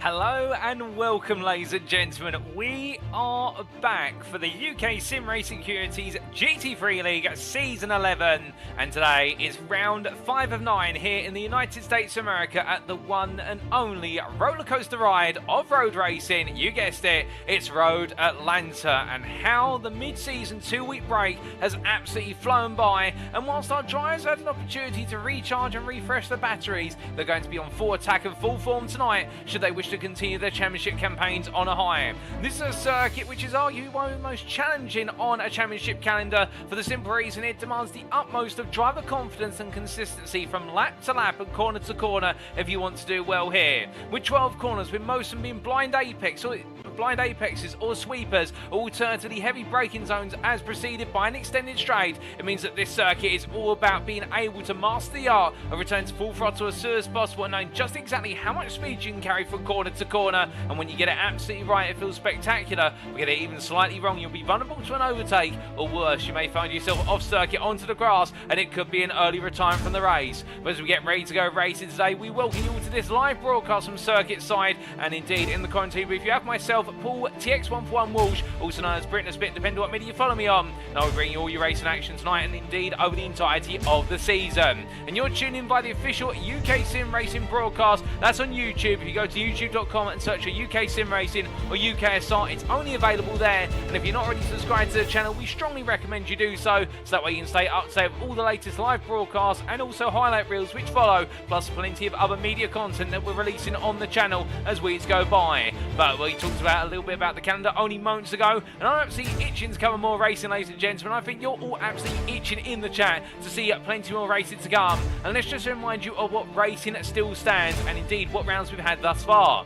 Hello and welcome, ladies and gentlemen. We are back for the UKSimRacing GT3 League Season 11, and today is round 5 of 9 here in the United States of America at the one and only roller coaster ride of road racing. You guessed it, it's Road Atlanta, and how the mid-season 2-week break has absolutely flown by. And whilst our drivers had an opportunity to recharge and refresh their batteries, they're going to be on full attack and full form tonight should they wish to continue their championship campaigns on a high. This is a circuit which is arguably one of the most challenging on a championship calendar for the simple reason it demands the utmost of driver confidence and consistency from lap to lap and corner to corner if you want to do well here. With 12 corners, with most of them being blind apexes or sweepers, or alternatively heavy braking zones as preceded by an extended straight, it means that this circuit is all about being able to master the art of returning to full throttle as soon as possible and knowing just exactly how much speed you can carry from corner to corner. And when you get it absolutely right, it feels spectacular. If you get it even slightly wrong, you'll be vulnerable to an overtake, or worse, you may find yourself off circuit onto the grass and it could be an early retirement from the race. But as we get ready to go racing today, we welcome you all to this live broadcast from circuit side, and indeed in the commentary booth you have myself, Paul TX141 Walsh, also known as Britain a Spit, depending on what media you follow me on. And I'll bring you all your racing action tonight and indeed over the entirety of the season. And you're tuned in by the official UKSimRacing broadcast. That's on YouTube. If you go to youtube.com and search for UKSimRacing or UKSR, it's only available there. And if you're not already subscribed to the channel, we strongly recommend you do so that way you can stay up to date with all the latest live broadcasts and also highlight reels which follow, plus plenty of other media content that we're releasing on the channel as weeks go by. But we talked about a little bit about the calendar only moments ago, and I'm absolutely itching to cover more racing, ladies and gentlemen. I think you're all absolutely itching in the chat to see plenty more racing to come. And let's just remind you of what racing still stands and indeed what rounds we've had thus far.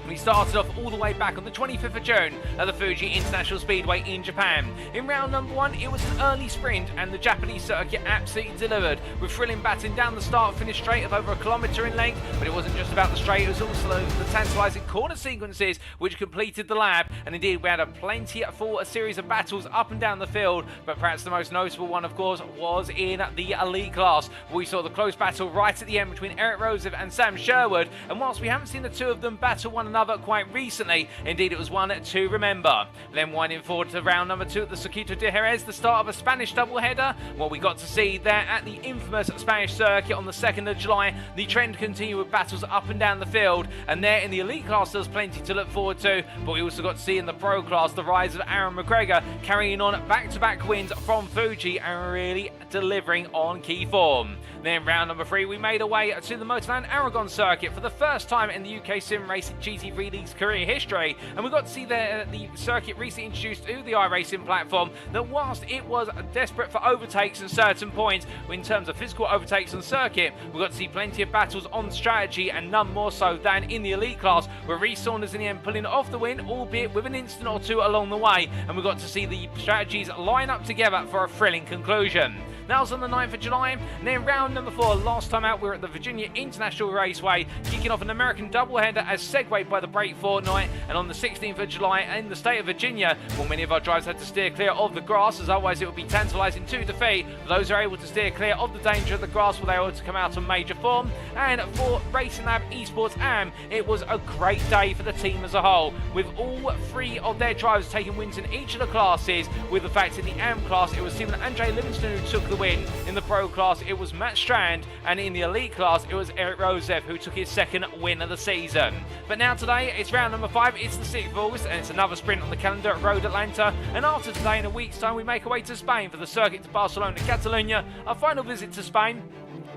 We started off all the way back on the 25th of June at the Fuji International Speedway in Japan. In round number 1, it was an early sprint and the Japanese circuit absolutely delivered, with thrilling battling down the start-finish straight of over 1 kilometre in length. But it wasn't just about the straight, it was also the tantalising corner sequences which completed the lap. And indeed we had a plenty for a series of battles up and down the field, but perhaps the most notable one of course was in the elite class. We saw the close battle right at the end between Erik Røseth and Sam Sherwood, and whilst we haven't seen the two of them battle one another quite recently, indeed it was one to remember. Then winding forward to round number 2 at the Circuito de Jerez, the start of a Spanish doubleheader. What we got to see there at the infamous Spanish circuit on the 2nd of July, the trend continued with battles up and down the field, and there in the elite class there's plenty to look forward to, but we also got to see in the pro class the rise of Aaron McGregor carrying on back-to-back wins from Fuji and really delivering on key form. Then round number 3 we made our way to the Motorland Aragon circuit for the first time in the UKSimRacing GT3 League's career history, and we got to see there the circuit recently introduced to the iRacing platform, that whilst it was desperate for overtakes at certain points in terms of physical overtakes on circuit, we got to see plenty of battles on strategy, and none more so than in the elite class, where Rhys Saunders in the end pulling off the win, albeit with an instant or two along the way, and we got to see the strategies line up together for a thrilling conclusion. That was on the 9th of July, and then round number 4, last time out we were at the Virginia International Raceway, kicking off an American doubleheader as segued by the break fortnight. And on the 16th of July in the state of Virginia, well, many of our drivers had to steer clear of the grass, as otherwise it would be tantalising to defeat. Those who are able to steer clear of the danger of the grass were able to come out on major form. And for Racing Lab Esports AM, it was a great day for the team as a whole, with all 3 of their drivers taking wins in each of the classes, with the fact in the AM class it was Simon Andre Livingston who took the win, in the pro class it was Matt Strand, and in the elite class it was Erik Røseth who took his 2nd win of the season. But now today it's round number 5, it's the 6th of August, and it's another sprint on the calendar at Road Atlanta. And after today, in a week's time, we make our way to Spain for the circuit to Barcelona, Catalonia, our final visit to Spain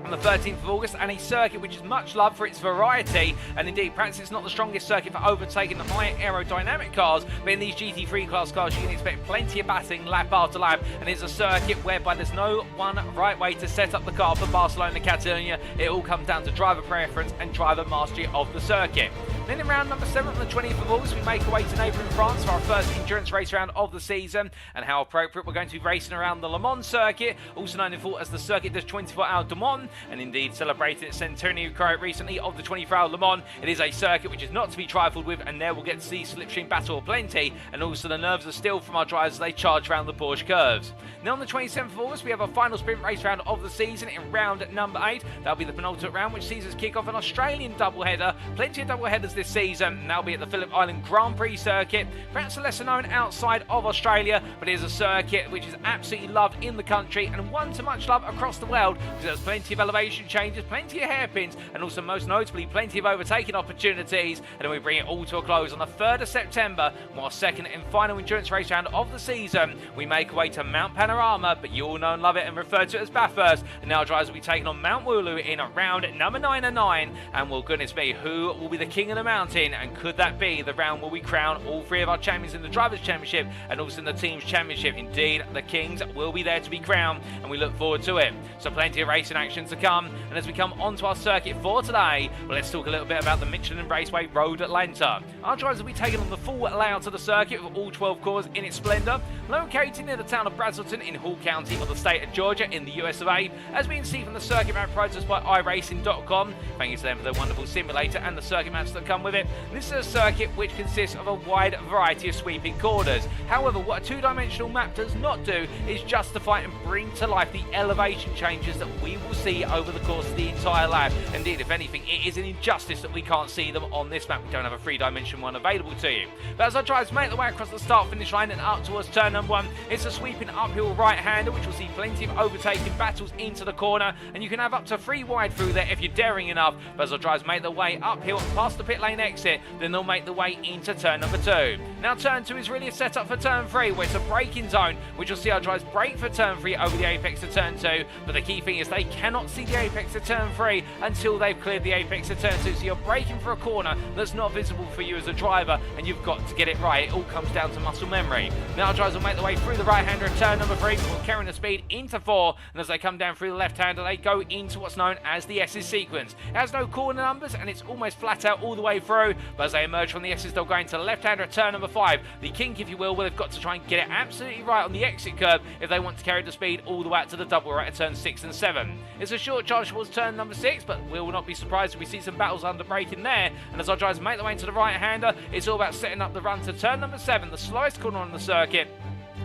on the 13th of August, and a circuit which is much loved for its variety, and indeed perhaps it's not the strongest circuit for overtaking the high aerodynamic cars, but in these GT3 class cars you can expect plenty of battling lap after lap, and it's a circuit whereby there's no one right way to set up the car for Barcelona Catalonia. It all comes down to driver preference and driver mastery of the circuit. Then in round number 7 on the 20th of August, we make our way to neighbouring France for our first endurance race round of the season. And how appropriate, we're going to be racing around the Le Mans circuit, also known in full as the Circuit des 24 Hours du Mans. and indeed celebrated its centenary quite recently of the 24-hour Le Mans. It is a circuit which is not to be trifled with, and there we'll get to see slipstream battle plenty, and also the nerves are still from our drivers as they charge around the Porsche curves. Now on the 27th of August we have our final sprint race round of the season in round number 8. That'll be the penultimate round, which sees us kick off an Australian doubleheader. Plenty of doubleheaders this season, and that'll be at the Phillip Island Grand Prix circuit. Perhaps a lesser known outside of Australia, but it is a circuit which is absolutely loved in the country and won to much love across the world because there's plenty of elevation changes, plenty of hairpins, and also most notably plenty of overtaking opportunities. And then we bring it all to a close on the 3rd of September, our second and final endurance race round of the season. We make our way to Mount Panorama, but you all know and love it and refer to it as Bathurst. And now drivers will be taking on Mount Wooloo in round number 9 and 9. And well, goodness me, who will be the king of the mountain? And could that be the round where we crown all three of our champions in the Drivers' Championship and also in the Teams' Championship? Indeed, the kings will be there to be crowned, and we look forward to it. So plenty of racing action to come. And as we come onto our circuit for today, well, let's talk a little bit about the Michelin Raceway Road Atlanta. Our drivers will be taking on the full layout of the circuit with all 12 cores in its splendour, located near the town of Brazelton in Hall County of the state of Georgia in the US of A, as we can see from the circuit map provided to us by iRacing.com. Thank you to them for their wonderful simulator and the circuit maps that come with it. This is a circuit which consists of a wide variety of sweeping corners. However, what a two-dimensional map does not do is justify and bring to life the elevation changes that we will see over the course of the entire lap. Indeed, if anything, it is an injustice that we can't see them on this map. We don't have a three-dimensional one available to you. But as our drivers make their way across the start-finish line and up towards turn number 1, it's a sweeping uphill right-hander, which will see plenty of overtaking battles into the corner, and you can have up to 3 wide through there if you're daring enough. But as our drivers make their way uphill past the pit lane exit, then they'll make their way into turn number 2. Now turn 2 is really a setup for turn 3, where it's a braking zone, which will see our drivers brake for turn 3 over the apex of turn 2, but the key thing is they cannot see the apex of turn 3 until they've cleared the apex of turn 2, so you're braking for a corner that's not visible for you as a driver, and you've got to get it right. It all comes down to muscle memory. Now our drivers will make their way through the right-hander at turn number 3, before carrying the speed into 4, and as they come down through the left-hander, they go into what's known as the S's sequence. It has no corner numbers, and it's almost flat out all the way through, but as they emerge from the S's, they'll go into the left-hander at turn number 5. The kink, if you will, they've got to try and get it absolutely right on the exit curve if they want to carry the speed all the way out to the double right at turn 6 and 7. It's a short charge towards turn number 6, but we will not be surprised if we see some battles under braking there. And as our drivers make their way into the right-hander, it's all about setting up the run to turn number 7, the slowest corner on the circuit.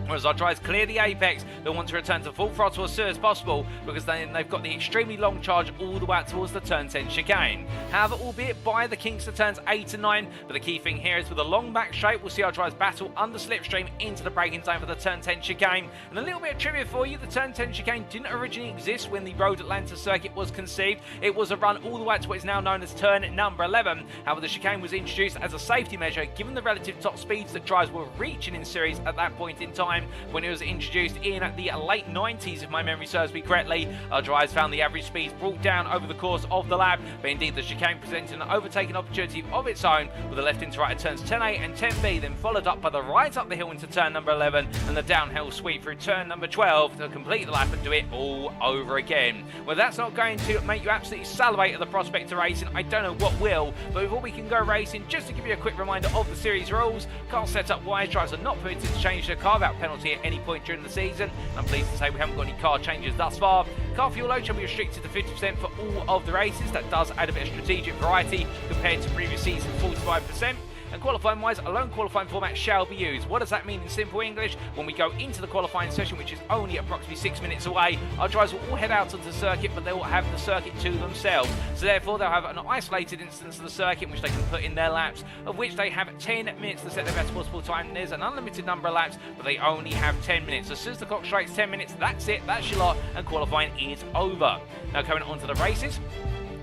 Whereas our drivers clear the apex, they'll want to return to full throttle as soon as possible, because then they've got the extremely long charge all the way out towards the turn 10 chicane. However, albeit by the kinks to turns 8 and 9, but the key thing here is with a long back straight, we'll see our drivers battle under slipstream into the braking zone for the turn 10 chicane. And a little bit of trivia for you, the turn 10 chicane didn't originally exist when the Road Atlanta circuit was conceived. It was a run all the way to what is now known as turn number 11. However, the chicane was introduced as a safety measure, given the relative top speeds that drivers were reaching in series at that point in time. When it was introduced in the late 90s, if my memory serves me correctly, our drivers found the average speeds brought down over the course of the lap, but indeed the chicane presented an overtaking opportunity of its own, with the left into right at turns 10A and 10B, then followed up by the right up the hill into turn number 11 and the downhill sweep through turn number 12 to complete the lap and do it all over again. Well, that's not going to make you absolutely salivate at the prospect of racing. I don't know what will, but before we can go racing, just to give you a quick reminder of the series rules: car setup wise, drivers are not permitted to change their carve-out penalty at any point during the season. I'm pleased to say we haven't got any car changes thus far. Car fuel load shall be restricted to 50% for all of the races. That does add a bit of strategic variety compared to previous season 45%. And qualifying wise, a lone qualifying format shall be used. What does that mean in simple English? When we go into the qualifying session, which is only approximately 6 minutes away, our drivers will all head out onto the circuit, but they will have the circuit to themselves. So therefore, they'll have an isolated instance of the circuit which they can put in their laps, of which they have 10 minutes to set their best possible time. There's an unlimited number of laps, but they only have 10 minutes. As soon as the clock strikes 10 minutes, that's it, that's your lot, and qualifying is over. Now coming on to the races.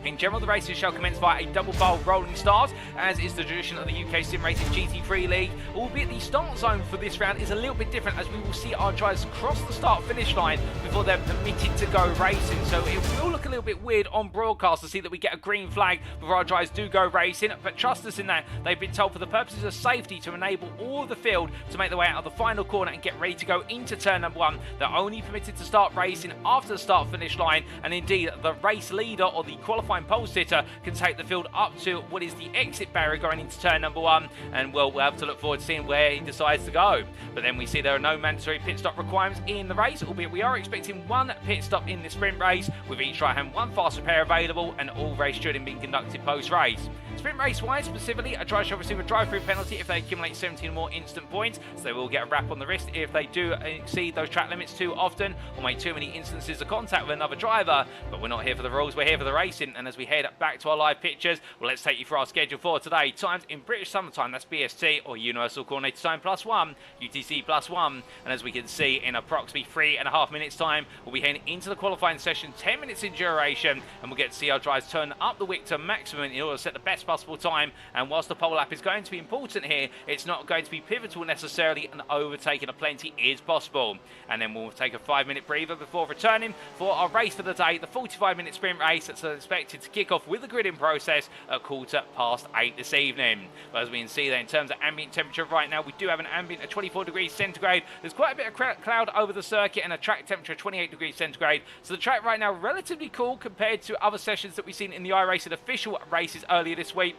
In general, the races shall commence via a double-barrel rolling start, as is the tradition of the UKSimRacing GT3 League, albeit the start zone for this round is a little bit different, as we will see our drivers cross the start-finish line before they're permitted to go racing. So it will look a little bit weird on broadcast to see that we get a green flag before our drivers do go racing, but trust us in that. They've been told for the purposes of safety to enable all of the field to make their way out of the final corner and get ready to go into turn number 1. They're only permitted to start racing after the start-finish line, and indeed the race leader or the qualifying behind pole sitter can take the field up to what is the exit barrier going into turn number 1, and well, we'll have to look forward to seeing where he decides to go. But then we see there are no mandatory pit stop requirements in the race, albeit we are expecting one pit stop in the sprint race, with each driver having one fast repair available, and all race shooting being conducted post-race. Sprint race wise, specifically, a driver shall receive a drive-through penalty if they accumulate 17 or more instant points, so they will get a wrap on the wrist if they do exceed those track limits too often or make too many instances of contact with another driver. But we're not here for the rules, we're here for the racing, and as we head back to our live pictures, well, let's take you through our schedule for today. Times in British Summer Time, that's BST or Universal Coordinated Time +1, UTC +1, and as we can see, in approximately 3.5 minutes time, we'll be heading into the qualifying session, 10 minutes in duration, and we'll get to see our drivers turn up the wick to maximum in order to set the best possible time. And whilst the pole lap is going to be important here, it's not going to be pivotal necessarily, and overtaking a plenty is possible. And then we'll take a 5-minute breather before returning for our race for the day, the 45-minute sprint race that's expected to kick off with the gridding process at 8:15 this evening. But as we can see there, in terms of ambient temperature right now, we do have an ambient of 24 degrees centigrade. There's quite a bit of cloud over the circuit and a track temperature of 28 degrees centigrade. So the track right now relatively cool compared to other sessions that we've seen in the iRacing official races earlier this week.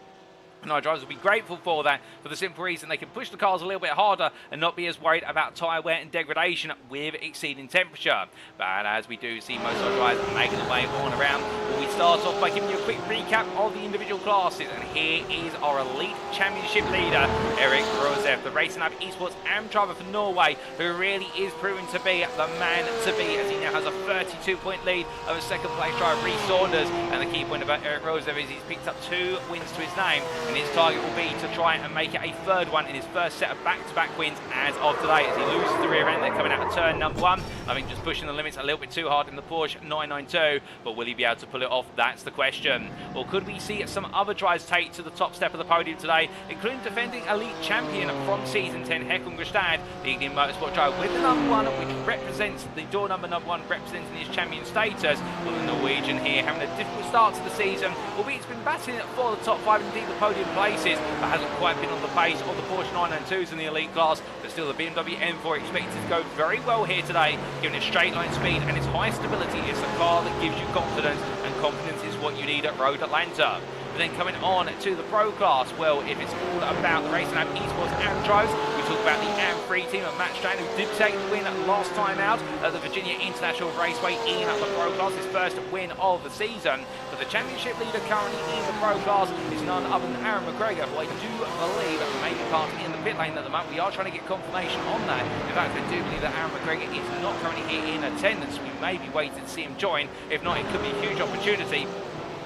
And our drivers will be grateful for that, for the simple reason they can push the cars a little bit harder and not be as worried about tyre wear and degradation with exceeding temperature. But as we do see most of our drivers making their way on around, we start off by giving you a quick recap of the individual classes. And here is our Elite Championship leader, Erik Røseth, the Racing Lab Esports AM driver for Norway, who really is proven to be the man to be, as he now has a 32-point lead over second place driver Rhys Saunders. And the key point about Erik Røseth is he's picked up 2 wins to his name, and his target will be to try and make it a 3rd one in his first set of back-to-back wins as of today, as he loses the rear end. They're coming out of turn number 1. I think just pushing the limits a little bit too hard in the Porsche 992, but will he be able to pull it off? That's the question. Or could we see some other drivers take to the top step of the podium today, including defending elite champion from season 10, Erik Røseth, the Indian Motorsport driver with the number 1, which represents the door number 1, representing his champion status. Well, the Norwegian here having a difficult start to the season, albeit he's been battling it for the top 5, indeed the podium places, but hasn't quite been on the pace of the Porsche 992s in the elite class. But still, the BMW M4 expected to go very well here today, given its straight line speed and its high stability. It's a car that gives you confidence, and confidence is what you need at Road Atlanta. But then coming on to the Pro class, well, if it's all about the Racing Lab Esports AM drives, we talk about the AM3 team of Matt Strand, who did take the win last time out at the Virginia International Raceway in the Pro class, his first win of the season. But the championship leader currently in the Pro class is none other than Aaron McGregor, who I do believe may be part in the pit lane at the moment. We are trying to get confirmation on that. In fact, I do believe that Aaron McGregor is not currently here in attendance. We may be waiting to see him join. If not, it could be a huge opportunity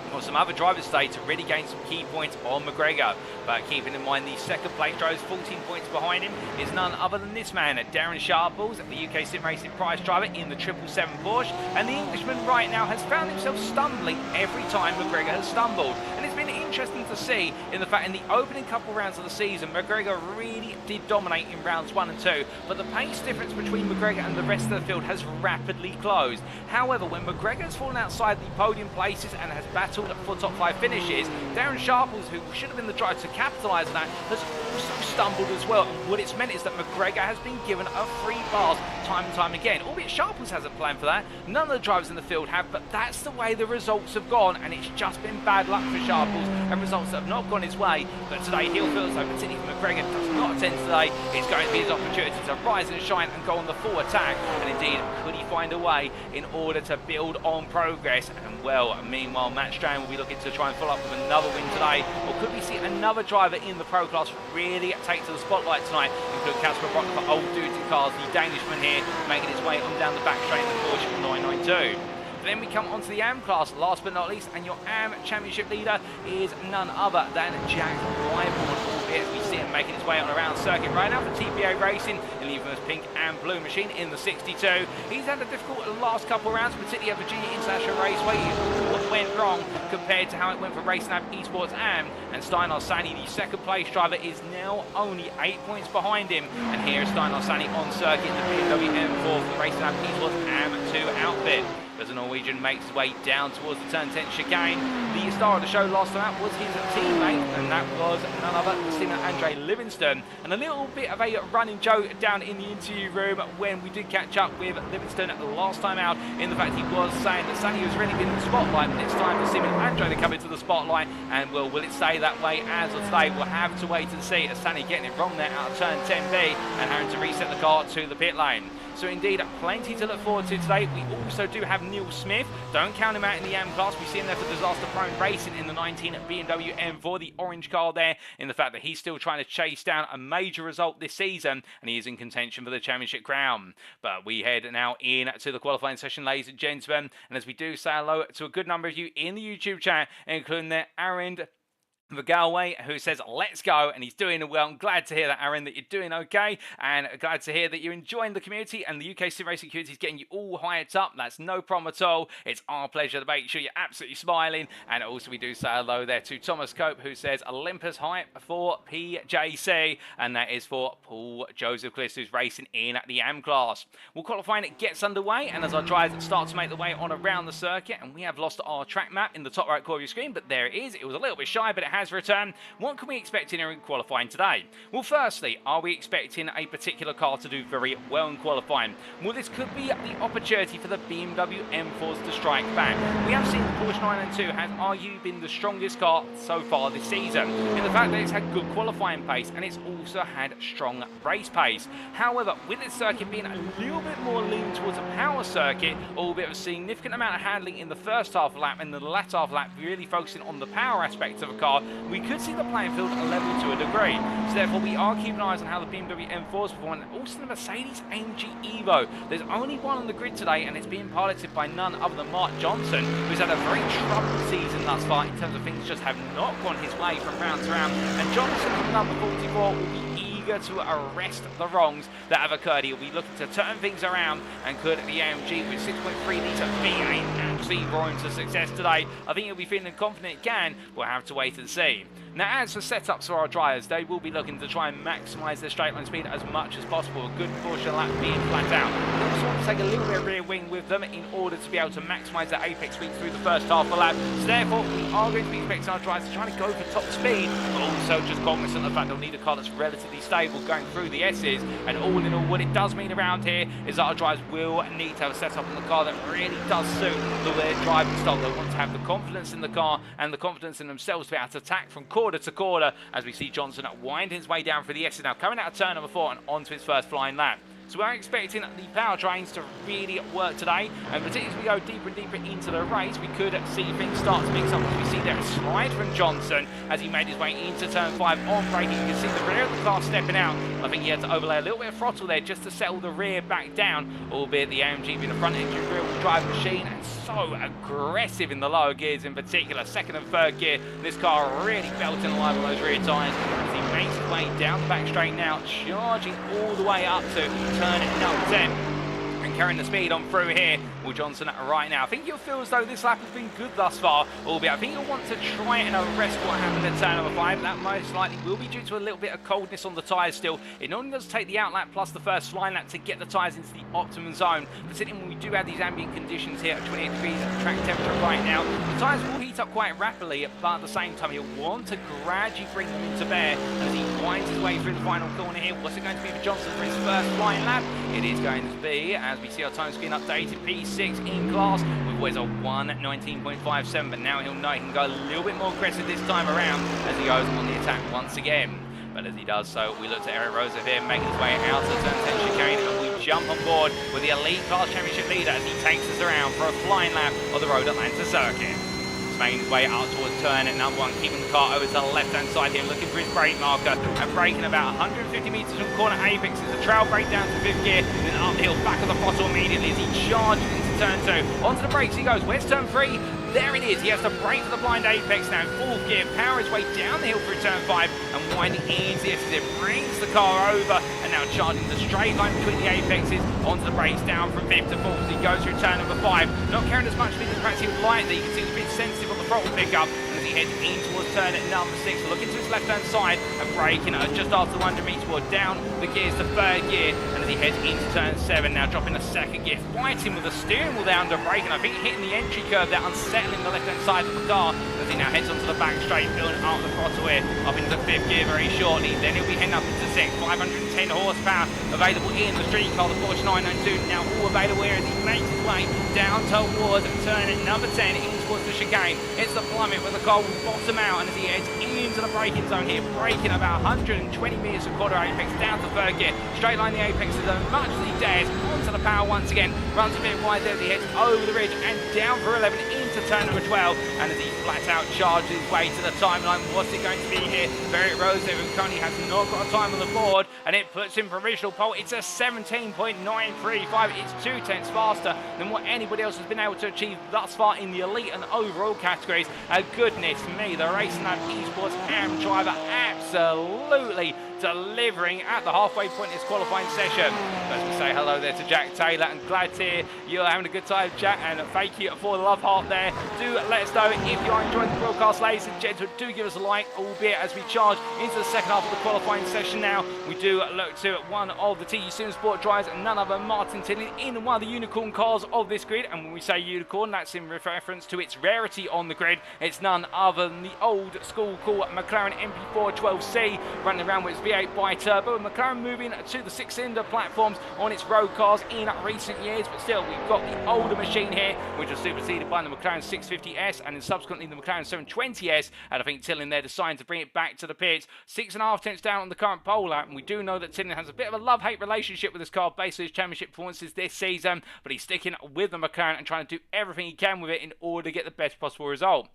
for some other drivers today to really gain some key points on McGregor. But keeping in mind the second place drivers 14 points behind him is none other than this man, Darren Sharples, the UKSimRacing prize driver in the 777 Porsche. And the Englishman right now has found himself stumbling every time McGregor has stumbled. And it's been interesting to see in the fact in the opening couple rounds of the season, McGregor really did dominate in rounds 1 and 2, but the pace difference between McGregor and the rest of the field has rapidly closed. However, when McGregor has fallen outside the podium places and has battled for top 5 finishes, Darren Sharples, who should have been the driver to capitalise on that, has also stumbled as well. And what it's meant is that McGregor has been given a free pass time and time again, albeit Sharples hasn't planned for that. None of the drivers in the field have, but that's the way the results have gone, and it's just been bad luck for Sharples and results that have not gone his way. But today he'll feel as though, particularly if McGregor does not attend today, it's going to be his opportunity to rise and shine and go on the full attack. And indeed, could he find a way in order to build on progress? And well, meanwhile, Matt Strand will be looking to try and follow up with another win today. Or could we see another driver in the Pro class really take to the spotlight tonight, including Casper Brock for Old Duty Cars, the Danishman here, making his way on down the back straight in the Porsche 992. Then we come onto the AM class, last but not least, and your AM championship leader is none other than Jack Wyborn, albeit we see him making his way on around circuit right now for TPA Racing in the infamous pink and blue machine in the 62. He's had a difficult last couple of rounds, particularly at Virginia International Raceway. What went wrong compared to how it went for Racing Lab Esports AM, and Steinar Sani, the second place driver, is now only 8 points behind him. And here is Steinar Sani on circuit in the BMW M4 for the Racing Lab Esports AM2 outfit. As the Norwegian makes his way down towards the turn 10 chicane, the star of the show last time out was his teammate, and that was none other than Simon Andre Livingston, and a little bit of a running joke down in the interview room when we did catch up with Livingston last time out, in the fact he was saying that Sunny has really been in the spotlight, but it's time for Simon Andre to come into the spotlight, and will it stay that way as of today? We'll have to wait and see, as Sunny getting it wrong there out of turn 10B and having to reset the car to the pit lane. So indeed, plenty to look forward to today. We also do have Neil Smith. Don't count him out in the AM class. We see him there for Disaster Prone Racing in the 19 BMW M4, the orange car there, in the fact that he's still trying to chase down a major result this season, and he is in contention for the championship crown. But we head now in to the qualifying session, ladies and gentlemen, and as we do say hello to a good number of you in the YouTube chat, including there Aaron Galway, who says let's go, and he's doing well. I'm glad to hear that, Aaron, that you're doing okay, and glad to hear that you're enjoying the community, and the UKSimRacing community is getting you all hyped up. That's no problem at all. It's our pleasure to make sure you're absolutely smiling. And also we do say hello there to Thomas Cope, who says Olympus hype for PJC, and that is for Paul Joseph Cliss, who's racing in the AM class. Well, qualifying it gets underway, and as our drivers start to make the way on around the circuit, and we have lost our track map in the top right corner of your screen, but there it is. It was a little bit shy, but it has returned. What can we expect in qualifying today? Well, firstly, are we expecting a particular car to do very well in qualifying? Well, this could be the opportunity for the BMW M4s to strike back. We have seen the Porsche 992 has arguably been the strongest car so far this season, in the fact that it's had good qualifying pace and it's also had strong race pace. However, with its circuit being a little bit more lean towards a power circuit, albeit a significant amount of handling in the first half lap, and the latter half lap really focusing on the power aspect of a car, we could see the playing field level to a degree. So therefore we are keeping eyes on how the BMW M4s perform, and also the Mercedes AMG Evo. There's only one on the grid today, and it's being piloted by none other than Mark Johnson, who's had a very troubled season thus far in terms of things just have not gone his way from round to round, and Johnson, number 44, will be eager to arrest the wrongs that have occurred. He'll be looking to turn things around, and could the AMG with 6.3 litre V8 actually roar into success today? I think he'll be feeling confident it can. We'll have to wait and see. Now, as for setups for our drivers, they will be looking to try and maximise their straight line speed as much as possible, a good portion of that being flat out. They also want to take a little bit of rear wing with them in order to be able to maximise their apex speed through the first half of the lap. So therefore, we are going to be expecting our drivers to try to go for top speed, but also just cognizant of the fact they'll need a car that's relatively stable going through the S's. And all in all, what it does mean around here is that our drivers will need to have a setup on the car that really does suit their driving style. They want to have the confidence in the car and the confidence in themselves to be able to attack from corner to corner, as we see Johnson winding his way down through the S's now, coming out of turn number 4 and onto his first flying lap. So we're expecting the powertrains to really work today, and particularly as we go deeper and deeper into the race, we could see things start to mix up. As we see there a slide from Johnson as he made his way into turn 5 on braking. You can see the rear of the car stepping out. I think he had to overlay a little bit of throttle there just to settle the rear back down, albeit the AMG being a front engine rear wheel drive machine, and so aggressive in the lower gears in particular, second and third gear. This car really belting alive on those rear tyres as he makes his way down the back straight now, charging all the way up to turn number 10. And carrying the speed on through here, Will Johnson right now. I think you'll feel as though this lap has been good thus far, albeit I think you'll want to try and arrest what happened at turn number 5. That most likely will be due to a little bit of coldness on the tyres still. It normally does take the out lap plus the first flying lap to get the tyres into the optimum zone. Considering when we do have these ambient conditions here at 28 degrees at track temperature right now, the tyres will heat up quite rapidly, but at the same time you'll want to gradually bring them into bear as he winds his way through the final corner here. What's it going to be for Johnson for his first flying lap? It is going to be, as we see our time screen updated, P6 in class with what is a 1:19.57, but now he'll know he can go a little bit more aggressive this time around as he goes on the attack once again. But as he does so, we look to Erik Røseth here making his way out of turn 10 chicane, and we jump on board with the Elite Class Championship leader as he takes us around for a flying lap of the Road Atlanta circuit. Making his way out towards turn at number 1, keeping the car over to the left-hand side here, looking for his brake marker, and braking about 150 metres from corner apex. There's a trail brake down to 5th gear, and then uphill, back of the throttle immediately as he charges into turn 2. Onto the brakes he goes. Where's turn 3? There it is. He has to brake for the blind apex now. 4th gear, power his way down the hill through turn 5, and winding easy as it brings the car over, and now charging the straight line between the apexes onto the brakes down from 5th to 4th as he goes through turn number 5. Not carrying as much speed as perhaps he would like. There you can see he's a bit sensitive on the throttle pickup, and as he he heads in towards turn number 6, looking to his left-hand side and braking just after the 100 metres ward, down the gears to third gear, and as he heads into turn 7, now dropping the second gear, fighting with the steering wheel there under braking. I think hitting the entry curve there, unsettling the left-hand side of the car, as he now heads onto the back straight, building up the throttle here, up into 5th gear very shortly. Then he'll be heading up into 6th, 510 horsepower available in the street car, the Porsche 992, now all available here as he makes his way down towards turn number 10, in towards the chicane. It's the plummet where the car will bottom out, and as he heads into the braking zone here, braking about 120 metres of quarter apex down to third gear, straight line the apex as much as he dares, onto the power once again, runs a bit wide there as he heads over the ridge and down for 11 into turn number 12, and as he flat out charges his way to the timeline, what's it going to be here? Erik Røseth, who currently has not got a time on the board, and it puts him provisional pole. It's a 17.935, it's 2 tenths faster than what anybody else has been able to achieve thus far in the elite and overall categories. Goodness me, the Racing Lab Esports AM driver absolutely delivering at the halfway point in this qualifying session. Let's just say hello there to Jack Taylor, and glad to hear you're having a good time, Jack, and thank you for the love heart there. Do let us know if you are enjoying the broadcast, ladies and gentlemen. Do give us a like, albeit as we charge into the second half of the qualifying session now. We do look to one of the TU Sim Sport drivers, none other than Martin Tilley, in one of the unicorn cars of this grid. And when we say unicorn, that's in reference to its rarity on the grid. It's none other than the old school called McLaren MP4 12C, running around with its V8 bi-turbo, and McLaren moving to the 6-cylinder platforms on its road cars in recent years. But still, we've got the older machine here, which was superseded by the McLaren 650S and then subsequently the McLaren 720S. And I think Tillin there decided to bring it back to the pits. 6.5 tenths down on the current pole lap, and we do know that Tillin has a bit of a love-hate relationship with this car based on his championship performances this season, but he's sticking with the McLaren and trying to do everything he can with it in order to get the best possible result.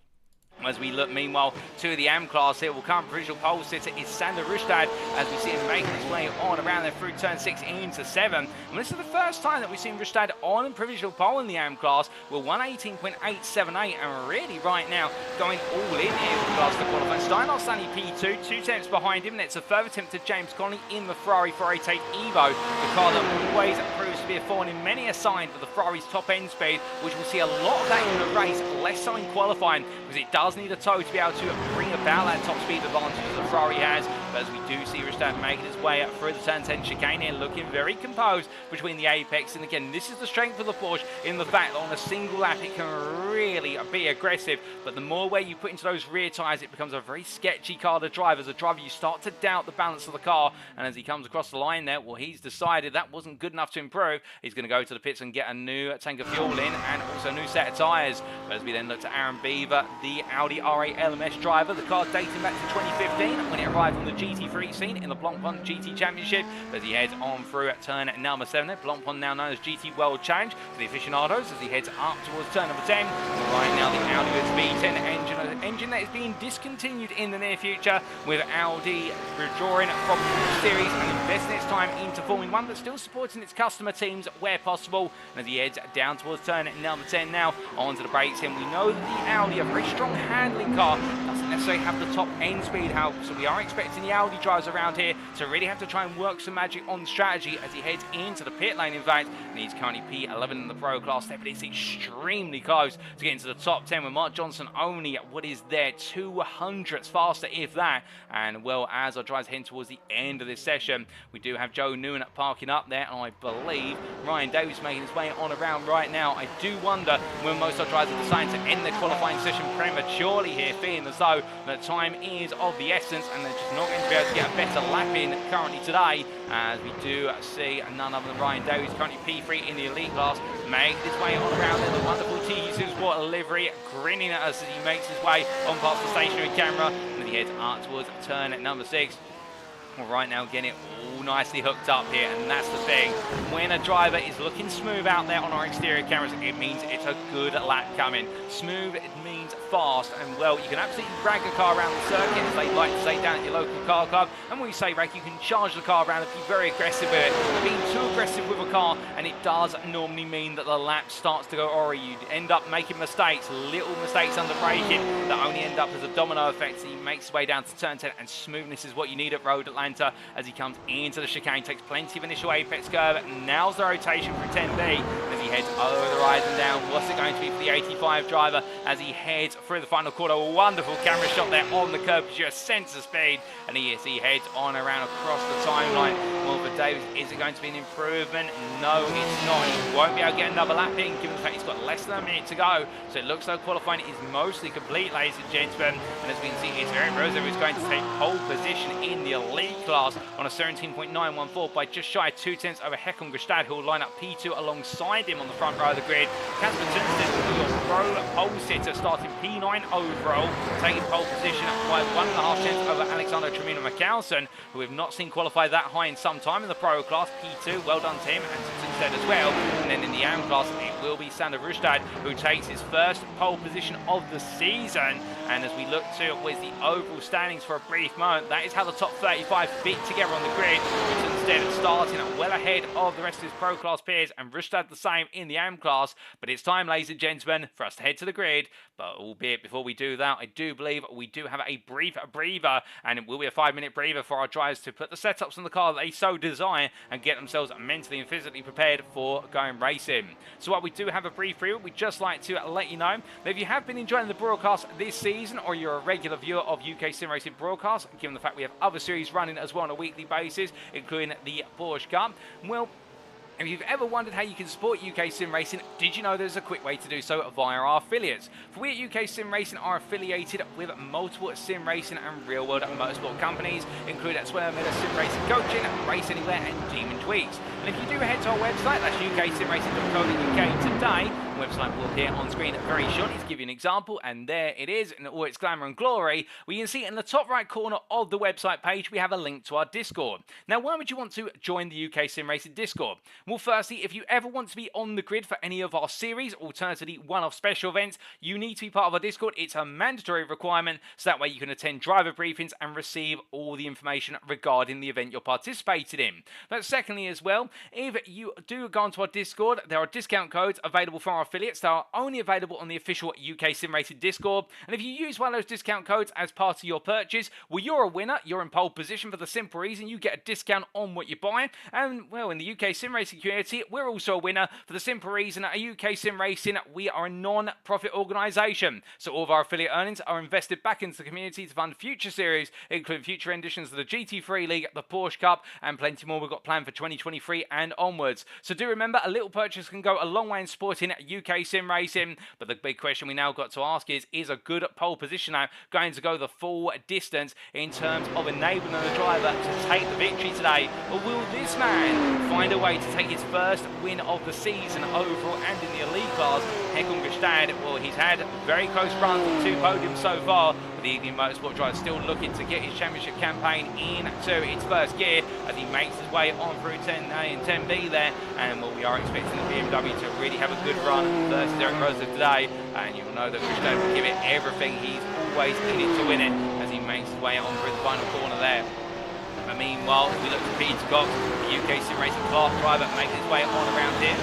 As we look, meanwhile, to the AM class here, will come provisional pole sitter is Sander Rustad, as we see him making his way on around there through turn 6 into 7. And this is the first time that we've seen Rustad on provisional pole in the AM class with 118.878, and really right now going all in here with regards to qualifying. Steinhardt Stanley P2, 2 tenths behind him, and it's a further attempt to James Connolly in the Ferrari 488 Evo, the car that always proves to be a thorn in many a sign for the Ferrari's top end speed, which we'll see a lot of that in the race, less so in qualifying, because it does need a toe to be able to bring about that top speed advantage that the Ferrari has. But as we do see Rustad making his way up through the turn 10 chicane here, looking very composed between the apex, and again, this is the strength of the Porsche in the fact that on a single lap it can really be aggressive, but the more weight you put into those rear tyres, it becomes a very sketchy car to drive. As a driver, you start to doubt the balance of the car, and as he comes across the line there, well, he's decided that wasn't good enough to improve. He's going to go to the pits and get a new tank of fuel in, and also a new set of tyres. But as we then look to Aaron Beaver, the Audi R8 LMS driver, the car dating back to 2015 when it arrived on the GT3 scene in the Blancpain GT Championship, as he heads on through at turn number 7 there. Blancpain now known as GT World Challenge for the aficionados, as he heads up towards turn number 10. Right now the Audi V10 engine that is being discontinued in the near future, with Audi withdrawing from the series and investing its time into Formula 1, but still supporting its customer teams where possible. And as he heads down towards turn number 10 now, onto the brakes, and we know that the Audi, a very strong handling car, doesn't necessarily have the top end speed help, so we are expecting the Audi drivers around here to really have to try and work some magic on strategy as he heads into the pit lane. In fact, and he's currently P11 in the pro class there, but it's extremely close to getting to the top 10, with Mark Johnson only what is there 200ths faster, if that. And well, as our drivers heading towards the end of this session, we do have Joe Newman parking up there, and I believe Ryan Davis making his way on around right now. I do wonder when most of our drivers are deciding to end their qualifying session prematurely here, feeling as though the time is of the essence and they're just not going to be able to get a better lap in currently today, as we do see none other than Ryan Davies, currently P3 in the elite class, making his way on around in the wonderful TU Sim Sport livery, grinning at us as he makes his way on past the stationary camera, and he heads up towards turn number 6. Well, right now getting it all nicely hooked up here, and that's the thing. When a driver is looking smooth out there on our exterior cameras, it means it's a good lap coming. Smooth, it means fast, and well, you can absolutely drag a car around the circuit, as they like to say down at your local car club. And when we say rag, you can charge the car around and be very aggressive with it. Being too aggressive with a car, and it does normally mean that the lap starts to go awry. You end up making mistakes, little mistakes under braking, that only end up as a domino effect. So he makes his way down to turn 10, and smoothness is what you need at road land canter as he comes into the chicane, takes plenty of initial apex curve, nails the rotation for 10B as he heads over the rise and down. What's it going to be for the 85 driver as he heads through the final quarter? A wonderful camera shot there on the curve, gives you a sense of speed, and he heads on around across the timeline. Well, for Davis, is it going to be an improvement? No, it's not. He won't be able to get another lap in, given the fact he's got less than a minute to go. So it looks like qualifying is mostly complete, ladies and gentlemen. And as we can see, it's Erik Røseth who's going to take pole position in the elite class on a 17.914 by just shy of 2 tenths over Hekon Gestad, who will line up P2 alongside him on the front row of the grid. Casper Tunstead, your pro pole sitter, starting P9 overall, taking pole position by 1.5 tenths over Alexander Tremino Mikkelsen, who we've not seen qualify that high in some time in the pro class. P2, well done to him, and to Tunstead as well. And then in the AM class, it will be Sander Rustad who takes his first pole position of the season. And as we look to where's the overall standings for a brief moment, that is how the top 35 fit together on the grid, with Tunstead starting well ahead of the rest of his pro class peers, and Rustad the same in the AM class. But it's time, ladies and gentlemen, for us to head to the grid. But albeit before we do that, I do believe we do have a brief breather, and it will be a 5-minute breather for our drivers to put the setups on the car that they so desire and get themselves mentally and physically prepared for going racing. So while we do have a brief breather, we'd just like to let you know that if you have been enjoying the broadcast this season, or you're a regular viewer of UKSimRacing broadcast, given the fact we have other series running as well on a weekly basis, including the Porsche Cup, well, if you've ever wondered how you can support UKSimRacing, did you know there's a quick way to do so via our affiliates? For we at UKSimRacing are affiliated with multiple sim racing and real-world motorsport companies, including Swellmiller Sim Racing Coaching, Race Anywhere, and Demon Tweaks. And if you do head to our website, that's uksimracing.co.uk today, the website will appear on screen very shortly to give you an example, and there it is in all its glamour and glory. We can see in the top right corner of the website page, we have a link to our Discord. Now, why would you want to join the UKSimRacing Discord? Well, firstly, if you ever want to be on the grid for any of our series, alternatively one-off special events, you need to be part of our Discord. It's a mandatory requirement, so that way you can attend driver briefings and receive all the information regarding the event you're participating in. But secondly as well, if you do go onto our Discord, there are discount codes available from our affiliates that are only available on the official UKSimRacing Discord. And if you use one of those discount codes as part of your purchase, well, you're a winner. You're in pole position for the simple reason you get a discount on what you buy. And, well, in the UKSimRacing community, we're also a winner for the simple reason at UKSimRacing, we are a non-profit organisation. So all of our affiliate earnings are invested back into the community to fund future series, including future editions of the GT3 League, the Porsche Cup, and plenty more we've got planned for 2023 and onwards. So do remember, a little purchase can go a long way in supporting UKSimRacing. But the big question we now got to ask is a good pole position now going to go the full distance in terms of enabling the driver to take the victory today? Or will this man find a way to take his first win of the season overall and in the elite class? Hekon Gestad, well, he's had very close runs on 2 podiums so far, but the Indian Motorsport driver still looking to get his championship campaign into its first gear as he makes his way on through 10A and 10B there. And well, we are expecting the BMW to really have a good run versus Erik Røseth today, and you'll know that Gestad will give it everything. He's always in it to win it as he makes his way on through the final corner there. But meanwhile, we look to Peter Cox, the UKSimRacing class driver, making his way on around here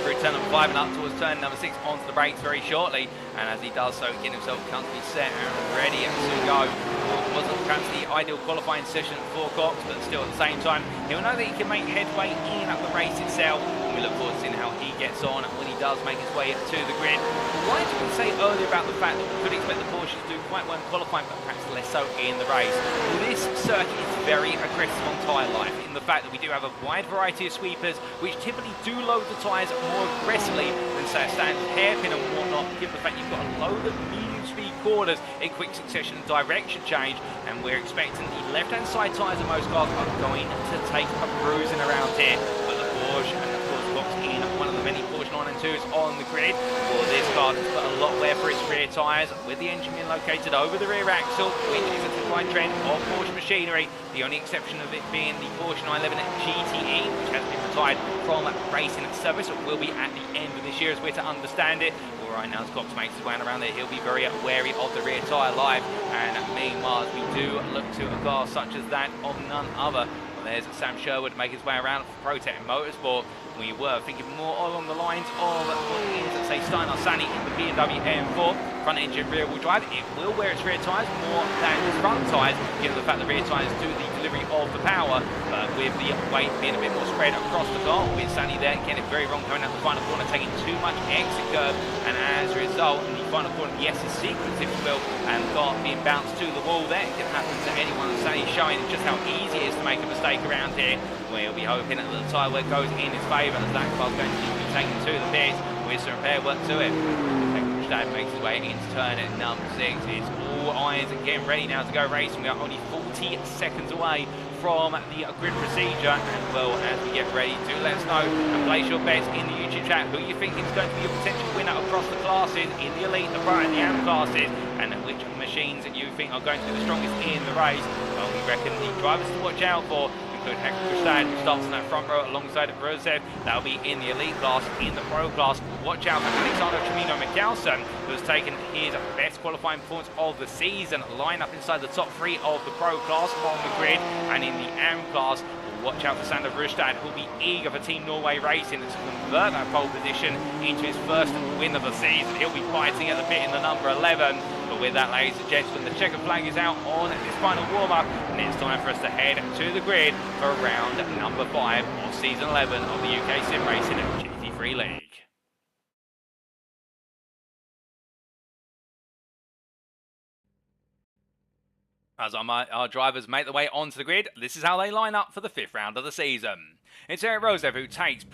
through turn number 5 and up towards turn number 6 onto the brakes very shortly. And as he does so, getting himself comfortably set and ready to go. It wasn't perhaps the ideal qualifying session for Cox, but still at the same time, he'll know that he can make headway in at the race itself. And we look forward to seeing how he gets on when he does make his way to the grid. Why did we say earlier about the fact that we could expect the Porsche to do quite well in qualifying, but perhaps less so in the race? Well, this circuit is very aggressive on tyre life, in the fact that we do have a wide variety of sweepers, which typically do load the tyres more aggressively than, say, a standard hairpin and whatnot, given the fact you've got a load of medium speed corners in quick succession and direction change. And we're expecting the left-hand side tyres of most cars are going to take a bruising around here. But the Porsche, and of course Cox in one of the many Porsche 992s on the grid, well, this car has put a lot of wear for its rear tyres, with the engine being located over the rear axle, which is a typical trend of Porsche machinery. The only exception of it being the Porsche 911 GTE, which has been retired from racing service. It will be at the end of this year, as we're to understand it. Well, right now, as Cox makes his way around there, he'll be very wary of the rear tyre life. And meanwhile, we do look to a car such as that of none other. Well, there's Sam Sherwood making his way around for Protect Motorsport. We were thinking more along the lines of what is, say, Steinar Sani in the BMW M4. Front engine rear wheel drive. It will wear its rear tyres more than its front tyres, given the fact the rear tyres do the delivery of the power, but with the weight being a bit more spread across the car, with Sunny there getting it very wrong coming out the final corner, taking too much exit curve, and as a result, in the final corner, the S's sequence, if you will, and got being bounced to the wall there. It can happen to anyone. Sunny showing just how easy it is to make a mistake around here. We'll be hoping that the tyre work goes in his favour, as that car's going to be taken to the pit with some repair work to it. That makes his way into turn at number 6. It's all eyes and getting ready now to go racing. We are only 40 seconds away from the grid procedure, and well, as we get ready, do let us know and place your bets in the YouTube chat who you think is going to be your potential winner across the classes, in the Elite, the Pro and the Am classes, and which machines you think are going to be the strongest in the race. Well, we reckon the drivers to watch out for include Erik Røseth, who starts in that front row alongside Røseth. That'll be in the Elite class. In the Pro class, watch out for Alexander who has taken his best qualifying performance of the season, line up inside the top 3 of the Pro class on the grid, and in the Am class, watch out for Sander Røseth, who'll be eager for Team Norway Racing to convert that pole position into his first win of the season. He'll be fighting at the bit in the number 11. But with that, ladies and gentlemen, the checker flag is out on this final warm-up, and it's time for us to head to the grid for round number 5 of season 11 of the UKSimRacing GT3 League. As our drivers make their way onto the grid, this is how they line up for the 5th round of the season. It's Erik Røseth who takes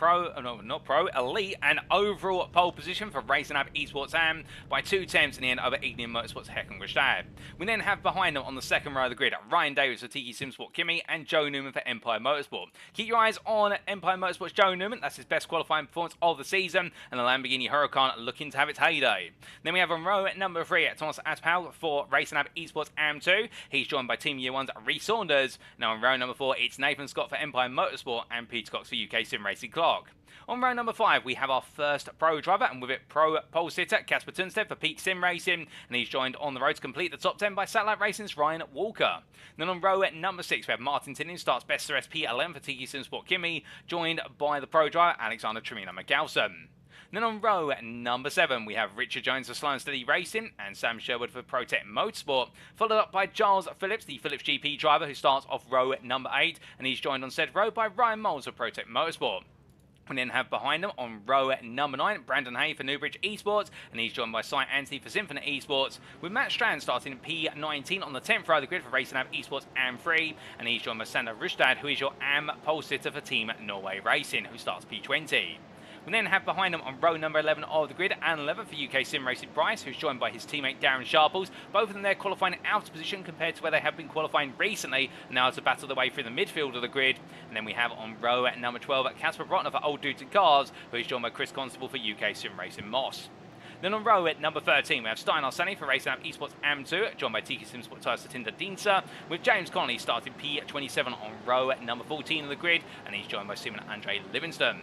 Elite and overall pole position for Racing App Esports Am by 2 tenths in the end over Ignium Motorsport's Erik Røseth. We then have behind them on the 2nd row of the grid Ryan Davis for UKSimRacing Kimi and Joe Newman for Empire Motorsport. Keep your eyes on Empire Motorsport's Joe Newman, that's his best qualifying performance of the season, and the Lamborghini Huracan looking to have its heyday. Then we have on row number 3 Thomas Aspal for Racing App Esports Am 2. He's joined by Team Year 1's Rhys Saunders. Now on row number 4 it's Nathan Scott for Empire Motorsport and Peter Cox for UKSimRacing Clock. On row number 5, we have our first pro driver, and with it pro pole sitter Casper Tunstead for Peak Sim Racing, and he's joined on the road to complete the top 10 by Satellite Racing's Ryan Walker. Then on row number 6, we have Martin Tinnin, who starts best for SP11 for UKSimRacing Kimi, joined by the pro driver Alexander Tremino-McGalson. Then on row number 7, we have Richard Jones for Slow and Steady Racing and Sam Sherwood for Protect Motorsport, followed up by Giles Phillips, the Phillips GP driver, who starts off row number 8, and he's joined on said row by Ryan Moles for Protect Motorsport. We then have behind them on row number 9, Brandon Hay for Newbridge Esports, and he's joined by Cy Anthony for Symphony Esports, with Matt Strand starting in P19 on the 10th row of the grid for Racing App Esports Am 3, and he's joined by Sander Røseth, who is your Am pole sitter for Team Norway Racing, who starts P20. We then have behind them on row number 11 of the grid, and 11 for UKSimRacing Bryce, who's joined by his teammate Darren Sharples. Both of them there qualifying out of position compared to where they have been qualifying recently, and now to battle their way through the midfield of the grid. And then we have on row number 12 Casper Brotner for Old Dudes and Cars, who's joined by Chris Constable for UKSimRacing Moss. Then on row at number 13, we have Steinar Sunny for Racing App Esports Am 2, joined by UKSimRacing Satinder Dinsa, with James Connolly starting P27 on row at number 14 of the grid, and he's joined by Simon Andre Livingston.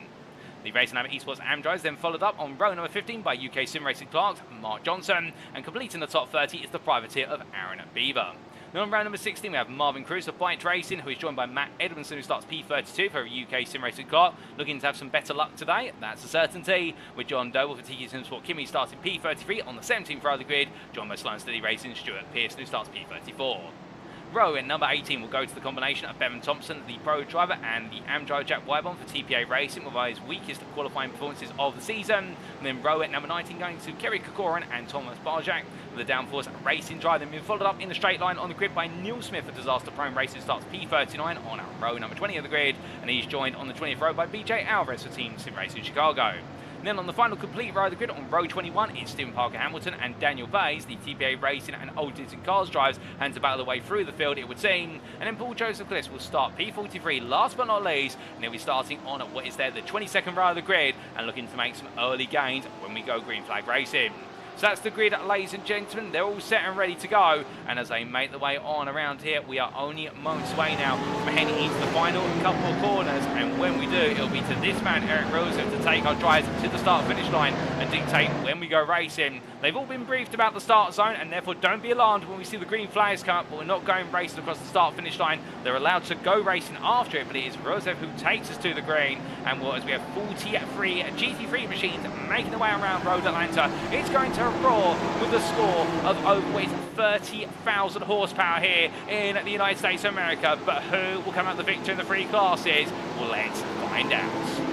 The Racing App Esports Am drivers then followed up on row number 15 by UKSimRacing Clark's Mark Johnson, and completing the top 30 is the privateer of Aaron Beaver. Then on row number 16 we have Marvin Cruz of Byte Racing, who is joined by Matt Edmondson, who starts P32 for UKSimRacing Clark, looking to have some better luck today, that's a certainty, with John Doble for UKSimRacing Kimi starting P33 on the 17th row of the grid, joined by Slow and Steady Racing Stuart Pearson, who starts P34. Row in number 18 will go to the combination of Bevan Thompson, the pro driver, and the Am driver Jack Wybon for TPA Racing, with his weakest qualifying performances of the season. And then row at number 19 going to Kerry Kokoran and Thomas Barjak, with the Downforce Racing driver. Then being followed up in the straight line on the grid by Neil Smith for Disaster Prone Racing, starts P39 on row number 20 of the grid, and he's joined on the 20th row by BJ Alvarez for Team Sim Racing Chicago. And then on the final complete row of the grid, on row 21, it's Stephen Parker Hamilton and Daniel Bays, the TPA Racing and Old Dudes and Cars drives, and to battle their way through the field, it would seem. And then Paul Joseph Cliss will start P43, last but not least, and he'll be starting on what is there, the 22nd row of the grid, and looking to make some early gains when we go green flag racing. So that's the grid, ladies and gentlemen. They're all set and ready to go. And as they make their way on around here, we are only moments away now from heading into the final couple of corners. And when we do, it'll be to this man, Erik Røseth, to take our drivers to the start-finish line and dictate when we go racing. They've all been briefed about the start zone, and therefore don't be alarmed when we see the green flags come up, but we're not going racing across the start-finish line. They're allowed to go racing after it, but it is Røseth who takes us to the green. And as we have 43 GT3 machines making their way around Road Atlanta, it's going to roar with a score of over 30,000 horsepower here in the United States of America. But who will come out the victor in the three classes? Well, let's find out.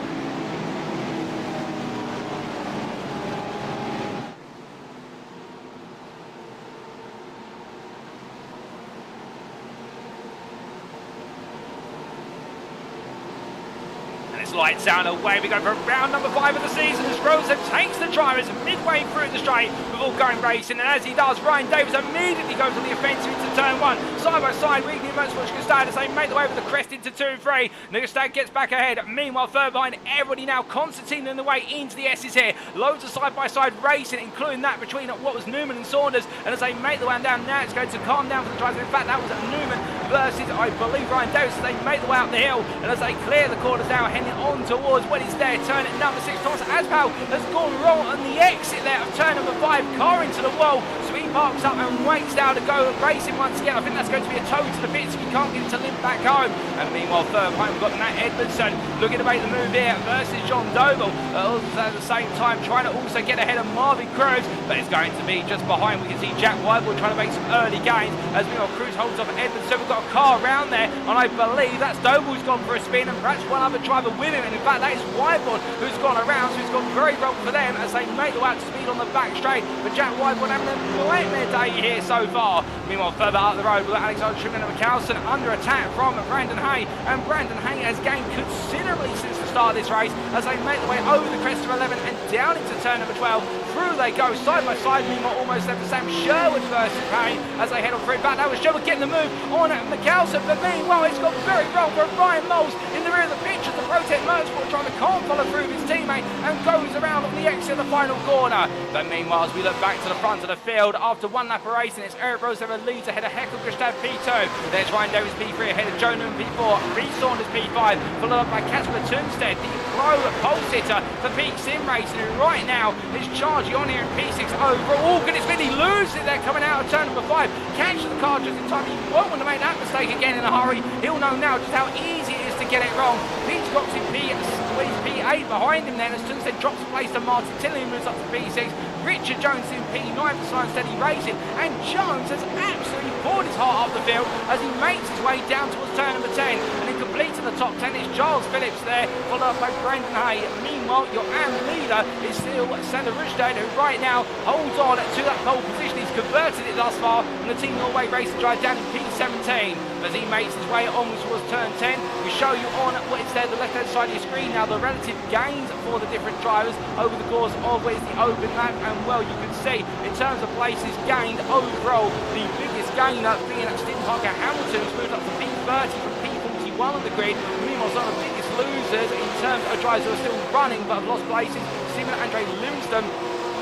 Lights out, away we go for round number 5 of the season as Røseth takes the drivers midway through the straight before going racing, and as he does, Ryan Davies immediately goes on the offensive into turn 1. Side by side, Weekly Motorsport Gustad as they make the way over the crest into 2 and 3. Gustad gets back ahead. Meanwhile, further behind, everybody now, Constantine in the way into the S's here. Loads of side by side racing, including that between what was Newman and Saunders, and as they make the way down now, it's going to calm down for the drivers. In fact, that was Newman versus, I believe, Ryan Davies as they make the way up the hill, and as they clear the corners now, heading on towards when it's there, turn at number 6. Thomas Aspel has gone wrong on the exit there of turn number 5, car into the wall, so he parks up and waits now to go racing once again. I think that's going to be a tow to the pits if he can't get it to limp back home. And meanwhile, third behind, we've got Nat Edmondson looking to make the move here versus John Doble, at the same time trying to also get ahead of Marvin Cruz, but it's going to be just behind. We can see Jack Whiteboard trying to make some early gains as meanwhile Cruz holds off Edmondson. We've got a car around there, and I believe that's Doble who's gone for a spin, and perhaps one other driver with him, and in fact that is Whiteboard who's gone around, so it's gone very wrong for them as they make the way out to speed on the back straight. But Jack Whiteboard having a nightmare day here so far. Meanwhile, further up the road, we've got Alexander Trimlin and McCallison under attack from Brandon Hay, and Brandon Hay has gained considerably since the start of this race as they make the way over the crest of 11 and down into turn number 12. Through they go, side by side. Meanwhile, almost left for Sam Sherwood versus Hay as they head on through. Back that was Sherwood getting the move on McCallison, but meanwhile, it's got very wrong for Ryan Moles in the rear of the picture. The Protect Motorsport trying to can't follow through his teammate and goes around on the exit of the final corner. But meanwhile, as we look back to the front of the field, after one lap of racing, it's Erik Røseth leads ahead of Heckel Gustad P2. There's Ryan Davies P3 ahead of Joe Newman P4, Rhys Saunders P5, followed up by Casper Tunstead, the pro pole sitter for UKSimRacing, who right now is charging on here in P6 overall. Can it spin? He loses it there coming out of turn number 5. Catches the car just in time. He won't want to make that mistake again in a hurry. He'll know now just how easy it is to get it wrong. Pete's got to P8 behind him then as Tunstead drops a place to Martin Tilley, moves up to P6. Richard Jones in P9 for Science Steady Racing, and Jones has absolutely poured his heart up the field as he makes his way down towards turn number 10, and in completing the top 10 is Giles Phillips there, followed up by Brandon Hay. Meanwhile, your AM leader is still Sander Rujstad, who right now holds on to that pole position. He's converted it thus far, and the Team Norway Racing drive down in P17 as he makes his way onwards towards turn 10. We show you on what is there, the left-hand side of your screen now, the relative gains for the different drivers over the course of where's the open lap, and well, you can see in terms of places gained overall, the biggest gainer being Stephen Parker Hamilton, who's moved up to P30 from P41 on the grid. Meanwhile, some of the biggest losers in terms of drivers who are still running but have lost places, Simon Andre Limston,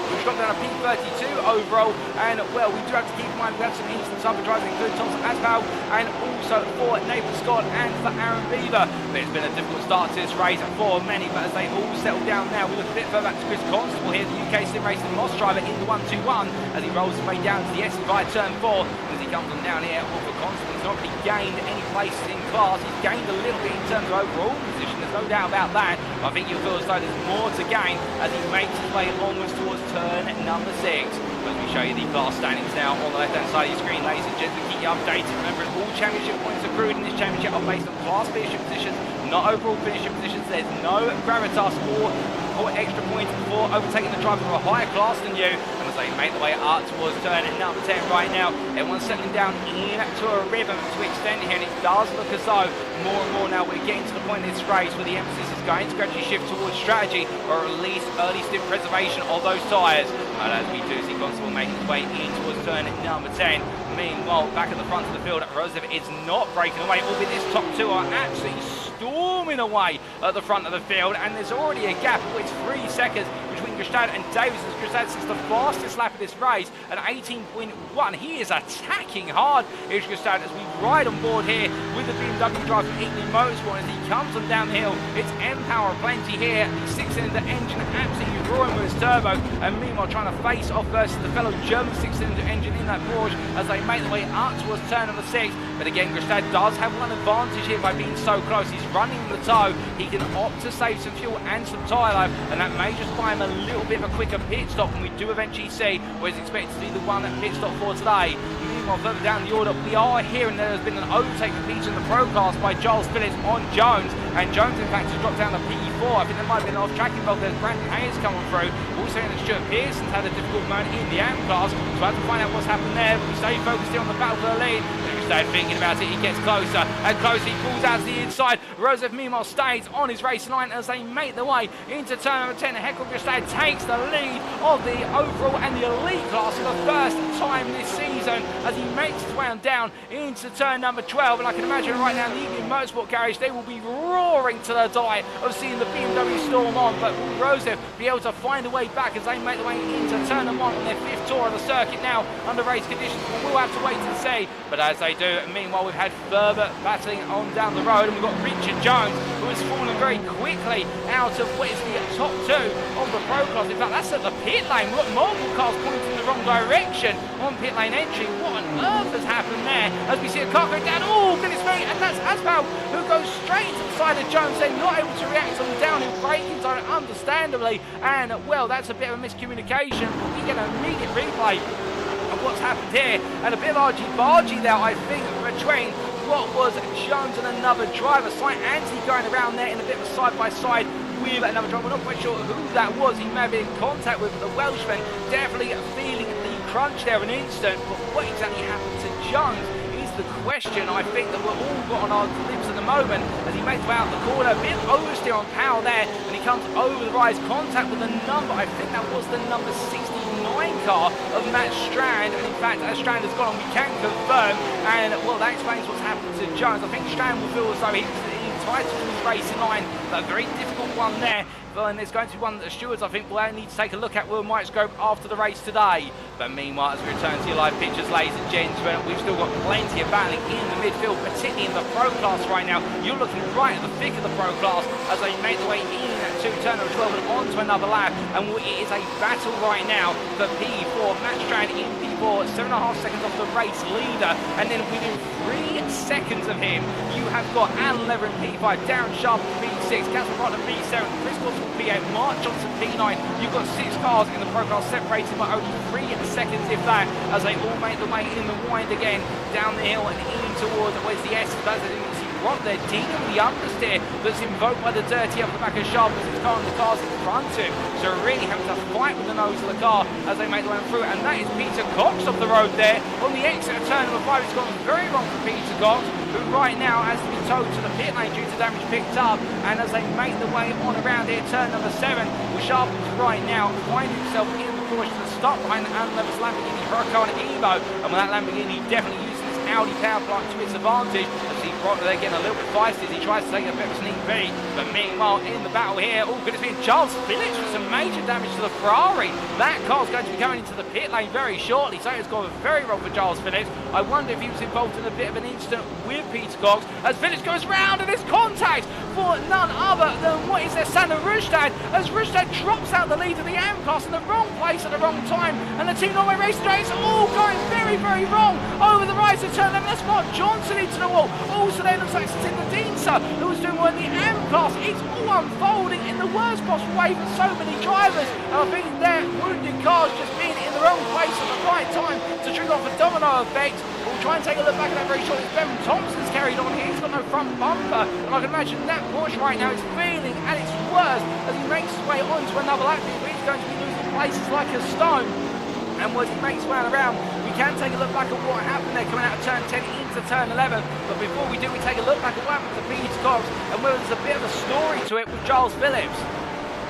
which got down to P32 overall, and well, we do have to keep in mind we have some instance other drivers including Thomas Aspel, and also for Nathan Scott and for Aaron Beaver. But it's been a difficult start to this race for many, but as they all settle down now, we look a bit further back to Chris Constable here, the UKSimRacing Moss driver in the 121 as he rolls his way down to the S via turn 4. As he comes on down here, for Constable, he's not really gained any places in class. He's gained a little bit in terms of overall position, there's no doubt about that. I think you'll feel as though there's more to gain as he makes his way onwards towards turn number 6. As we show you the class standings now on the left hand side of your screen, ladies and gentlemen, keep you updated. Remember, all championship points accrued in this championship are based on class finishing positions, not overall finishing positions. There's no gravitas or extra points for overtaking the driver of a higher class than you. And as they make the way up towards turn number 10 right now, everyone's settling down into a rhythm to extend here, and it does look as though more and more now we're getting to the point in this race where the emphasis is going to gradually shift towards strategy, or at least early stint preservation of those tyres. And as we do see Constable making his way in towards turn number 10. Meanwhile, back at the front of the field, Røseth is not breaking away, albeit this top 2 are absolutely storming away at the front of the field, and there's already a gap of 3 seconds between Gustad and Davies, as Gustad since the fastest lap of this race at 18.1. He is attacking hard, Erik Røseth, as we ride on board here with the BMW driver from Weekly Motorsport. As he comes on down the hill, it's M-Power plenty here, the 6-cylinder engine absolutely roaring with his turbo, and meanwhile trying to face off versus the fellow German 6-cylinder engine in that Porsche as they make their way up towards turn number 6. But again, Gustad does have one advantage here by being so close. He's running the tow, he can opt to save some fuel and some tyre life, and that may just buy him a little bit of a quicker pit stop, and we do eventually see what is expected to be the one pit stop for today. Meanwhile, further down the order, we are hearing there has been an overtake for Peter in the Pro class by Giles Phillips on Jones, and Jones in fact has dropped down to P4. I think there might have been an off-track involved. There's Brandon Hayes coming through. Also in the Stuart Pearson's had a difficult moment in the AM class, so I have to find out what's happened there. But we stay focused here on the battle for the lead. Thinking about it, he gets closer and closer, he pulls out to the inside. Røseth meanwhile stays on his racing line as they make their way into turn number 10. Erik Røseth takes the lead of the overall and the elite class for the first time this season as he makes his way on down into turn number 12. And I can imagine right now in the evening Motorsport garage they will be roaring to the delight of seeing the BMW storm on. But will Røseth be able to find a way back as they make their way into turn number 1 on their 5th tour of the circuit now under race conditions? We'll have to wait and see. But as they do, meanwhile we've had further battling on down the road, and we've got Richard Jones who has fallen very quickly out of what is the top 2 of the Pro class. In fact, that's at the pit lane. We've got multiple cars pointing in the wrong direction on pit lane entry. What on earth has happened there as we see a car going down? Oh goodness me, and that's Asbel who goes straight to the side of Jones. They're not able to react on the downhill braking zone understandably, and well, that's a bit of a miscommunication. We get an immediate replay of what's happened here, and a bit of argy-bargy there, I think, between what was Jones and another driver. Slight anti going around there in a bit of a side-by-side with another driver. We're not quite sure who that was. He may have been in contact with the Welshman, definitely feeling the crunch there an instant, but what exactly happened to Jones is the question I think that we're all got on our lips at the moment as he makes way out the corner. A bit of oversteer on Powell there, and he comes over the rise, contact with the number, I think that was the number 69 car of Matt Strand, and in fact as Strand has gone, we can confirm, and well, that explains what's happened to Jones. I think Strand will feel as though he's entitled to his racing line, but a very difficult one there. And there's going to be one that the stewards, I think, will need to take a look at Will Microscope after the race today. But meanwhile, as we return to your live pictures, ladies and gentlemen, we've still got plenty of battling in the midfield, particularly in the Pro class right now. You're looking right at the thick of the Pro class as they make their way in to turn number 12 and on to another lap. And it is a battle right now for P4. Matt Strand in P4, 7.5 seconds off the race leader. And then within 3 seconds of him, you have got Alan Lever in P5, Darren Sharp in P6, Casper Rotten P7, Chris Goss P8, Mark Johnson P9. You've got 6 cars in the Pro class separated by only 3 seconds, if that, as they all make their way in the wind again, down the hill and in towards where's the S. As you can see, Rob there dealing with the understeer that's invoked by the dirty up the back of Sharp as his car and the cars in front of him. So really having to fight with the nose of the car as they make their way through. And that is Peter Cox off the road there on the exit of turn number 5. It's gone very wrong for Peter Cox, who right now has to be towed to the pit lane due to damage picked up. And as they make their way on around here, turn number 7, well, Sharp is right now finding himself in the caution to stop behind the Lever's Lamborghini Huracan Evo. And with that Lamborghini definitely using its Audi power plant to its advantage, as he they're getting a little bit feisty as he tries to take a bit of a sneak peek. But meanwhile, in the battle here, oh goodness me, Charles Phillips with some major damage to the Ferrari. That car's going to be coming into the pit lane very shortly, so it's gone very wrong for Charles Phillips. I wonder if he was involved in a bit of an incident with Peter Cox as Phillips goes round and there's contact for none other than what is their Sander Rustad, as Rustad drops out the lead of the AM class in the wrong place at the wrong time, and the Team Norway Racing Race all going very, very wrong over the rise of turn 11. That's Mark Johnson into the wall. Also then looks like it's Tim Deanser who was doing well in the AM class. It's all unfolding in the worst possible way for so many drivers, and I think their wounded cars just being in the wrong place at the right time to trigger off a domino effect. We'll try and take a look back at that very shortly. Ben Thompson's carried on here. He's got no front bumper, and I can imagine that Porsche right now is feeling at its worst as he makes his way onto another lap. He's going to be losing places like a stone. And as he makes his way around, we can take a look back at what happened there coming out of turn 10 into turn 11. But before we do, we take a look back at what happened to Peter Cox, and whether there's a bit of a story to it with Charles Phillips.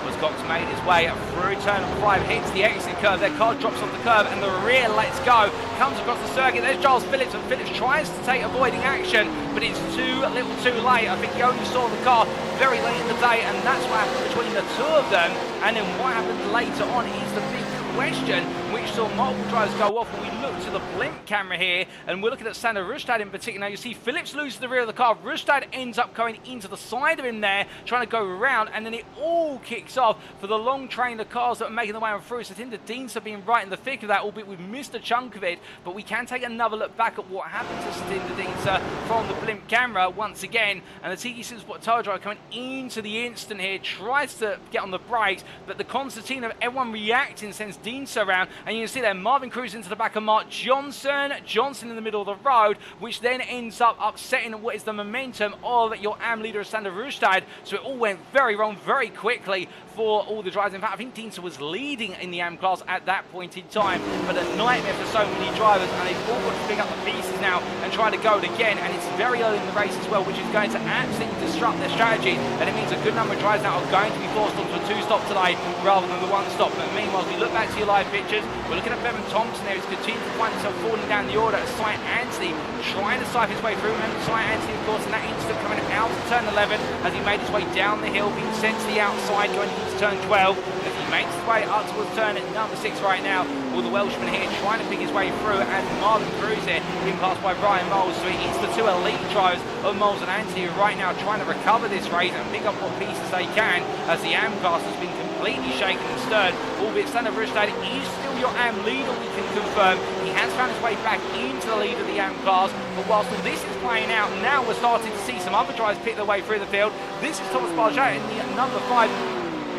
As Cox made his way through turn number 5, hits the exit curve, their car drops off the curb and the rear lets go, comes across the circuit. There's Charles Phillips, and Phillips tries to take avoiding action, but it's too little too late. I think he only saw the car very late in the day, and that's what happened between the two of them. And then what happened later on is the big question, which saw multiple drivers go off. When we look to the blimp camera here, and we're looking at Sander Rustad in particular. Now you see Phillips loses the rear of the car. Rustad ends up going into the side of him there, trying to go around, and then it all kicks off for the long train of cars that are making their way on through. So Satinder Dienza being right in the thick of that, albeit we've missed a chunk of it, but we can take another look back at what happened to Satinder Dienza from the blimp camera once again. And the Tiki Supersport tail driver coming into the instant here, tries to get on the brakes, but the concertina of everyone reacting sends Dienza around, and you can see there Marvin Cruz into the back of Mark Johnson in the middle of the road, which then ends up upsetting what is the momentum of your AM leader Sander Rustad. So it all went very wrong very quickly for all the drivers. In fact, I think Dienza was leading in the AM class at that point in time, but a nightmare for so many drivers, and they've all got to pick up the pieces now and try to go it again, and it's very early in the race as well, which is going to absolutely disrupt their strategies, and it means a good number of drivers now are going to be forced onto a two-stop today rather than the one-stop. But meanwhile, as we look back to your live pictures, we're looking at Bevan Thompson there, who's continuing to find himself falling down the order. Cy Anthony trying to siphon his way through. Remember Cy Anthony, of course, in that instant coming out of turn 11 as he made his way down the hill, being sent to the outside going into turn 12. As he makes his way up towards turn number 6 right now, all the Welshman here trying to pick his way through, and Marvin Cruz here being passed by Brian Moles. So it is the two elite drivers of Moles and Anthony right now trying to recover this race and pick up what pieces they can, as the AM class has been completely shaken and stirred, albeit Sander Rustad is still your AM leader, we can confirm. He has found his way back into the lead of the AM class, but whilst all this is playing out, now we're starting to see some other drivers pick their way through the field. This is Thomas Barjat in the number 5,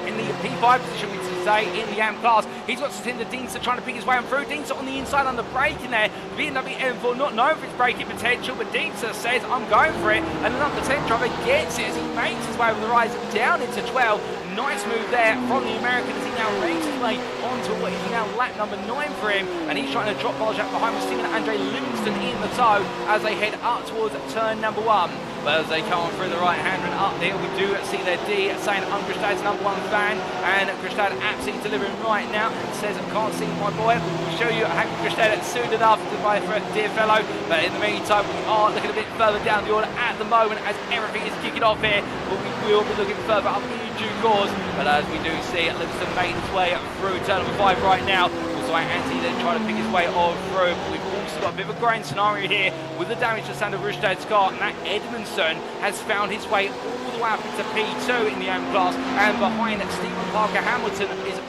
in the P5 position, we should say, in the AM class. He's got Satinder Dienza trying to pick his way on through. Dienza on the inside on the braking there. BMW M4 not known for its braking potential, but Dienza says, I'm going for it, and the number 10 driver gets it as he makes his way over the rise down into 12. Nice move there from the American as he now makes his way onto what is now lap number 9 for him, and he's trying to drop Barjat behind with Stephen Andre Livingston in the tow as they head up towards turn number 1. But as they come on through the right hand and up there, we do see their D saying I'm Kristad's number 1 fan, and Kristad absolutely delivering right now. It says, I can't sing my boy, we'll show you how Kristad soon enough, my dear fellow. But in the meantime, we are looking a bit further down the order at the moment as everything is kicking off here, but we will be looking further up in due course. But as we do see, Livingston made his way through turn number 5 right now. Also, Anthony then trying to pick his way on through, but we've also got a bit of a grind scenario here with the damage to Sander Rustad's car, and that Edmondson has found his way all the way up into P2 in the AM class, and behind that Stephen Parker Hamilton is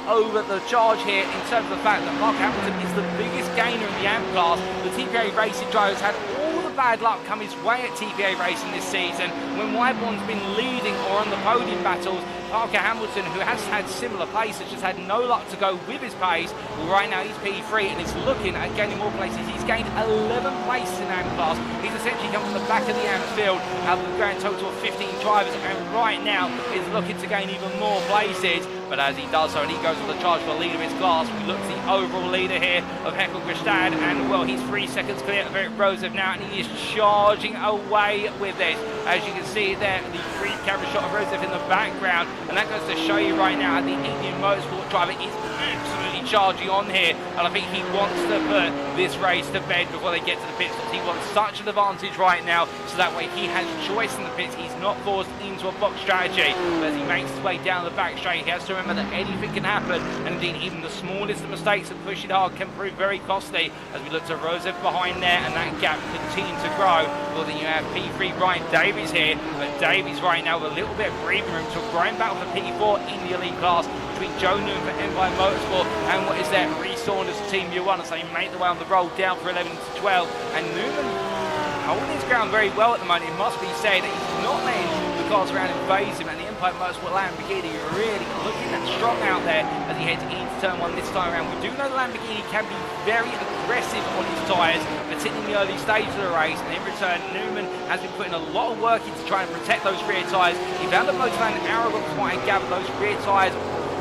all over the charge here in terms of the fact that Parker Hamilton is the biggest gainer in the AM class. The TPA Racing drivers had all the bad luck come his way at TPA Racing this season when Wyborn's been leading or on the podium battles. Parker Hamilton, who has had similar pace, has just had no luck to go with his pace. Well, right now he's P3 and is looking at gaining more places. He's gained 11 places in AM class. He's essentially come from the back of the AM field out of the grand total of 15 drivers, and right now is looking to gain even more places. But as he does so, and he goes on the charge for the leader of his class, we look at the overall leader here of Heckle Kristad, and well, he's 3 seconds clear of Erik Røseth now, and he is charging away with this. As you can see there, the free camera shot of Røseth in the background, and that goes to show you right now the Indian Motorsport driver is absolutely charging on here, and I think he wants to put this race to bed before they get to the pit stops. He wants such an advantage right now, so that way he has choice in the pits. He's not forced into a box strategy, but as he makes his way down the back straight, he has to remember that anything can happen, and indeed even the smallest of mistakes of pushing hard can prove very costly. As we look to Røseth behind there, and that gap continues to grow. Well, then you have P3 Ryan Davies here, but Davies right now with a little bit of breathing room to grind battle for P4 in the elite class between Joe Newman for Empire Motorsport and what is there, Rhys Saunders Team U1, as they make the way on the roll down for 11 to 12, and Newman holding his ground very well at the moment. It must be said that he's not letting the cars around invade him, and the Empire Motorsport Lamborghini really looking that strong out there as he heads into turn 1 this time around. We do know the Lamborghini can be very aggressive on his tyres, particularly in the early stages of the race, and in return Newman has been putting a lot of work into trying to protect those rear tyres. He found that Motorland Aragon quite a gap, those rear tyres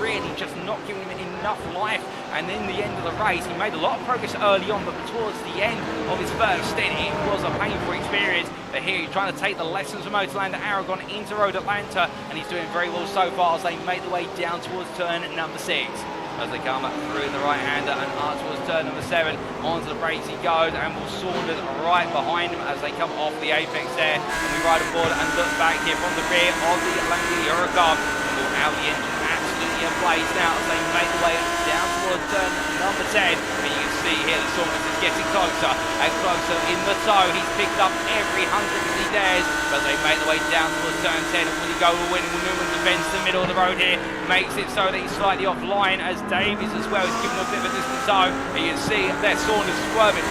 really just not giving him enough life, and in the end of the race he made a lot of progress early on, but towards the end of his first stint it was a painful experience. But here he's trying to take the lessons from Motorland Aragon into Road Atlanta, and he's doing very well so far as they make the way down towards turn number 6. As they come up through the right-hander and up towards turn number 7, onto the brakes he goes, and will Saunders right behind him as they come off the apex there. And we ride aboard and look back here from the rear of the Lamborghini Huracan. And we'll out the engine absolutely in place now as they make the way down towards turn number 10. And you can see here that Saunders is getting closer and closer in the toe. He's picked up every hundredth as he dares, but they make the way down towards turn 10. And will he go winning? Newman defends the middle of the road here, makes it so that he's slightly offline as Davies as well is given a bit of a distance home. And you can see there Saunders swerving.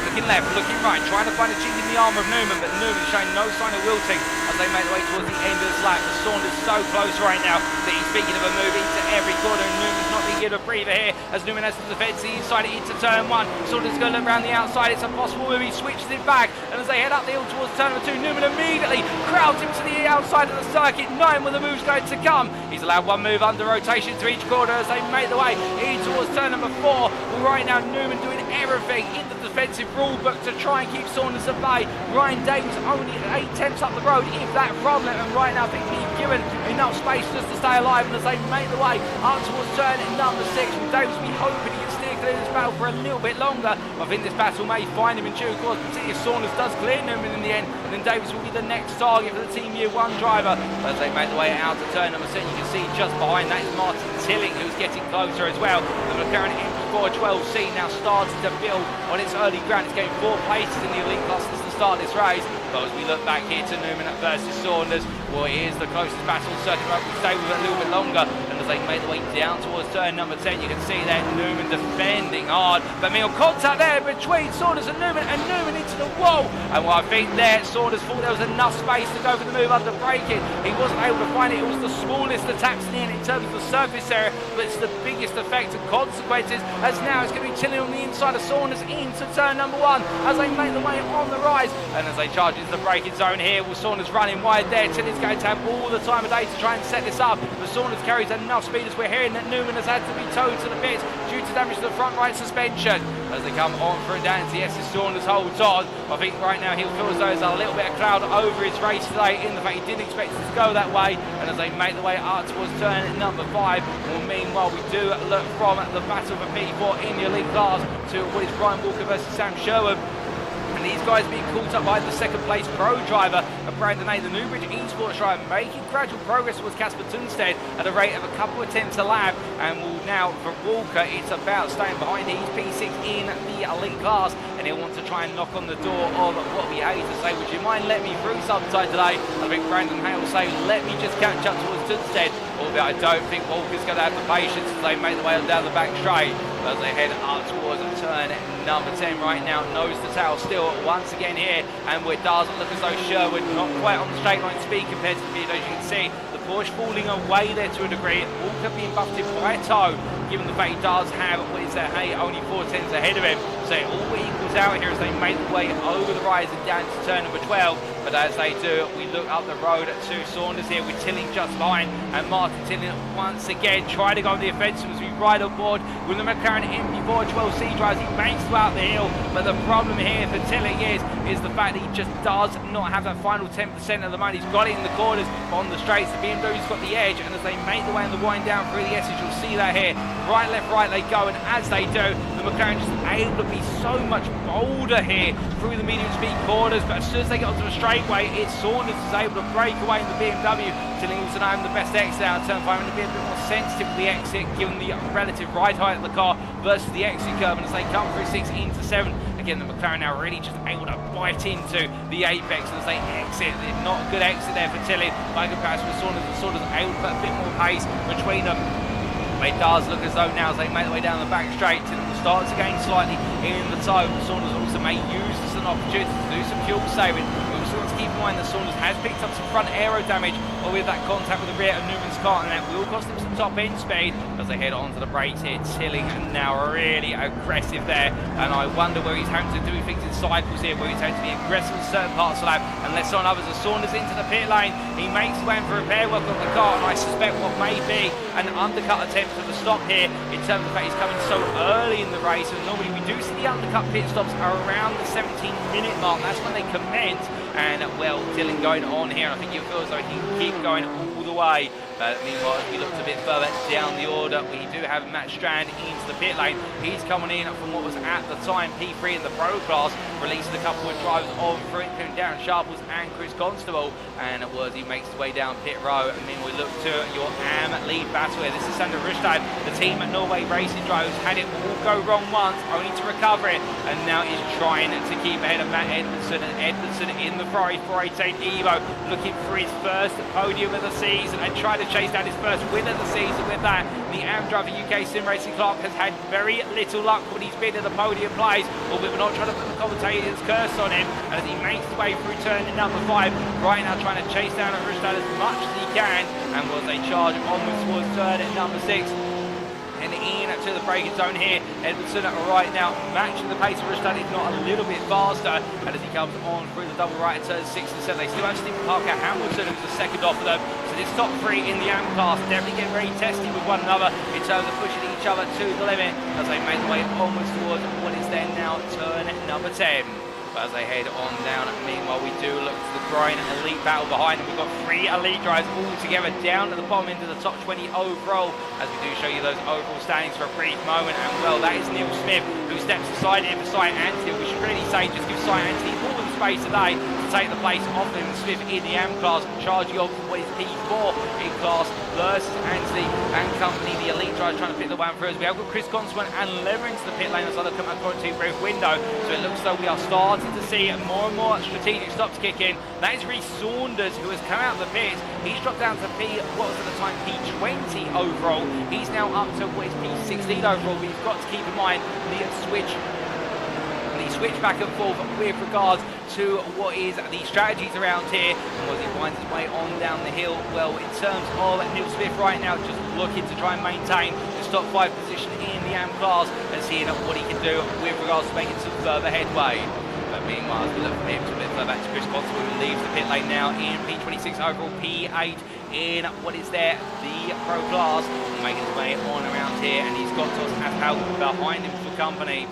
Looking left, looking right, trying to find a chink in the armour of Newman, but Newman showing no sign of wilting as they make their way towards the end of this lap. But Saunders so close right now that he's thinking of a move into every corner, and Newman's not being given a breather here as Newman has to defend the inside into turn 1. Saunders is going to look around the outside, it's a possible move, he switches it back, and as they head up the hill towards turn number 2, Newman immediately crowds him to the outside of the circuit, knowing where the move's going to come. He's allowed one move under rotation to each corner as they make the way in towards turn number 4. Well, right now Newman doing everything in the defensive rule book to try and keep Saunders at bay. Ryan Davies only 8 tenths up the road, if that from them, and right now I think being given enough space just to stay alive. And as they make the way up towards turn number 6, with Davies be hoping he can steer clear this battle for a little bit longer. I think this battle may find him in due course, particularly if Saunders does clear Newman in the end, and then Davies will be the next target for the Team Year 1 driver. But as they make the way out to turn number 6, you can see just behind that is Martin Tilling, who's getting closer as well. The McLaren MP412C now starting to build on its early ground. It's getting 4 places in the elite class since the start of this race. But as we look back here to Newman versus Saunders, well, it is the closest battle. Certainly will stay with it a little bit longer. And as they make the way down towards turn number 10, you can see there Newman defending hard. But meal contact there between Saunders and Newman into the wall. And what I think there, Saunders thought there was enough space to go for the move under braking. He wasn't able to find it. It was the smallest attacks in terms of the surface area, but it's the biggest effect and consequences, as now it's going to be Tilling on the inside of Saunders into turn number 1 as they make the way on the rise. And as they charge into the braking zone here, with Saunders running wide there, Tilling's going to have all the time of day to try and set this up. But Saunders carries enough speed, as we're hearing that Newman has had to be towed to the pits due to damage to the front right suspension. As they come on through down to yes, Saunders holds on. I think right now he'll feel as though there's a little bit of cloud over his race today, in the fact he didn't expect it to go that way. And as they make the way up towards turn number 5, well, meanwhile we do look from the battle for P4 in the elite class to what is Ryan Walker versus Sam Sherwood. And these guys being caught up by the second place pro driver of Brandon A, the Newbridge eSports driver, making gradual progress towards Casper Tunstead at a rate of a couple of tenths a lap. And will now, for Walker, it's about staying behind. He's P6 in the elite class, and he'll want to try and knock on the door of what we hate to say, would you mind let me through sometime today? I think Brandon Hay will say, let me just catch up towards Tunstead. Although I don't think Walker's going to have the patience as they make the way down the back straight. As they head up towards turn number 10 right now, nose to tail still once again here, and it does look as though Sherwood not quite on the straight line speed compared to the video. As you can see, the Porsche falling away there to a degree, Walker being buffeted by a toe, given the fact he does have, what is that, hey, only 4 tenths ahead of him. So it all equals out here as they make the way over the rise and down to turn number 12. But as they do, we look up the road to Saunders here with Tilling just behind, and Martin Tilling once again trying to go on the offensive as we ride on board with the McLaren MP412C drives. He banks throughout the hill, but the problem here for Tilling is the fact that he just does not have that final 10% of the money. He's got it in the corners, but on the straights the BMW's got the edge, and as they make the way on the wind down through the Essex, you'll see that here, right left they go, and as they do, the McLaren just able to be so much bolder here through the medium speed corners. But as soon as they get onto a straightway, it's Saunders is able to break away in the BMW. Tilling also now having the best exit out of turn 5, and to be a bit more sensitive to the exit given the relative ride height of the car versus the exit curve. And as they come through 6 into 7, again the McLaren now really just able to bite into the apex as they exit. Not a good exit there for Tilling by comparison with Saunders, and Saunders able to put a bit more pace between them. It does look as though now as they make their way down the back straight, Tilling will start to gain slightly in the toe. Saunders also may use this as an opportunity to do some fuel saving. We also want to keep in mind that Saunders has picked up some front aero damage with that contact with the rear of Newman's car, and that will cost him some top end speed as they head onto the brakes here. Tilling now really aggressive there, and I wonder where he's having to do things in cycles here, where he's having to be aggressive in certain parts of the lap and less on others. As Saunders into the pit lane, he makes his way in for repair work on the car, and I suspect what may be an undercut attempt for the stop here in terms of the fact he's coming so early in the race. And normally we do see the undercut pit stops around the 17-minute mark. That's when they commence. And well, Tilling going on here, I think you feel as though he can keep going all the way. Meanwhile, as we looked a bit further down the order, we do have Matt Strand into the pit lane. He's coming in from what was at the time P3 in the Pro class, released a couple of drivers on for it, including Darren Sharples and Chris Constable, and it was he makes his way down pit row. And then we look to your AM lead battle here. This is Sander Rustad, the team at Norway Racing drivers, had it all go wrong once, only to recover it, and now is trying to keep ahead of Matt Edmondson, and Edmondson in the Ferrari 488 Evo, looking for his first podium of the season and trying to chase down his first win of the season. With that, the AM driver UKSimRacing Clark has had very little luck when he's been in the podium plays, albeit we're not trying to put the commentator's curse on him, and as he makes his way through turn number 5, right now trying to chase down Rustad as much as he can, and was a charge onwards towards turn number 6. And in to the braking zone here, Edmondson right now matching the pace of Rustad, if not a little bit faster, and as he comes on through the double right at turns 6 and 7, they still have Stephen Parker Hamilton, who's the second off of them. So this top 3 in the AM class definitely get very testy with one another in terms of pushing each other to the limit as they make their way onwards towards what is then now turn number 10. But as they head on down, meanwhile we do look to the Brian elite battle behind them. We've got 3 elite drivers all together down at the bottom end of the top 20 overall, as we do show you those overall standings for a brief moment. And well, that is Neil Smith, who steps aside here for Cy Anthony. We should really say just give Cy Anthony all the space today to take the place off him. Smith in the AM class, charging off what is P4 in class versus Anthony and company. The elite drivers trying to pick the one through. As we have got Chris Constable and Lever into the pit lane as I look at my quarantine roof window. So it looks like we are starting to see more and more strategic stops kick in. That is Rhys Saunders, who has come out of the pit. He's dropped down to what was at the time P20 overall. He's now up to what is P16 overall. But you've got to keep in mind the switch back and forth with regards to what is the strategies around here, and as he winds his way on down the hill. Well, in terms of Neil Smith right now, just looking to try and maintain his top 5 position in the AM class and seeing what he can do with regards to making some further headway. But meanwhile, as we look from him to a bit further back to Chris Constable, who leaves the pit lane now in P26 overall, P8 in what is there, the Pro class, making his way on around here, and he's got Toss Aspal behind him for company.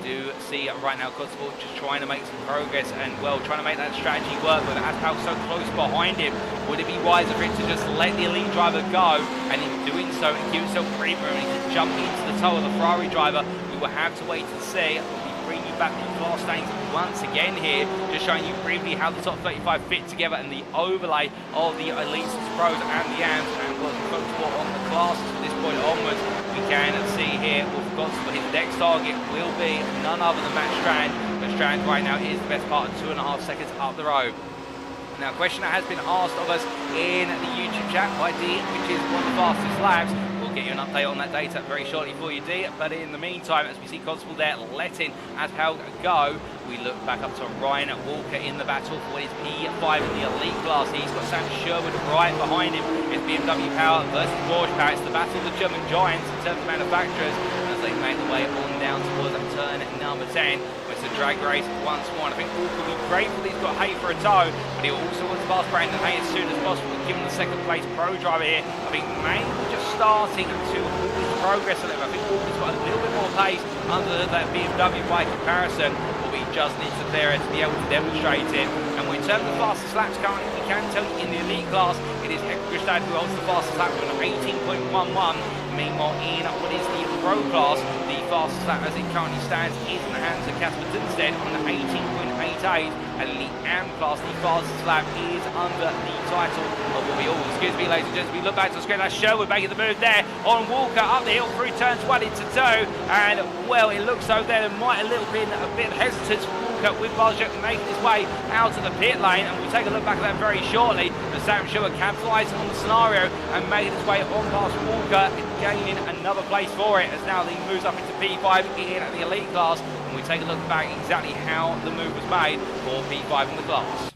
Do see right now Constable just trying to make some progress and well trying to make that strategy work, but Aspal so close behind him. Would it be wiser for him to just let the elite driver go, and in doing so and give himself free room and he can jump into the toe of the Ferrari driver? We will have to wait and see. Bring you back to class standings once again here, just showing you briefly how the top 35 fit together and the overlay of the elites, pros and the AMs, and what we focus for on the classes from this point onwards. We can see here with Constable, his next target will be none other than Matt Strand, but Strand right now is the best part of 2.5 seconds up the road. Now, a question that has been asked of us in the YouTube chat by D, which is one of the fastest laps. We'll get you an update on that data very shortly for you, D. But in the meantime, as we see Constable there letting Aspal go, we look back up to Ryan Walker in the battle for what is P5 in the elite class. He's got Sam Sherwood right behind him. It's BMW Power versus Porsche Power. It's the battle of the German giants in terms of manufacturers as they make their way on down towards turn number 10. It's a drag race once more. And I think Walker will be grateful he's got Hay for a tow, but he also wants to pass Brandon Hay as soon as possible, given the second place pro driver here. I think maybe just starting to progress a little. I think Walker's got a little bit more pace under that BMW by comparison, but we just need to clear it to be able to demonstrate it. And in terms of the fastest laps currently, we can tell you in the elite class, it is Erik Røseth who holds the fastest lap with an 18.11. Meanwhile, in what is the Pro class, the fastest lap as it currently stands is in the hands of Casper Dunstead on an 18.88, and in the AM class, the fastest lap is under the title of what we all, excuse me, ladies and gentlemen, we look back to the screen, that's Sherwood making the move there on Walker up the hill through turns 1 into 2, and well, it looks so there might have been a bit of hesitance for Walker with Barjek making his way out of the pit lane, and we'll take a look back at that very shortly. But Sam Sherwood capitalising on the scenario and making his way on past Walker, gaining another place for it as now he moves up into P5 in the elite class, and we take a look back exactly how the move was made for P5 in the class.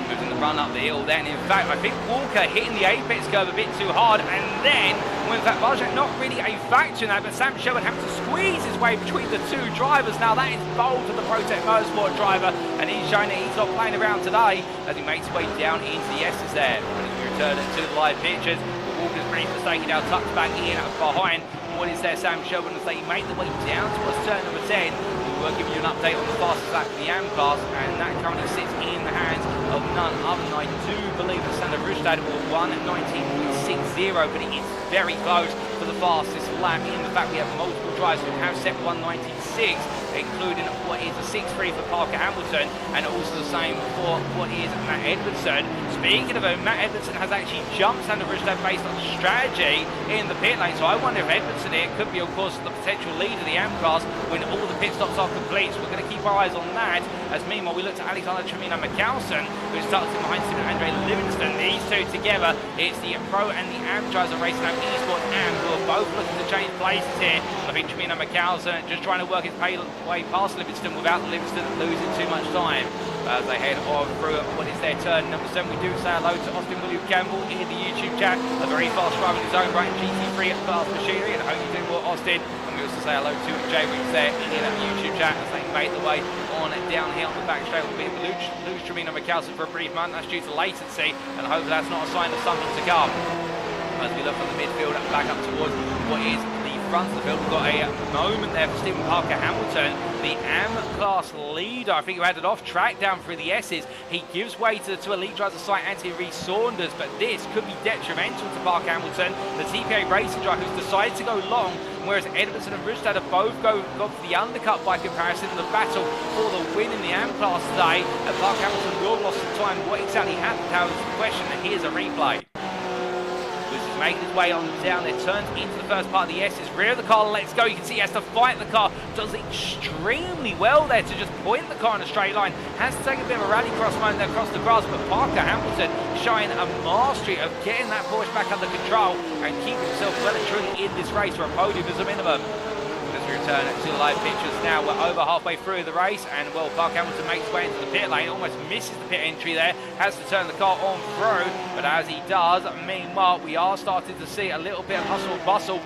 Moving the run up the hill then, in fact I think Walker hitting the apex curve a bit too hard, and then well, in fact Barjek not really a factor in that, but Sam Sherwood having to squeeze his way between the two drivers. Now that is bold for the Protect Motorsport driver, and he's showing that he's not playing around today as he makes his way down into the S's there. And as we return to the live pictures, Walker's brief mistake, he now tucks back in behind what is there Sam Sherwood as they make the way down towards turn number 10. We'll give you an update on the fastest lap in the AM class, and that currently sits in the hands of none other than I do believe that Sander Rustad Gestad with 1:19.60, but it is very close for the fastest lap, in the fact we have multiple drivers who have set 1:19.6, including what is a 6.3 for Parker Hamilton, and also the same for what is Matt Edmondson. Speaking of him, Matt Edmondson has actually jumped Sander Rustad based on strategy in the pit lane, so I wonder if Edmondson here could be, of course, the potential lead of the AM class when all the pit stops are complete. So we're going to keep our eyes on that, as meanwhile we look to Alexander Tremino-Macalson, who starts in behind Tim Andre Livingston. These two together, it's the Pro and the AM drivers are racing out eSport AM, who are both looking to change places here. I think Tremino-Macalson just trying to work his way past Livingston without Livingston losing too much time. As they head on through what is their turn number 7, we do say hello to Austin William Campbell in the YouTube chat, a very fast driver in his own right, GT3 Fast Machinery, and I hope you do well, Austin. And we also say hello to Jay Weeks there in the YouTube chat as they make the way on down here on the back straight. We'll be able to lose Tremino-Macalson for a brief moment. That's due to latency, and hopefully that's not a sign of something to come. As we look from the midfield and back up towards what is the front of the field, we've got a moment there for Stephen Parker Hamilton, the AM class leader. I think who had it off track down through the S's. He gives way to elite driver site Anthony Rhys Saunders, but this could be detrimental to Parker Hamilton, the TPA racing driver who's decided to go long, whereas Edmondson and Rustad have both gone for the undercut by comparison in the battle for the win in the AM class today. And Parker Hamilton will have lost some time. What exactly happened? How is the question? And here's a replay. Making his way on down there, turns into the first part of the S's, rear of the car, let's go. You can see he has to fight the car, does extremely well there to just point the car in a straight line, has to take a bit of a rallycross moment there across the grass, but Parker Hamilton showing a mastery of getting that Porsche back under control and keeping himself well and truly in this race for a podium as a minimum. As we return to the live pictures now, we're over halfway through the race, and well, Parker Hamilton makes his way into the pit lane, almost misses the pit entry there, has to turn the car on through, but as he does, meanwhile, we are starting to see a little bit of hustle and bustle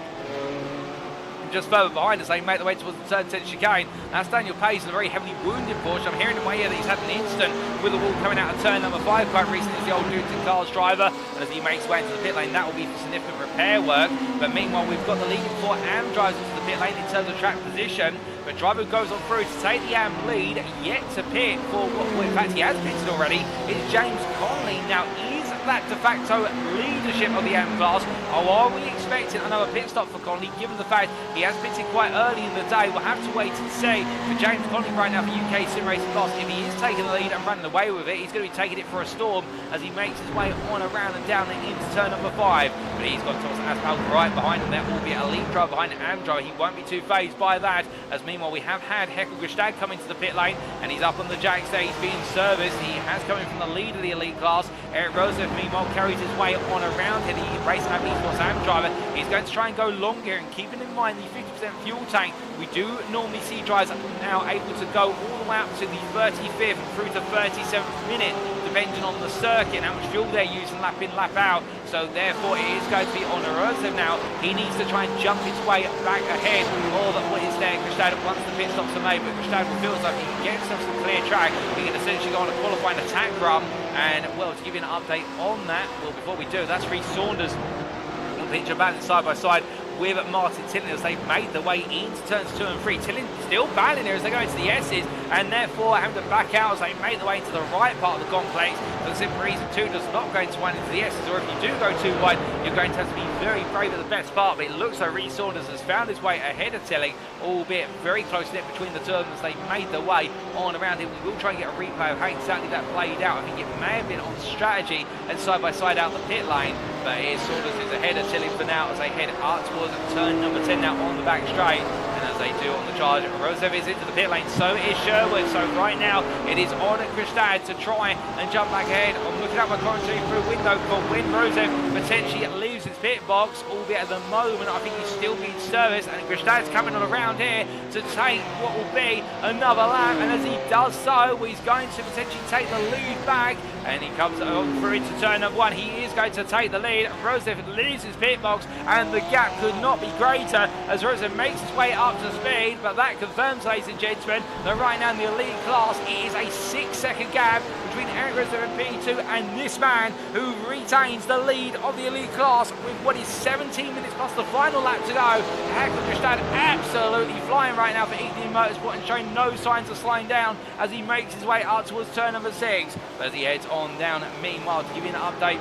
just further behind as they make their way towards the turn 10 chicane. That's Daniel Pace, a very heavily wounded Porsche. I'm hearing in my ear that he's had an incident with the wall coming out of turn number 5 quite recently as the old Newton Cars driver, and as he makes his way into the pit lane, that will be for significant repair work. But meanwhile, we've got the leading 4 AM drivers into the pit lane in terms of track position. But driver goes on through to take the AM lead, yet to pit for what, well, in fact, he has pitted already. It's James Conley. Now, is that de facto leadership of the AM class, or are we expecting another pit stop for Conley, given the fact he has pitted quite early in the day? We'll have to wait and see for James Conley right now for UKSimRacing class. If he is taking the lead and running away with it, he's going to be taking it for a storm as he makes his way on around and down and into turn number 5. But he's got Thomas Aspal right behind him. That will be a lead driver behind the AM driver. He won't be too phased by that, as meanwhile we have had Hekel Gestad come into the pit lane, and he's up on the jacks there. He's being serviced. He has come in from the lead of the elite class. Erik Røseth meanwhile carries his way on around here. The racing at eSports AM driver, he's going to try and go long here, and keeping in mind the 50% fuel tank, we do normally see drivers now able to go all the way up to the 35th through to 37th minute, depending on the circuit and how much fuel they're using lap in, lap out. So therefore it is going to be on Røseth now. He needs to try and jump his way back ahead, or that what is there Gestad once the pit stops are made. But Gestad feels like he can get himself some clear track. He can essentially go on a qualifying attack run. And well, to give you an update on that, well, before we do, that's Rhys Saunders on picture balance side by side with Martin Tillin as they've made their way into turns 2 and 3. Tillin still battling here as they go into the S's, and therefore having to back out as they make their way into the right part of the complex for the simple reason 2 does not go into one into the S's, or if you do go too wide, you're going to have to be very brave at the best part. But it looks like Rhys Saunders has found his way ahead of Tillin, albeit very close knit between the two of them as they made their way on around here. We will try and get a replay of how exactly that played out. I think it may have been on strategy and side by side out the pit lane, but here's Saunders is ahead of Tillin for now as they head up towards turn number 10 now on the back straight. And as they do on the charge, Røseth is into the pit lane, so is Sherwood. So right now it is on at Gestad to try and jump back ahead. I'm looking at my commentary through a window for when Røseth potentially leaves his pit box, albeit at the moment I think he's still being serviced, and Gestad's coming on around here to take what will be another lap, and as he does so, he's going to potentially take the lead back, and he comes on through into turn number 1. He is going to take the lead. Røseth leaves his pit box, and the gap could not be greater as Røseth makes his way up to speed. But that confirms, ladies and gentlemen, that right now in the elite class it is a 6-second gap between Erik Røseth and P2 and this man who retains the lead of the elite class with what is 17 minutes plus the final lap to go. Hekel Gestad absolutely flying right now for ED Motorsport and showing no signs of slowing down as he makes his way up towards turn number 6. But as he heads on down, meanwhile, to give you an update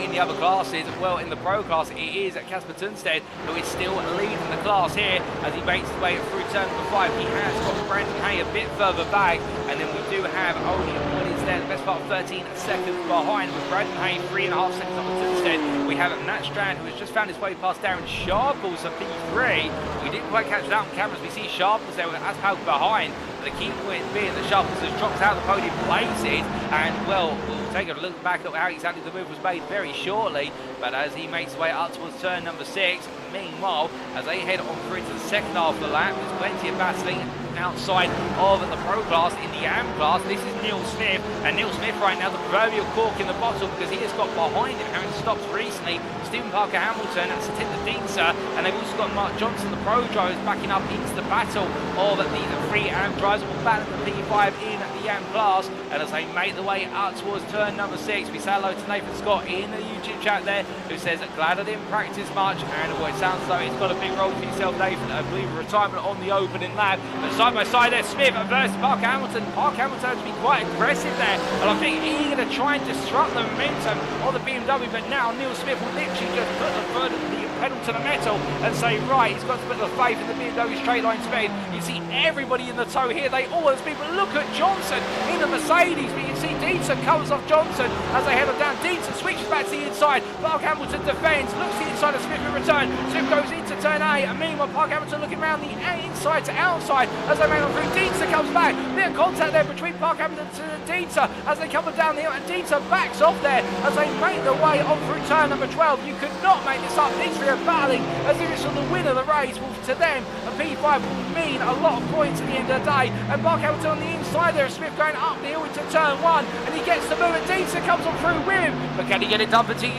in the other classes. Well, in the Pro class, it is Casper Tunstead who is still leading the class here as he makes his way through turn number 5. He has got Brandon Hay a bit further back, and then we do have only what is there, the best part of 13 seconds behind, with Brandon Hay 3.5 seconds up to Tunstead. We have Nat Strand, who has just found his way past Darren Sharples at P3. We didn't quite catch that on cameras. We see Sharples there with Aspal behind. The key point being that Sharples has dropped out of the podium places, and well, we'll take a look back at how exactly the move was made very shortly. But as he makes his way up towards turn number 6, meanwhile, as they head on through to the second half of the lap, there's plenty of battling outside of the Pro class. In the AM class, this is Neil Smith, and Neil Smith right now, the proverbial cork in the bottle, because he has got behind him, having stopped recently, Stephen Parker Hamilton and Satinder Dienza, and they've also got Mark Johnson, the Pro drivers, backing up into the battle of these 3 AM drivers. Will battle the P5 in the AM class, and as they make their way up towards turn number 6, we say hello to Nathan Scott in the YouTube chat there, who says, glad I didn't practice much, and well, it sounds as though it's got a big role for yourself, Nathan. I believe a retirement on the opening lap, but side by side there, Smith versus Parker Hamilton. Parker Hamilton has to be quite aggressive there, and I think eager to try and disrupt the momentum of the BMW, but now Neil Smith will literally just put the pedal to the metal and say, right, he's got to put the faith in the BMW straight line speed. You see everybody in the tow here, they all those people look at Johnson in the Mercedes, but you see Dienza covers off Johnson as they head on down. Dienza switches back to the inside, Park Hamilton defends, looks to the inside of Smith in return. Smith goes into turn A, and meanwhile Park Hamilton looking around the inside to outside as they make on through. Dienza comes back, bit of contact there between Park Hamilton and Dienza as they come down the hill, and Dienza backs off there as they make their way on through turn number 12. You could not make this up. These 3 are battling as it is on the win of the race. Well, to them, a P5 will mean a lot of points at the end of the day, and Park Hamilton on the inside there, Smith going up the hill into turn 1, and he gets the move, and Dienza comes on through with him, but can he get it done for TT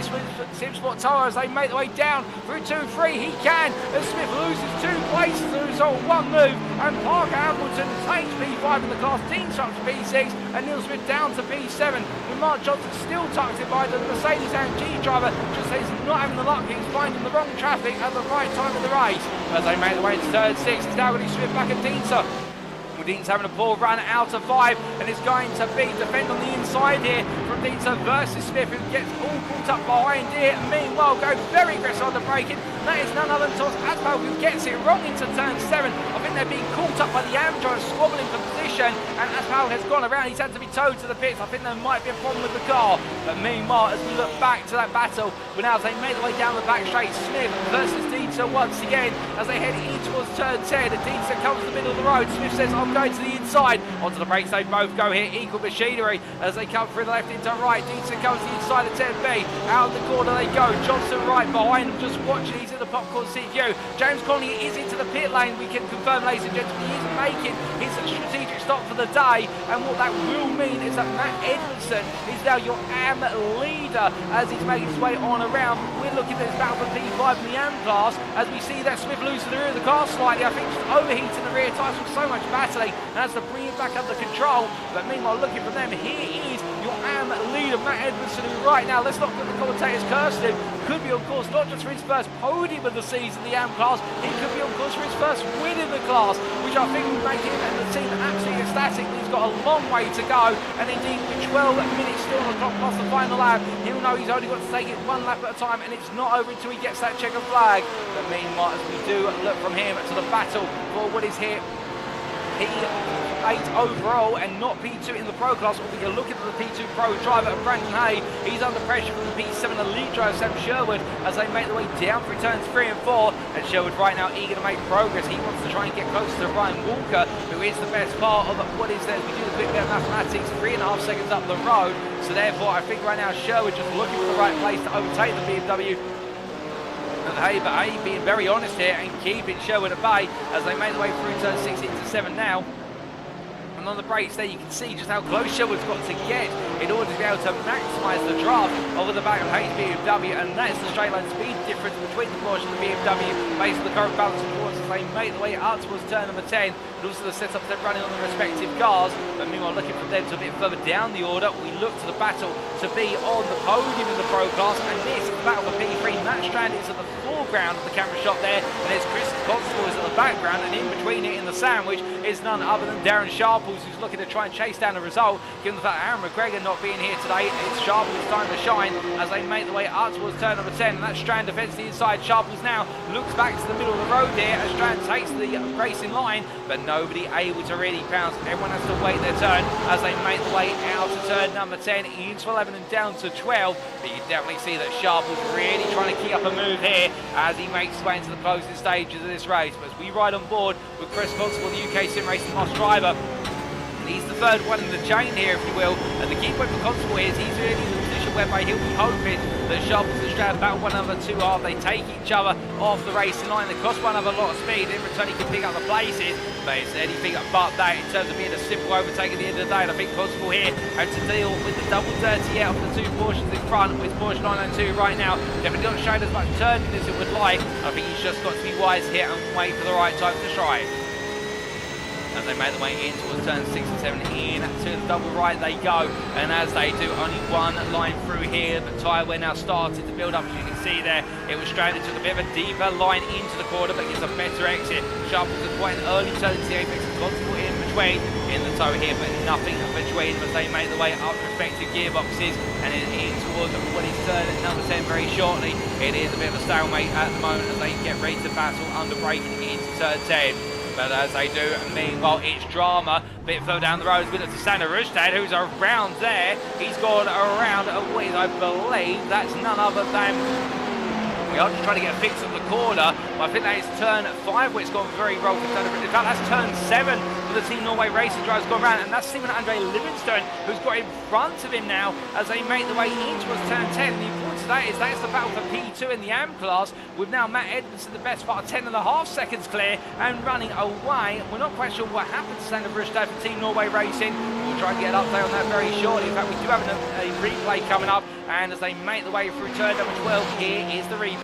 SimSport Tower as they make their way down through 2-3? He can, as Smith loses 2 places as a result of 1 move, and Parker Hamilton takes P5 in the class. Dienza up to P6, and Neil Smith down to P7, with Mark Johnson still tucked in by the Mercedes AMG driver, just says he's not having the luck, he's finding the wrong traffic at the right time of the race. As they make their way to turn 6, it's now going to be Smith back at Dienza. Dean's having a poor run out of 5, and it's going to be defend on the inside here from Dienza versus Smith, who gets all caught up behind here, and meanwhile goes very aggressive on the braking. That is none other than Thomas Aspal, who gets it wrong into turn 7. I think they're being caught up by the AM driver, squabbling for position, and Aspal has gone around. He's had to be towed to the pits. I think there might be a problem with the car, but meanwhile, as we look back to that battle, but now as they make their way down the back straight, Smith versus Dienza once again as they head in towards turn 10, and Dienza comes to the middle of the road. Smith says, I'm going to the inside. Onto the brakes they both go here, equal machinery as they come through the left into right. Dienza comes to the inside of 10B, out of the corner they go. Johnson right behind them, just watching. He's in the popcorn seat view. James Conley is into the pit lane. We can confirm, ladies and gentlemen, he is making his strategic stop for the day, and what that will mean is that Matt Edmondson is now your AM leader as he's making his way on around. We're looking at this battle for P5 in the AM class as we see that Smith loses the rear of the car slightly. I think just overheating the rear tyres from so much battling, and has to bring it back under control. But meanwhile, looking for them, here is your AM leader, Matt Edmondson, who right now, let's not put the commentators cursed him, could be on course not just for his first podium of the season in the AM class, it could be on course for his first win in the class, which I think will make him and the team absolutely ecstatic. He's got a long way to go, and indeed with 12 minutes still on the clock plus the final lap, he'll know he's only got to take it 1 lap at a time, and it's not over until he gets that checkered flag. But meanwhile, as we do look from him to the battle for what is here, P8 overall and not P2 in the Pro class. If we are looking at the P2 Pro driver, Brandon Hay, he's under pressure from the P7 Elite driver, Sam Sherwood, as they make their way down through turns 3 and 4, and Sherwood right now eager to make progress. He wants to try and get closer to Ryan Walker, who is the best part of what is there. As we do the quick bit of mathematics, 3.5 seconds up the road, so therefore I think right now Sherwood just looking for the right place to overtake the BMW. And Hay, but Hay being very honest here and keeping Sherwood at bay as they make their way through turn 6 into 7 now. And on the brakes there, you can see just how close Sherwood's got to get in order to be able to maximise the draft over the back of Hayes' BMW, and that is the straight line speed difference between the Porsche and the BMW based on the current balance of forces. They make their way up towards turn number 10, and also the setup they're running on the respective cars. But meanwhile, looking for them to a bit further down the order, we look to the battle to be on the podium in the Pro class, and this is the battle for P3. Matt Strand is at the foreground of the camera shot there, and there's Chris Constable is at the background, and in between it in the sandwich is none other than Darren Sharple Sharples, who's looking to try and chase down the result. Given the fact that Aaron McGregor not being here today, it's Sharples' time to shine as they make the way up towards turn number 10. And that Strand defends the inside. Sharples now looks back to the middle of the road here as Strand takes the racing line, but nobody able to really pounce. Everyone has to wait their turn as they make the way out to turn number 10 into 11 and down to 12. But you definitely see that Sharples really trying to keep up a move here as he makes his way into the closing stages of this race. But as we ride on board with Chris Constable, the UKSimRacing Moss driver, he's the third one in the chain here, if you will. And the key point for Constable is he's really in the position whereby he'll be hoping that Sharples and Strand battle one another too hard. They take each other off the racing line. They cost one another a lot of speed. In return, he can pick up the places. But it's anything but that in terms of being a simple overtake at the end of the day. And I think Constable here had to deal with the double dirty out of the two Porsches in front with Porsche 992 right now. Definitely not showing as much turning as it would like. I think he's just got to be wise here and wait for the right time to try. As they make the way in towards turn 6 and 7 in to the double right they go, and as they do, only one line through here. The tyre wear now started to build up, as you can see there. It was Stranded, took a bit of a deeper line into the corner, but gets a better exit. Sharples is quite an early turn to the apex, Constable in between in the toe here, but nothing between them as they make the way up to respective gearboxes and in towards what is turn at number 10 very shortly. It is a bit of a stalemate at the moment as they get ready to battle under braking into turn 10. But as they do, meanwhile, it's drama. A bit further down the road, we look to Sander Rustad, who's around there. He's gone around what is, I believe, that's none other than... We are just trying to get a fix of the corner, but I think that is turn 5 where it's gone very well for Sander. In fact, that's turn 7 for the Team Norway Racing driver's gone around, and that's Simon Andre Livingstone who's got in front of him now as they make the way in towards turn 10. And the importance of that is that's the battle for P2 in the AM class, with now Matt Edmondson the best part of 10.5 seconds clear and running away. We're not quite sure what happened to Sander Rustad for Team Norway Racing. We'll try and get an update on that very shortly. In fact, we do have a replay coming up, and as they make the way through turn number 12, here is the replay.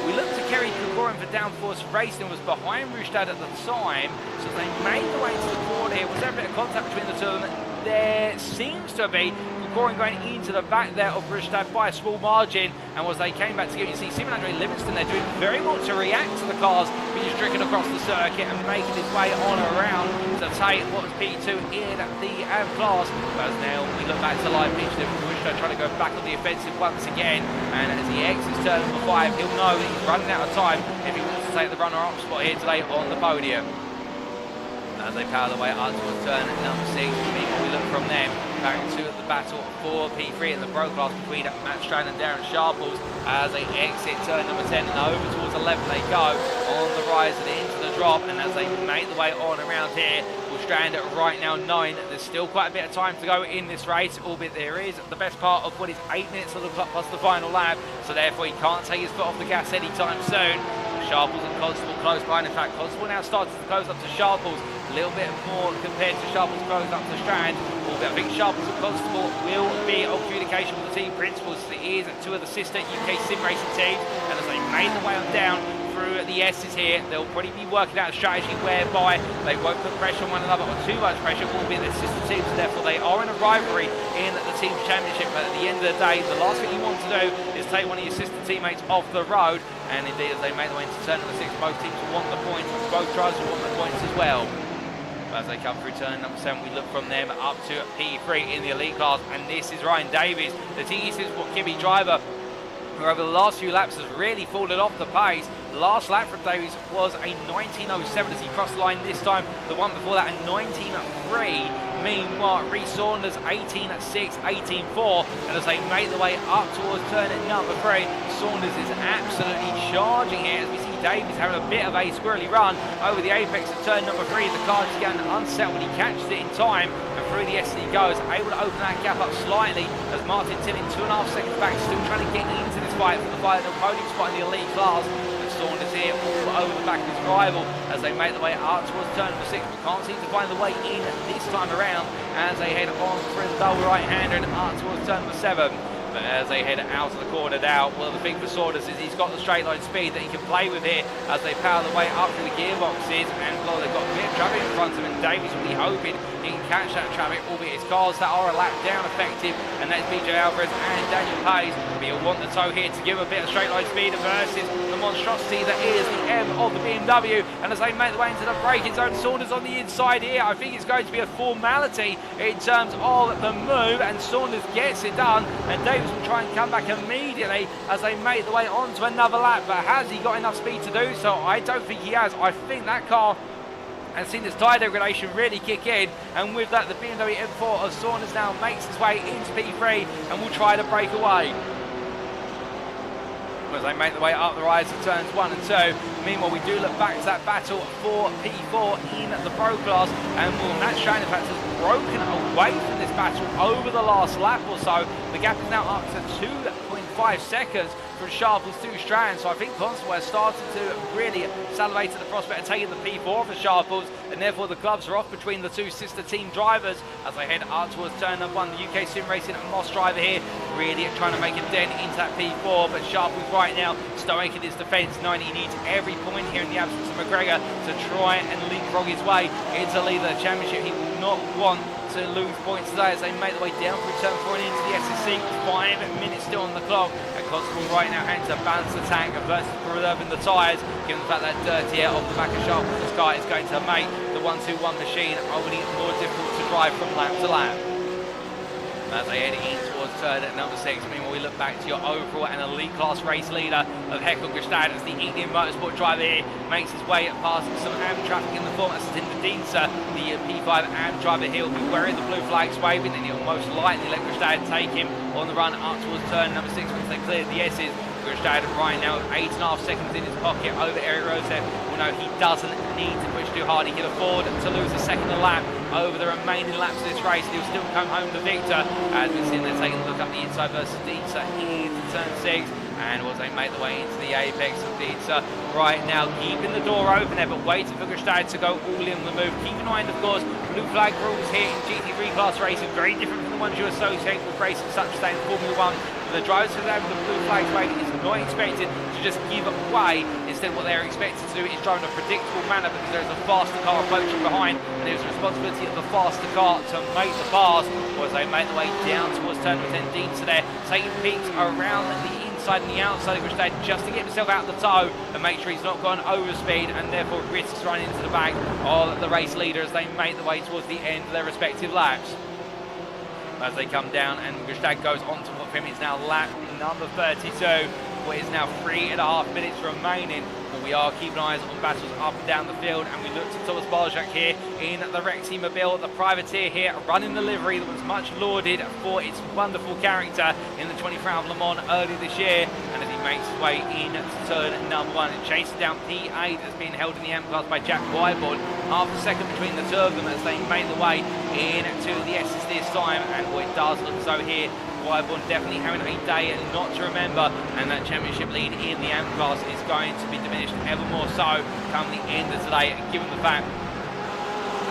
We looked to Kerry Kokorin for Downforce Racing, was behind Rustad at the time, so they made the way to the corner here. Was there a bit of contact between the two of them? There seems to be. Kokorin going into the back there of Rustad by a small margin, and as they came back together, you see Simon Andre Livingston there doing very well to react to the cars being stricken across the circuit and making his way on around to take what was P2 in the AM class. But as now we look back to the live pitch, Rustad trying to go back on the offensive once again, and as he exits turn number 5, he'll know that he's running out of time if he wants to take the runner-up spot here today on the podium. As they power their way up towards turn number 6, meanwhile we look from them back to the battle for P3 in the Pro Class between Matt Strand and Darren Sharples as they exit turn number 10 and over towards 11 they go on the rise and into the drop, and as they make the way on around here, we'll Strand at right now 9. There's still quite a bit of time to go in this race, albeit there is the best part of what is 8 minutes of the clock plus the final lap, so therefore he can't take his foot off the gas anytime soon. Sharples and Constable close behind. In fact, Constable now starts to close up to Sharples a little bit more compared to Sharples close up to Strand. Albeit I think Sharples and Constable will be on communication with the team principals. It is two of the sister UKSimRacing teams, and as they made the way on down through the S's here, they'll probably be working out a strategy whereby they won't put pressure on one another or too much pressure, albeit their sister teams, so therefore they are in a rivalry in the team's championship. But at the end of the day, the last thing you want to do is take one of your sister teammates off the road, and indeed as they make the way into turn number 6, both teams will want the points, both drivers will want the points as well. As they come through turn number 7, we look from them up to P3 in the elite class, and this is Ryan Davies, the TE Sport Kibby driver, who over the last few laps has really fallen off the pace. The last lap from Davies was a 19.07 as he crossed the line this time. The one before that a 19.3. Meanwhile, Rhys Saunders 18.6, 18.4, and as they make the way up towards turn number 3, Saunders is absolutely charging here as we see Davies having a bit of a squirrely run over the apex of turn number 3. The car just getting unsettled when he catches it in time, and through the S he goes, able to open that gap up slightly as Martin Tillin 2.5 seconds back, still trying to get into this fight for the final podium spot in the elite class. Saunders here all over the back of his rival as they make the way up towards turn number 6, but can't seem to find the way in this time around as they head on through the double right-hander and up towards turn number 7. But as they head out of the corner now, well, the thing for Saunders is he's got the straight line speed that he can play with here as they power their way up through the gearboxes. And well, they've got a bit of traffic in front of him. Davies will be hoping he can catch that traffic, albeit his cars that are a lap down effective. And that's BJ Alvarez and Daniel Hayes. But you'll want the toe here to give a bit of straight line speed versus the monstrosity that is the M of the BMW. And as they make their way into the braking zone, Saunders on the inside here. I think it's going to be a formality in terms of the move, and Saunders gets it done, and Davies will try and come back immediately as they make their way onto another lap. But has he got enough speed to do so? I don't think he has. I think that car has seen this tyre degradation really kick in, and with that the BMW M4 of Saunders now makes its way into P3 and will try to break away as they make their way up the rise of turns 1 and 2. Meanwhile, we do look back to that battle for P4 in the Pro Class, and well, Matt Strain in fact has broken away from this battle over the last lap or so. The gap is now up to 2.5 seconds from Sharples to Strand, so I think Constable has started to really salivate at the prospect of taking the P4 for Sharples, and therefore the gloves are off between the two sister team drivers as they head up towards turn number 1. The UKSimRacing Moss driver here really trying to make a dent into that P4, but Sharples right now stoic in his defence, knowing he needs every point here in the absence of McGregor to try and leapfrog his way into lead of the championship. He will not want to lose points today as they make their way down through turn 4 and into the SSC. 5 minutes still on the clock, and Constable right now having to balance the tank versus preserving the tyres, given the fact that dirty air off the back of Sharples' car is going to make the 1-2-1 machine only more difficult to drive from lap to lap. As they head in towards turn at number 6, meanwhile we look back to your overall and elite class race leader of Heckel Gestad as the Indian Motorsport driver here makes his way past some AM traffic in the form of Stinda Dienza. The P5 AM driver here will be wearing the blue flags waving, and he'll most likely let Gestad take him on the run up towards turn number 6 once they clear the S's. Gestad right now with 8.5 seconds in his pocket over Erik Røseth. Well, no, he doesn't need to push too hard. He can afford to lose a second a lap over the remaining laps of this race. He'll still come home the victor. As we've seen, they're taking a look up the inside versus Dienza into turn 6. And as they make their way into the apex of Dienza right now, keeping the door open there, but waiting for Gestad to go all in the move. Keep in mind, of course, blue flag rules here in GT3 class racing, very different from the ones you associate with racing such as in Formula 1. The drivers who have the blue flags waving is not expected to just give way. Instead, what they're expected to do is drive in a predictable manner, because there's a faster car approaching behind, and it's the responsibility of the faster car to make the pass. As they make their way down towards turn 10, Dienza there, taking peaks around the inside and the outside of Gestad just to get himself out of the toe and make sure he's not gone over speed, and therefore risks running into the back of the race leader as they make their way towards the end of their respective laps. As they come down, and Gestad goes on to what for him is now lap number 32, where it's now 3.5 minutes remaining. But we are keeping eyes on battles up and down the field, and we look to Thomas Barjak here in the Rexy Mobile, the privateer here, running the livery that was much lauded for its wonderful character in the 24 Hours of Le Mans early this year. And as he makes his way into turn number 1 and chases down P8 that's being held in the AM class by Jack Wyborn, half a second between the two of them as they make their way into the S's this time. And it does look as though here Wyborn definitely having a day not to remember, and that championship lead in the AM class is going to be diminished ever more so come the end of today, given the fact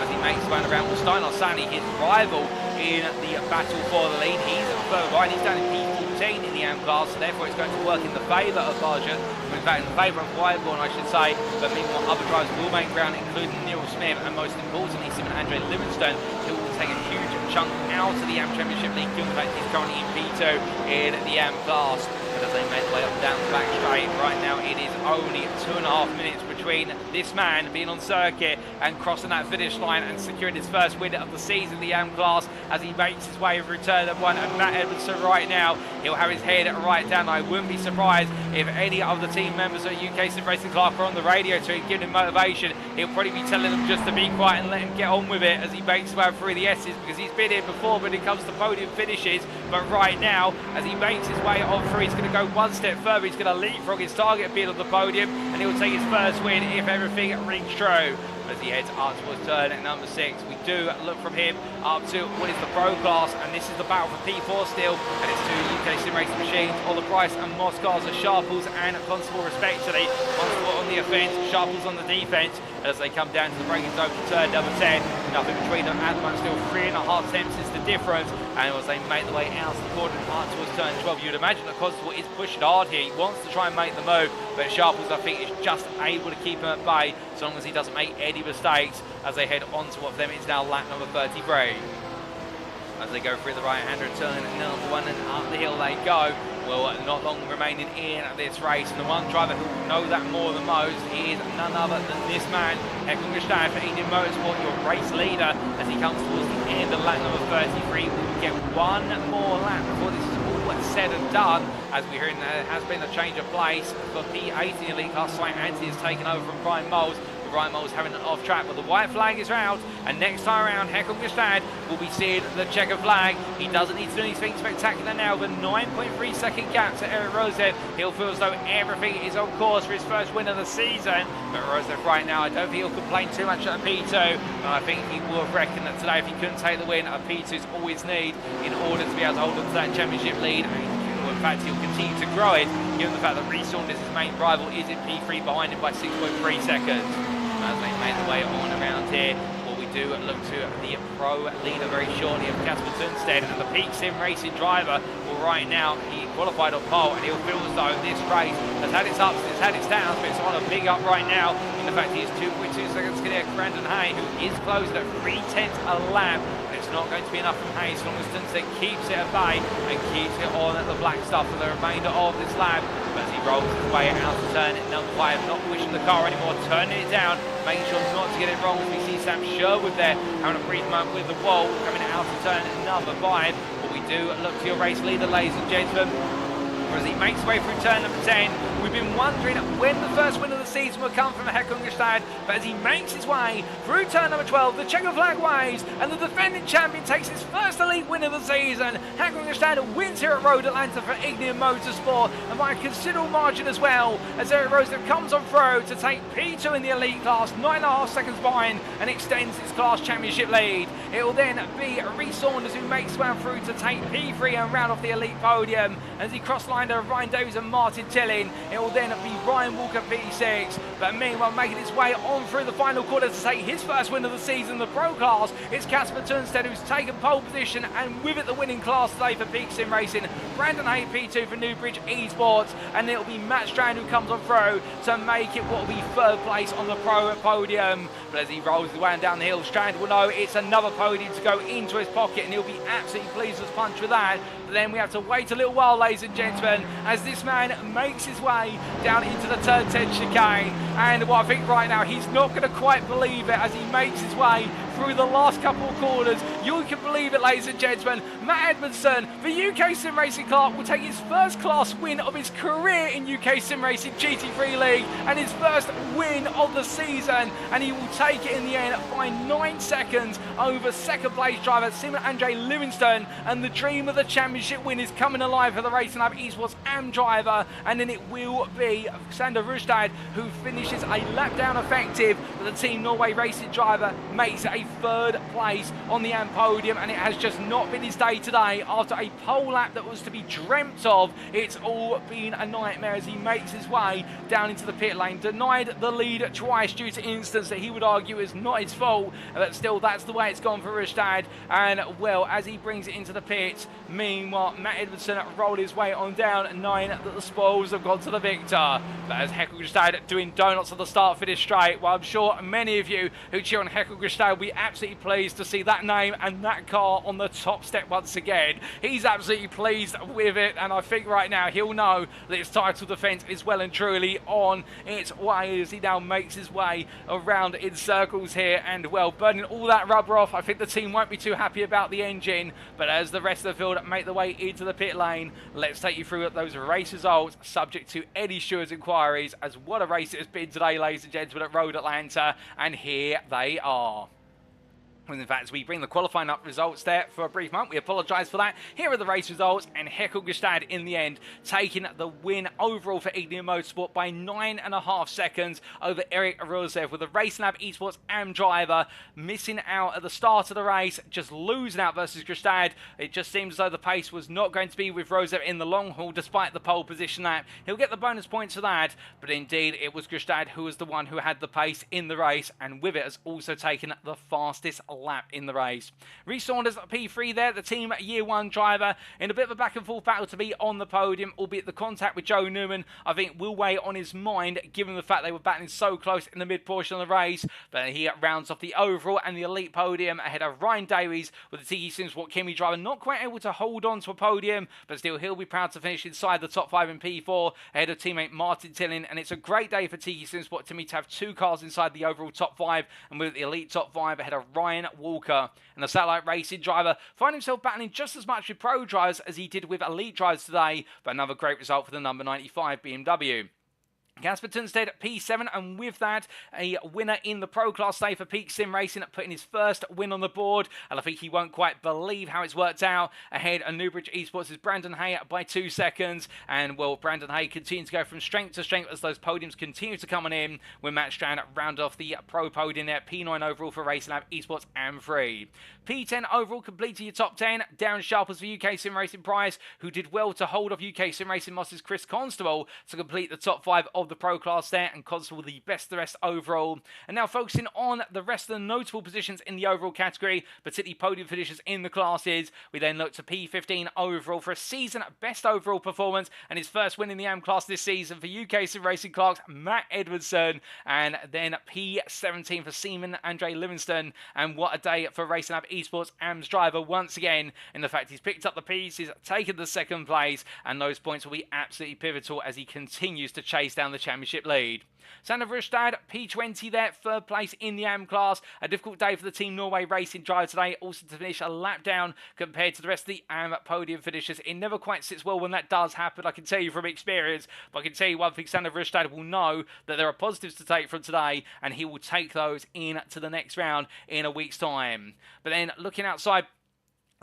as he makes his way around with Steinar Sani, his rival in the battle for the lead. He's at the third line, he's down in P14 in the AM class, so therefore it's going to work in the favour of Barja, in fact in favour of Wyborn I should say. But meanwhile other drivers will make ground, including Neil Smith, and most importantly Simon Andre Livingstone, who will take a huge chunk out of the AM Championship League, given the fact he's currently in P2 in the AM class. But as they make their way up and down the back straight, right now it is only 2.5 minutes between this man being on circuit and crossing that finish line and securing his first win of the season in the AM class, as he makes his way through turn number 1. And Matt Edmondson right now, he'll have his head right down. I wouldn't be surprised if any of the team members at UKSimRacing Clark are on the radio to him, giving him motivation. He'll probably be telling them just to be quiet and let him get on with it as he makes his way through the S's, because he's been here before when it comes to podium finishes. But right now, as he makes his way on through, he's going to go one step further. He's going to leapfrog his target being on the podium, and he'll take his first win if everything rings true. As he heads up towards turn at number 6, we do look from him up to what is the Pro Class, and this is the battle for P4 still, and it's two UKSimRacing machines, Oliver Price and Moss cars are Sharples and Constable respectively. Constable on the offence, Sharples on the defence, as they come down to the braking zone for turn number 10. nothing between them at the moment. Still 3.5 tenths is the difference. And as they make the way out of the corner and part towards turn 12, you'd imagine that Constable is pushing hard here. He wants to try and make the move, but Sharples, I think, is just able to keep him at bay so long as he doesn't make any mistakes as they head on to what for them is now lap number 33. As they go through the right-hander turn number 1 and up the hill they go. Well, not long remaining in this race, and the one driver who will know that more than most is none other than this man, Erik Røseth for Indian Motorsport, your race leader, as he comes towards the end of lap number 33. We will get one more lap before this is all said and done, as we hear there has been a change of place for P8 in the elite class. Slight Anti has taken over from Brian Moles. Ryan Moles having an off track, but the white flag is out, and next time around Erik Røseth will be seeing the checker flag. He doesn't need to do anything spectacular now, with a 9.3 second gap to Erik Røseth. He'll feel as though everything is on course for his first win of the season, but Røseth right now, I don't think he'll complain too much at a P2, and I think he will have reckoned that today if he couldn't take the win, a P2 is all his need in order to be able to hold on to that championship lead. In fact, he'll continue to grow it, given the fact that Rhys Saunders, his main rival, is in P3 behind him by 6.3 seconds. As they make their way on around here, what we do look to the pro leader very shortly of Casper Tunstead, and the Peak Sim Racing driver. Well, right now he qualified on pole, and he'll feel as though this race has had its ups, it's had its downs, but it's on a big up right now. In the fact he is 2.2 seconds clear Brandon Hay, who is closing at 3/10 a lap. It's not going to be enough from Hay as long as Tunstead keeps it at bay and keeps it on at the black stuff for the remainder of this lap. But as he rolls his way out to turn number 5, not pushing the car anymore, turning it down, making sure not to get it wrong. We see Sam Sherwood there having a brief moment with the wall, coming out to turn number 5. But we do look to your race leader, ladies and gentlemen, as he makes his way through turn number 10. We've been wondering when the first win of the season will come from Erik Røseth, but as he makes his way through turn number 12, the checker flag waves, and the defending champion takes his first elite win of the season. Erik Røseth wins here at Road Atlanta for Indian Motorsport, and by a considerable margin as well, as Erik Røseth comes on through to take P2 in the elite class, 9.5 seconds behind, and extends his class championship lead. It will then be Rhys Saunders who makes his way through to take P3 and round off the elite podium. As he cross-lined Ryan Davies and Martin Tilling, it will then be Ryan Walker P6, but meanwhile making his way on through the final quarter to take his first win of the season, the pro class. It's Casper Tunstead who's taken pole position, and with it the winning class today for Peak Sim Racing. Brandon Hay P2 for Newbridge Esports, and it'll be Matt Strand who comes on through to make it what will be third place on the pro podium. But as he rolls his way down the hill, Strand will know it's another podium to go into his pocket, and he'll be absolutely pleased as punch with that. But then we have to wait a little while, ladies and gentlemen, as this man makes his way down into the turn 10 chicane. And well, I think right now he's not going to quite believe it as he makes his way through the last couple of corners. You can believe it, ladies and gentlemen. Matt Edmondson, the UKSimRacing Clark, will take his first class win of his career in UKSimRacing GT3 League and his first win of the season, and he will take it in the end by 9 seconds over second place driver Simon Andre Livingston, and the dream of the championship win is coming alive for the Racing Lab Esports AM driver, and then it will be Sander Rustad who finishes a lap down effective, but the Team Norway Racing driver makes it a third place on the AM podium, and it has just not been his day today. After a pole lap that was to be dreamt of, it's all been a nightmare as he makes his way down into the pit lane, denied the lead twice due to incidents that he would argue is not his fault, but still that's the way it's gone for Rustad. And well, as he brings it into the pits, meanwhile Matt Edmondson rolled his way on down 9 that the spoils have gone to the victor. But as Erik Røseth doing donuts at the start for this straight, well, I'm sure many of you who cheer on Erik Røseth will be absolutely pleased to see that name and that car on the top step once again. He's absolutely pleased with it, and I think right now he'll know that his title defence is well and truly on its way as he now makes his way around in circles here, and well, burning all that rubber off. I think the team won't be too happy about the engine, but as the rest of the field make their way into the pit lane, let's take you through those race results subject to Eddie Stewart's inquiries, as what a race it has been today, ladies and gentlemen, at Road Atlanta, and here they are. And in fact, as we bring the qualifying up results there for a brief moment, we apologise for that. Here are the race results, and Erik Røseth in the end taking the win overall for Indian Motorsport by 9.5 seconds over Erik Røseth, with the Racing Lab Esports AM driver missing out at the start of the race, just losing out versus Røseth. It just seems as though the pace was not going to be with Røseth in the long haul, despite the pole position lap. He'll get the bonus points for that, but indeed it was Røseth who was the one who had the pace in the race, and with it has also taken the fastest lap in the race. Rhys Saunders, P3 there, the team year 1 driver, in a bit of a back and forth battle to be on the podium, albeit the contact with Joe Newman, I think, will weigh on his mind, given the fact they were battling so close in the mid-portion of the race. But he rounds off the overall and the elite podium ahead of Ryan Davies, with the TE SimSport Kimi driver not quite able to hold on to a podium, but still he'll be proud to finish inside the top 5 in P4 ahead of teammate Martin Tillin. And it's a great day for TE SimSport to me to have 2 cars inside the overall top 5 and with the elite top 5 ahead of Ryan Walker. And the satellite racing driver find himself battling just as much with pro drivers as he did with elite drivers today, but another great result for the number 95 BMW. Casper Tunstead P7, and with that, a winner in the Pro Class today for Peak Sim Racing, putting his first win on the board, and I think he won't quite believe how it's worked out. Ahead of Newbridge Esports' Brandon Hay by 2 seconds, and well, Brandon Hay continues to go from strength to strength as those podiums continue to come on in, with Matt Strand round off the Pro podium there, P9 overall for Racing Lab Esports and 3. P10 overall completed your top 10, Darren Sharples for UK Sim Racing Prize, who did well to hold off UK Sim Racing Moss's Chris Constable to complete the top 5 of the Pro Class there, and Constable the best of the rest overall. And now focusing on the rest of the notable positions in the overall category, particularly podium finishes in the classes, we then look to P15 overall for a season best overall performance and his first win in the AM class this season for UK Sim Racing Clark's Matt Edwardson, and then P17 for Seaman Andre Livingston. And what a day for Racing Lab Esports AM's driver once again, in the fact he's picked up the pieces, taken the 2nd place, and those points will be absolutely pivotal as he continues to chase down the championship lead. Sander Rustad, P20 there, 3rd place in the AM class. A difficult day for the Team Norway Racing driver today, also to finish a lap down compared to the rest of the AM podium finishers. It never quite sits well when that does happen, I can tell you from experience, but I can tell you one thing, Sander Rustad will know that there are positives to take from today, and he will take those into the next round in a week's time. But then looking outside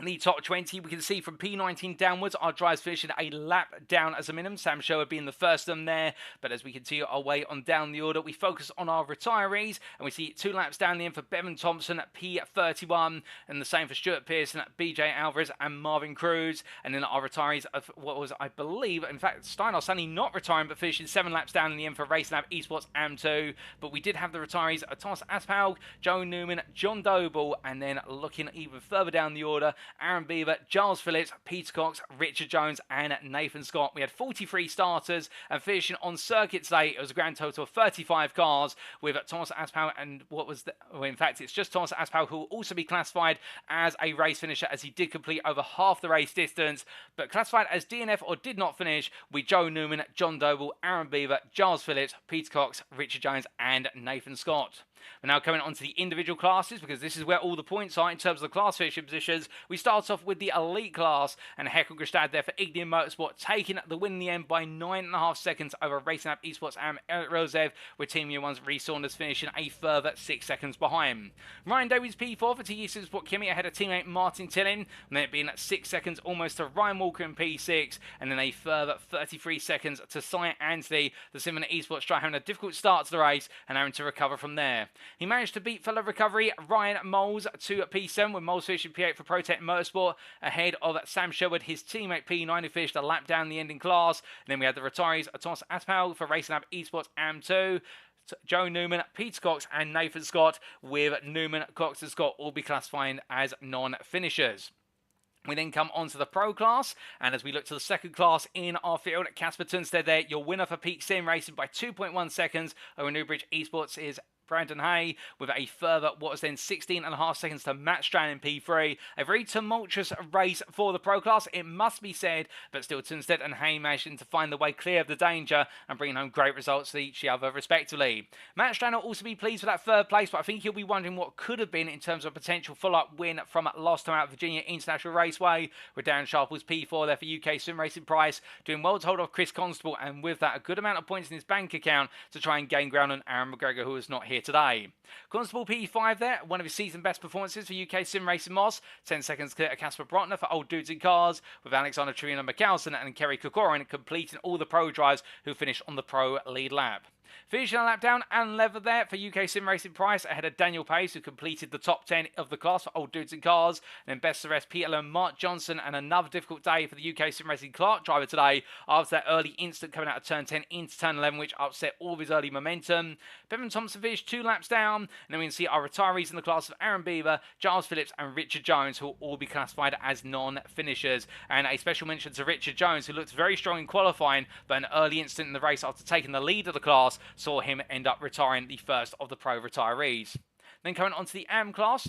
the top 20, we can see from P19 downwards, our drivers finishing a lap down as a minimum. Sam Shower being the first of them there. But as we continue our way on down the order, we focus on our retirees, and we see 2 laps down the end for Bevan Thompson at P31, and the same for Stuart Pearson, BJ Alvarez, and Marvin Cruz. And then our retirees of what was, I believe, in fact, Steinar Sunny not retiring, but finishing 7 laps down in the end for Racing Lab Esports AM2. But we did have the retirees of Thomas Asphaug, Joe Newman, John Doble, and then looking even further down the order, Aaron Beaver, Giles Phillips, Peter Cox, Richard Jones, and Nathan Scott. We had 43 starters, and finishing on circuit today, it was a grand total of 35 cars, with Thomas Asphaug and what was the... Well, in fact, it's just Thomas Asphaug who will also be classified as a race finisher, as he did complete over half the race distance, but classified as DNF or did not finish with Joe Newman, John Doble, Aaron Beaver, Giles Phillips, Peter Cox, Richard Jones, and Nathan Scott. We're now coming on to the individual classes, because this is where all the points are in terms of the class finishing positions. We start off with the elite class, and Heckel Gristad there for Ignium Motorsport, taking the win in the end by 9.5 seconds over Racing Lab Esports and Erik Røseth, with Team Year 1's Rhys Saunders finishing a further 6 seconds behind. Ryan Davies P4 for TE SimSport Kimi ahead of teammate Martin Tillin, and then it being 6 seconds almost to Ryan Walker in P6, and then a further 33 seconds to Cy Anthony, the Simon Esports driver, having a difficult start to the race and having to recover from there. He managed to beat fellow recovery Ryan Moles to P7, with Moles finishing P8 for Protect Motorsport ahead of Sam Sherwood, his teammate P9, who finished a lap down the ending class. And then we had the retirees Thomas Asphaug for Racing Lab Esports AM2, Joe Newman, Peter Cox, and Nathan Scott, with Newman, Cox, and Scott all be classifying as non-finishers. We then come on to the Pro class, and as we look to the 2nd class in our field, Casper Tunstead there, your winner for Peak Sim Racing by 2.1 seconds over Newbridge Esports is Brandon Hay, with a further, what was then 16.5 seconds to Matt Strand in P3. A very tumultuous race for the Pro class, it must be said, but still Tunstead and Hay managing to find the way clear of the danger and bringing home great results to each other respectively. Matt Strand will also be pleased with that 3rd place, but I think he'll be wondering what could have been in terms of a potential follow-up win from last time out Virginia International Raceway, with Darren Sharples P4 there for UK Sim Racing Price, doing well to hold off Chris Constable, and with that a good amount of points in his bank account to try and gain ground on Aaron McGregor, who is not here today. Constable P5 there, one of his season best performances for UK Sim Racing Moss, 10 seconds clear to Casper Brotner for Old Dudes in Cars, with Alexander Trevino McCallson and Kerry Kokorin completing all the pro drives who finished on the pro lead lap. Finishing a lap down and level there for UKSimRacing Price ahead of Daniel Pace, who completed the top 10 of the class for Old Dudes and Cars. And then best of the rest, Peter and Mark Johnson, and another difficult day for the UKSimRacing Clark driver today after that early incident coming out of turn 10 into turn 11, which upset all of his early momentum. Bevan Thompson finished 2 laps down, and then we can see our retirees in the class of Aaron Beaver, Giles Phillips and Richard Jones, who will all be classified as non-finishers. And a special mention to Richard Jones, who looked very strong in qualifying, but an early incident in the race after taking the lead of the class saw him end up retiring, the first of the pro retirees. Then coming on to the AM class,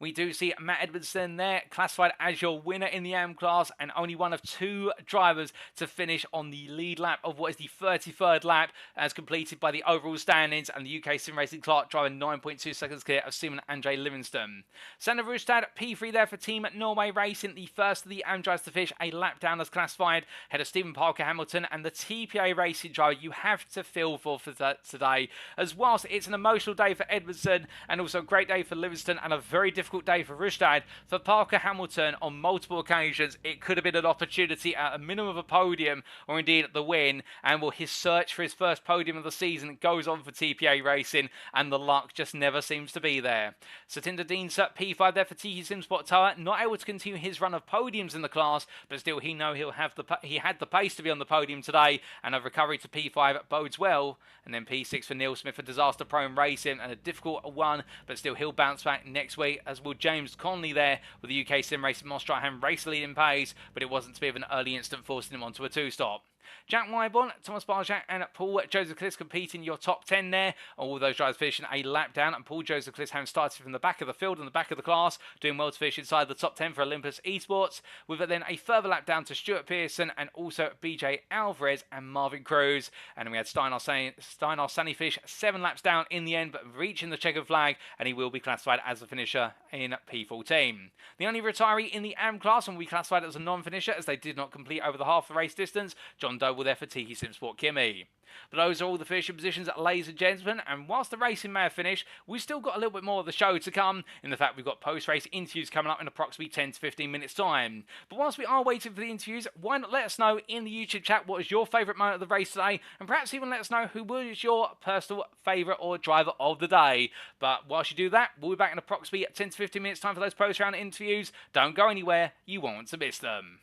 we do see Matt Edmondson there, classified as your winner in the AM class, and only one of 2 drivers to finish on the lead lap of what is the 33rd lap, as completed by the overall standings, and the UKSimRacing Clark driver 9.2 seconds clear of Simon Andre Livingston. Sander Rustad, P3 there for Team Norway Racing, the first of the AM drivers to finish a lap down as classified, ahead of Stephen Parker Hamilton, and the TPA Racing driver you have to feel for today, as whilst it's an emotional day for Edmondson, and also a great day for Livingston, and a very difficult day for Rustad. For Parker Hamilton, on multiple occasions, it could have been an opportunity at a minimum of a podium, or indeed the win, and his search for his first podium of the season goes on for TPA Racing, and the luck just never seems to be there. Satinder Dean P5 there for TT Simsport Tower, not able to continue his run of podiums in the class, but still he had the pace to be on the podium today, and a recovery to P5 bodes well. And then P6 for Neil Smith for Disaster Prone Racing, and a difficult one, but still he'll bounce back next week, as will James Conley there with the UKSimRacing Mostrahan race leading pace, but it wasn't to be of an early incident forcing him onto a 2-stop. Jack Wyborn, Thomas Barjack and Paul Joseph Cliss competing your top 10 there. All those drivers finishing a lap down, and Paul Joseph Cliss having started from the back of the field and the back of the class, doing well to finish inside the top 10 for Olympus Esports, with then a further lap down to Stuart Pearson and also BJ Alvarez and Marvin Cruz. And we had Steinar Sunnyfish 7 laps down in the end, but reaching the checkered flag, and he will be classified as a finisher in P14. The only retiree in the AM class and will be classified as a non-finisher, as they did not complete over the half the race distance, John Doe will there for Tiki Simsport Kimmy. But those are all the finishing positions, ladies and gentlemen, and whilst the racing may have finished, we've still got a little bit more of the show to come, in the fact we've got post-race interviews coming up in approximately 10 to 15 minutes time. But whilst we are waiting for the interviews, why not let us know in the YouTube chat what was your favourite moment of the race today, and perhaps even let us know who was your personal favourite or driver of the day. But whilst you do that, we'll be back in approximately 10 to 15 minutes time for those post-round interviews. Don't go anywhere, you won't want to miss them.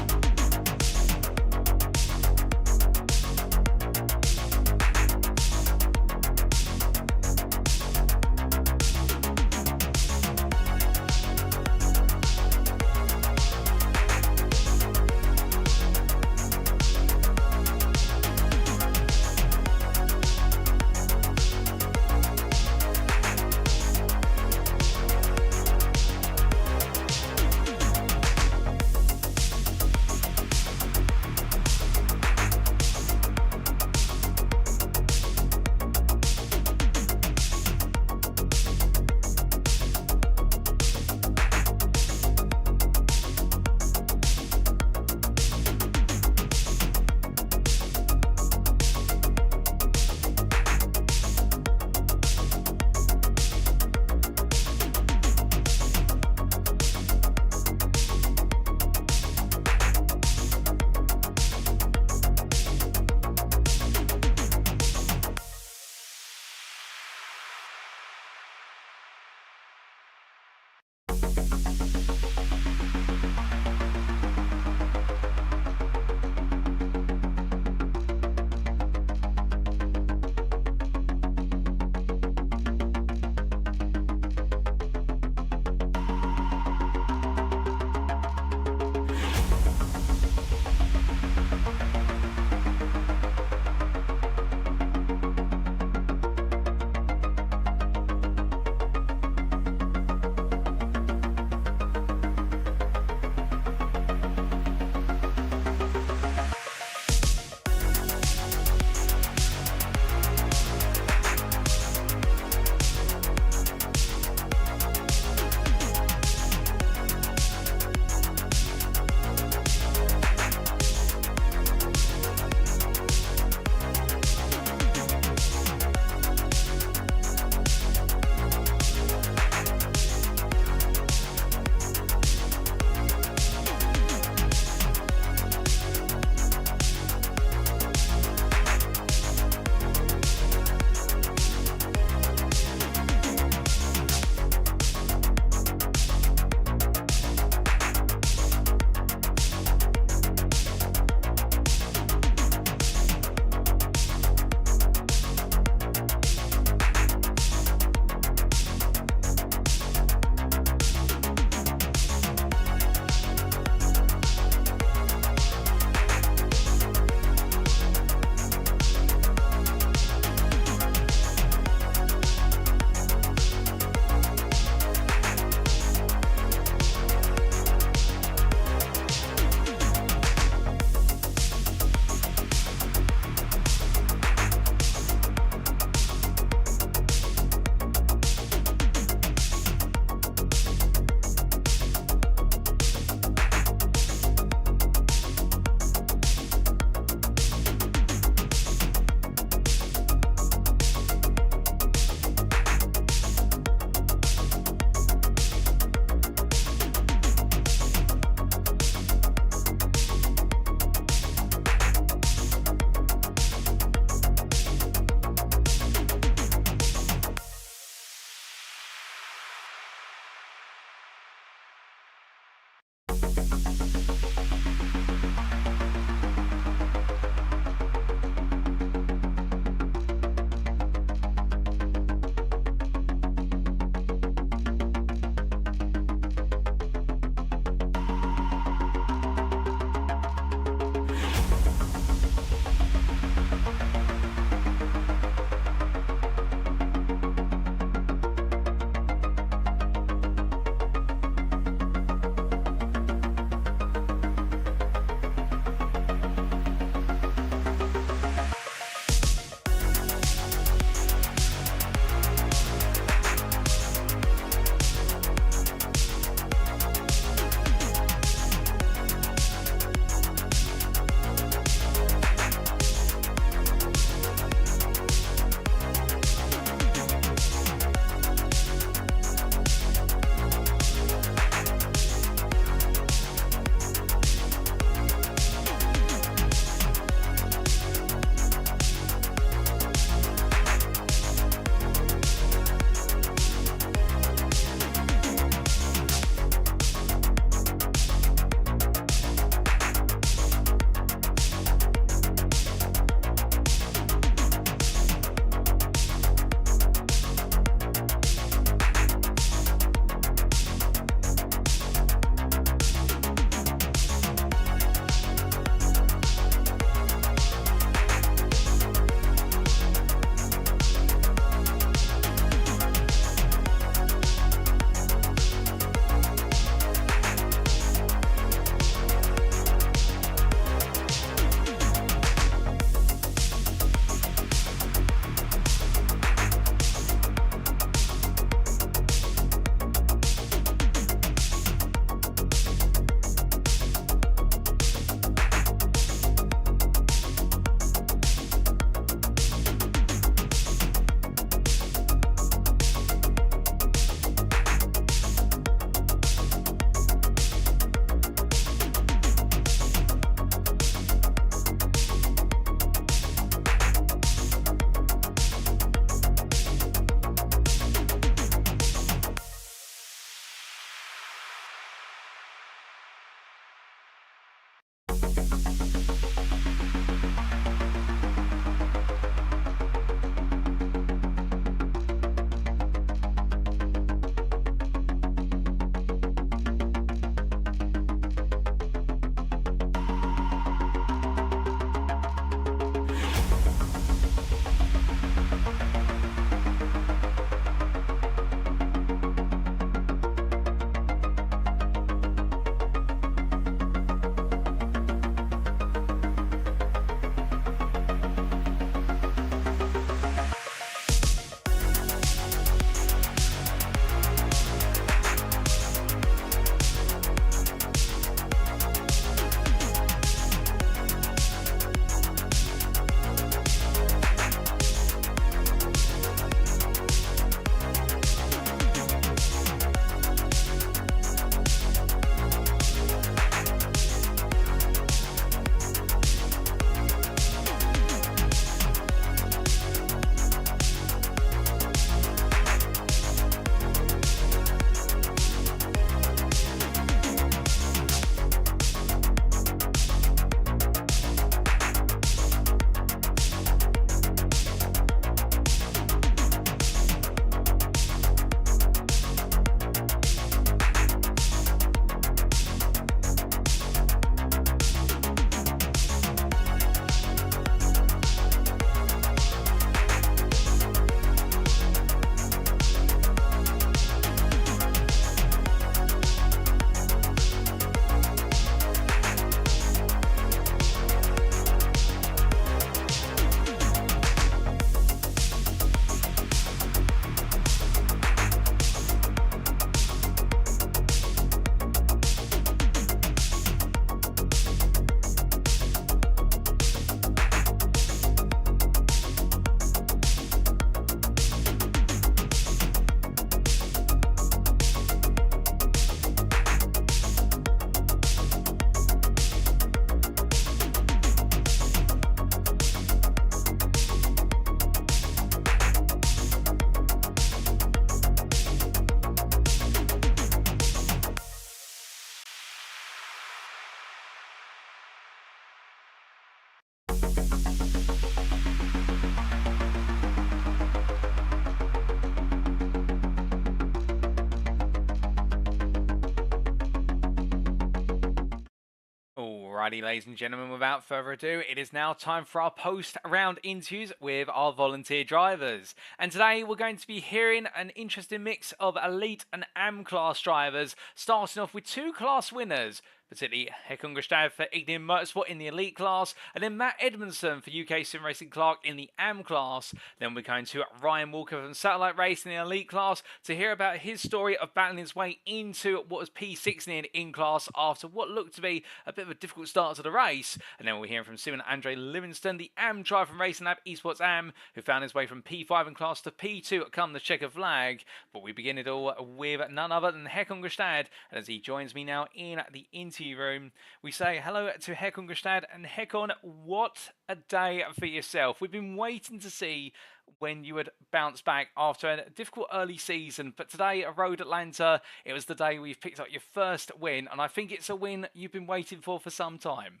Alrighty, ladies and gentlemen, without further ado, it is now time for our post-round interviews with our volunteer drivers. And today we're going to be hearing an interesting mix of elite and AM class drivers, starting off with two class winners, particularly Erik Røseth for Ignition Motorsport in the elite class, and then Matt Edmondson for UKSimRacing Clark in the AM class. Then we're going to Ryan Walker from Satellite Racing in the elite class to hear about his story of battling his way into what was P16 in class after what looked to be a bit of a difficult start to the race. And then we're hearing from Simon Andre Livingston, the AM driver from Racing Lab Esports AM, who found his way from P5 in class to P2 come the checker flag. But we begin it all with none other than Erik Røseth, and as he joins me now in the interview room, we say hello to Erik Røseth. And Hekon, what a day for yourself. We've been waiting to see when you would bounce back after a difficult early season, but today at Road Atlanta, it was the day we've picked up your first win, and I think it's a win you've been waiting for some time.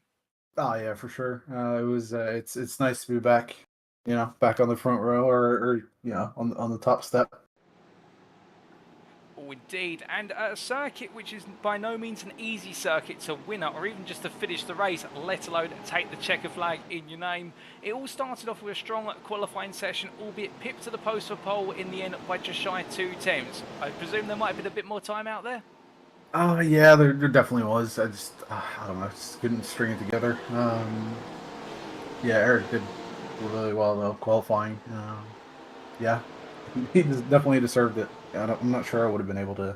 Oh yeah, for sure. It was. It's nice to be back. Back on the front row, or on the top step. Oh, indeed, and a circuit which is by no means an easy circuit to win at, or even just to finish the race, let alone take the checker flag in your name. It all started off with a strong qualifying session, albeit pipped to the post for pole in the end by just shy of 2 attempts. I presume there might have been a bit more time out there? Yeah, there definitely was. I don't know, just couldn't string it together. Yeah, Erik did really well though, qualifying. Yeah, he definitely deserved it. I'm not sure I would have been able to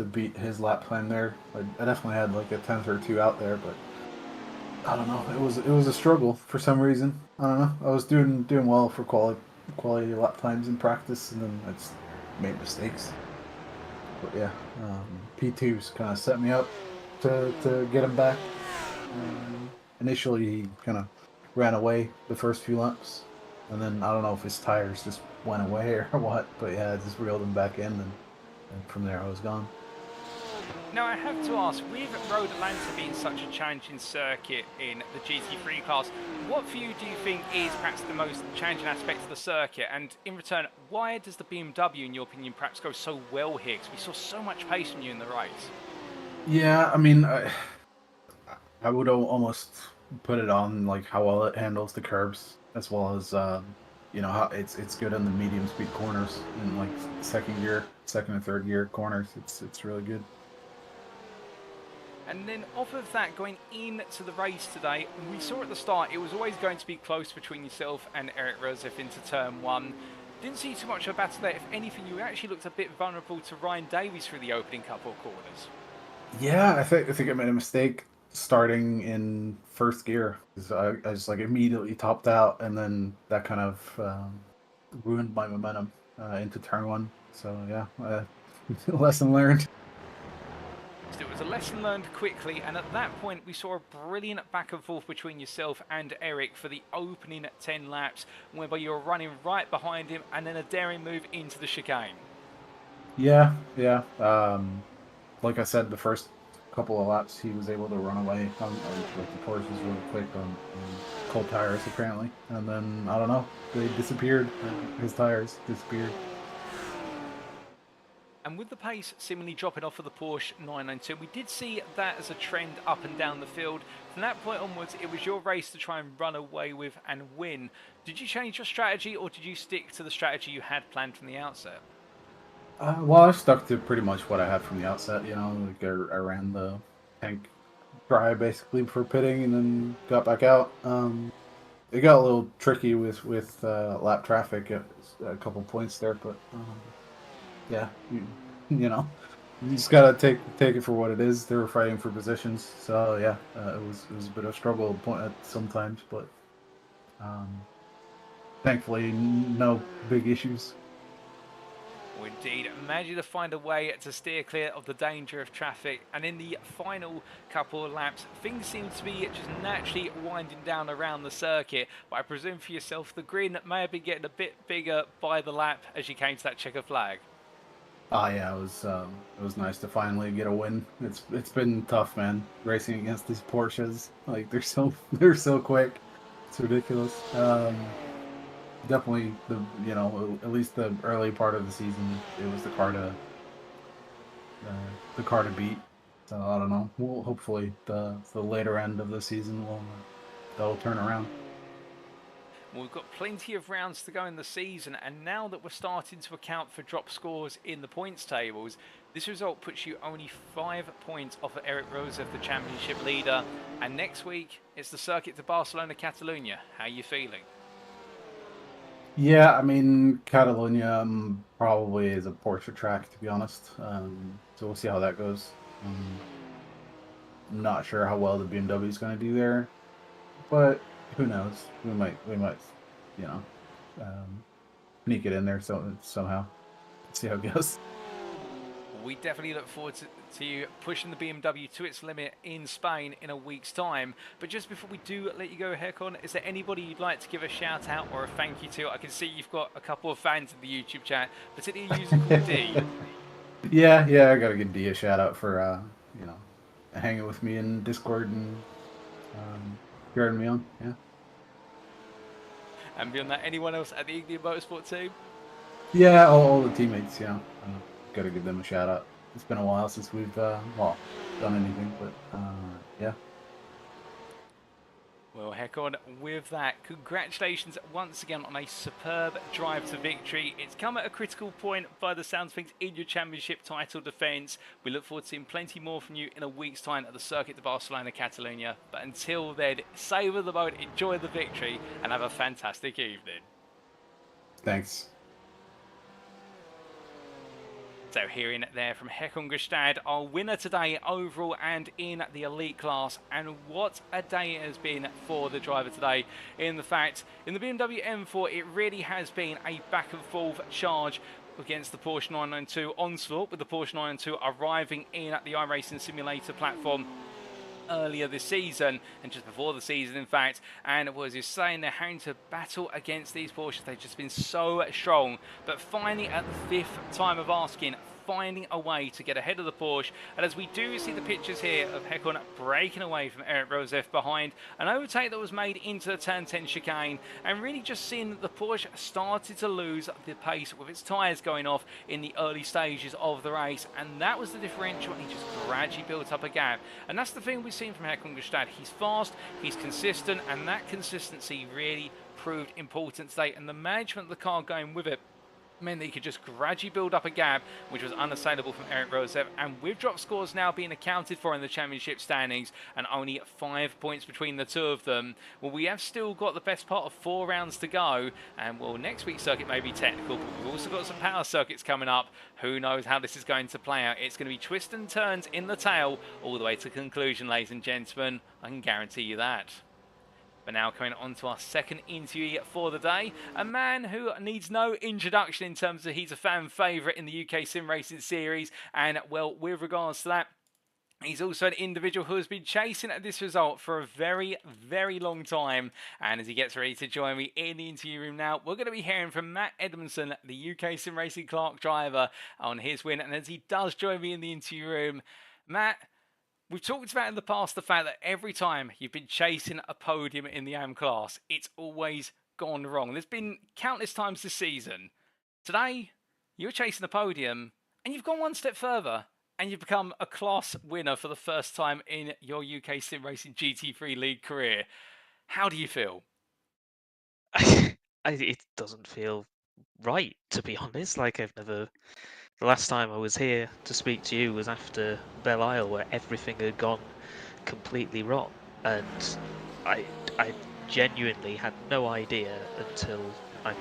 beat his lap time there. I definitely had like a 10th or 2 out there, but I don't know. It was a struggle for some reason. I don't know. I was doing well for quality lap times in practice, and then I just made mistakes. But yeah, P2's kind of set me up to get him back. Initially, he kind of ran away the first few laps, and then I don't know if his tires just went away or what, but yeah, I just reeled him back in, and from there I was gone. Now I have to ask, with Road Atlanta being such a challenging circuit in the GT3 class, what for you do you think is perhaps the most challenging aspect of the circuit? And in return, why does the BMW, in your opinion, perhaps go so well here? Because we saw so much pace from you in the race. Yeah, I mean, I would almost put it on like how well it handles the curbs, as well as how it's good in the medium speed corners, in like second and third gear corners. It's really good. And then off of that, going into the race today, we saw at the start it was always going to be close between yourself and Erik Røseth into turn 1. Didn't see too much of a battle there. If anything, you actually looked a bit vulnerable to Ryan Davies through the opening couple of corners. Yeah, I think I made a mistake starting in first gear, because I just like immediately topped out, and then that kind of ruined my momentum into turn 1. So yeah, lesson learned. It was a lesson learned quickly, and at that point we saw a brilliant back and forth between yourself and Erik for the opening 10 laps, whereby you were running right behind him, and then a daring move into the chicane. Yeah. Like I said, the first couple of laps he was able to run away. The Porsche was really quick on cold tires apparently, and then I don't know, they disappeared. His tires disappeared. And with the pace seemingly dropping off of the Porsche 992, we did see that as a trend up and down the field. From that point onwards, it was your race to try and run away with and win. Did you change your strategy, or did you stick to the strategy you had planned from the outset? Well, I stuck to pretty much what I had from the outset. Like I ran the tank dry basically for pitting, and then got back out. It got a little tricky with lap traffic at a couple points there, but yeah, you just gotta take it for what it is. They were fighting for positions, so yeah, it was a bit of a struggle at sometimes, but thankfully no big issues. Well, indeed, managed to find a way to steer clear of the danger of traffic, and in the final couple of laps, things seem to be just naturally winding down around the circuit. But I presume for yourself, the grin may have been getting a bit bigger by the lap as you came to that checker flag. Yeah, it was nice to finally get a win. It's been tough, man, racing against these Porsches. Like they're so quick. It's ridiculous. Definitely at least the early part of the season, it was the car to beat. So I don't know. We'll hopefully the later end of the season will that'll turn around. Well, we've got plenty of rounds to go in the season, and now that we're starting to account for drop scores in the points tables, this result puts you only 5 points off of Erik Røseth, the championship leader. And next week, it's the circuit to Barcelona, Catalonia. How are you feeling? Yeah, I mean, Catalonia probably is a Porsche track, to be honest. So we'll see how that goes. I'm not sure how well the BMW is going to do there, but who knows? We might, you know, sneak it in there somehow. See how it goes. We definitely look forward to you pushing the BMW to its limit in Spain in a week's time. But just before we do let you go, Hekon, is there anybody you'd like to give a shout out or a thank you to? I can see you've got a couple of fans in the YouTube chat, particularly a user called D. Yeah, I gotta give D a shout out for you know, hanging with me in Discord and cheering me on. Yeah. And beyond that, anyone else at the Ignia Motorsport team? Yeah, all the teammates. Yeah, gotta give them a shout out. It's been a while since we've well done anything, but yeah. Well, Hekon, with that, congratulations once again on a superb drive to victory. It's come at a critical point by the sounds of things in your championship title defence. We look forward to seeing plenty more from you in a week's time at the Circuit de Barcelona, Catalonia. But until then, savour the moment, enjoy the victory, and have a fantastic evening. Thanks. So hearing it there from Hekon Gestad, our winner today overall and in the elite class. And what a day it has been for the driver today. In the fact, in the BMW M4, it really has been a back and forth charge against the Porsche 992 onslaught, with the Porsche 992 arriving in at the iRacing simulator platform earlier this season, and just before the season in fact, and was just saying they're having to battle against these Porsches. They've just been so strong, but finally at the 5th time of asking, finding a way to get ahead of the Porsche. And as we do see the pictures here of Hekon breaking away from Erik Røseth behind an overtake that was made into the turn 10 chicane, and really just seeing that the Porsche started to lose the pace with its tyres going off in the early stages of the race, and that was the differential, and he just gradually built up a gap. And that's the thing we've seen from Hekon Gestad. He's fast, he's consistent, and that consistency really proved important today, and the management of the car going with it meant that he could just gradually build up a gap, which was unassailable from Erik Røseth. And with drop scores now being accounted for in the championship standings and only 5 points between the two of them, well, we have still got the best part of 4 rounds to go. And well, next week's circuit may be technical, but we've also got some power circuits coming up. Who knows how this is going to play out? It's going to be twists and turns in the tail all the way to conclusion, ladies and gentlemen. I can guarantee you that. But now coming on to our second interview for the day, a man who needs no introduction in terms of he's a fan favourite in the UKSimRacing series, and well, with regards to that, he's also an individual who has been chasing at this result for a very, very long time. And as he gets ready to join me in the interview room now, we're going to be hearing from Matt Edmondson, the UKSimRacing Clark driver, on his win. And as he does join me in the interview room, Matt, we've talked about in the past the fact that every time you've been chasing a podium in the AM class, it's always gone wrong. There's been countless times this season. Today, you're chasing a podium, and you've gone one step further, and you've become a class winner for the first time in your UKSimRacing GT3 League career. How do you feel? It doesn't feel right, to be honest. Like, the last time I was here to speak to you was after Belle Isle, where everything had gone completely wrong, and I genuinely had no idea until I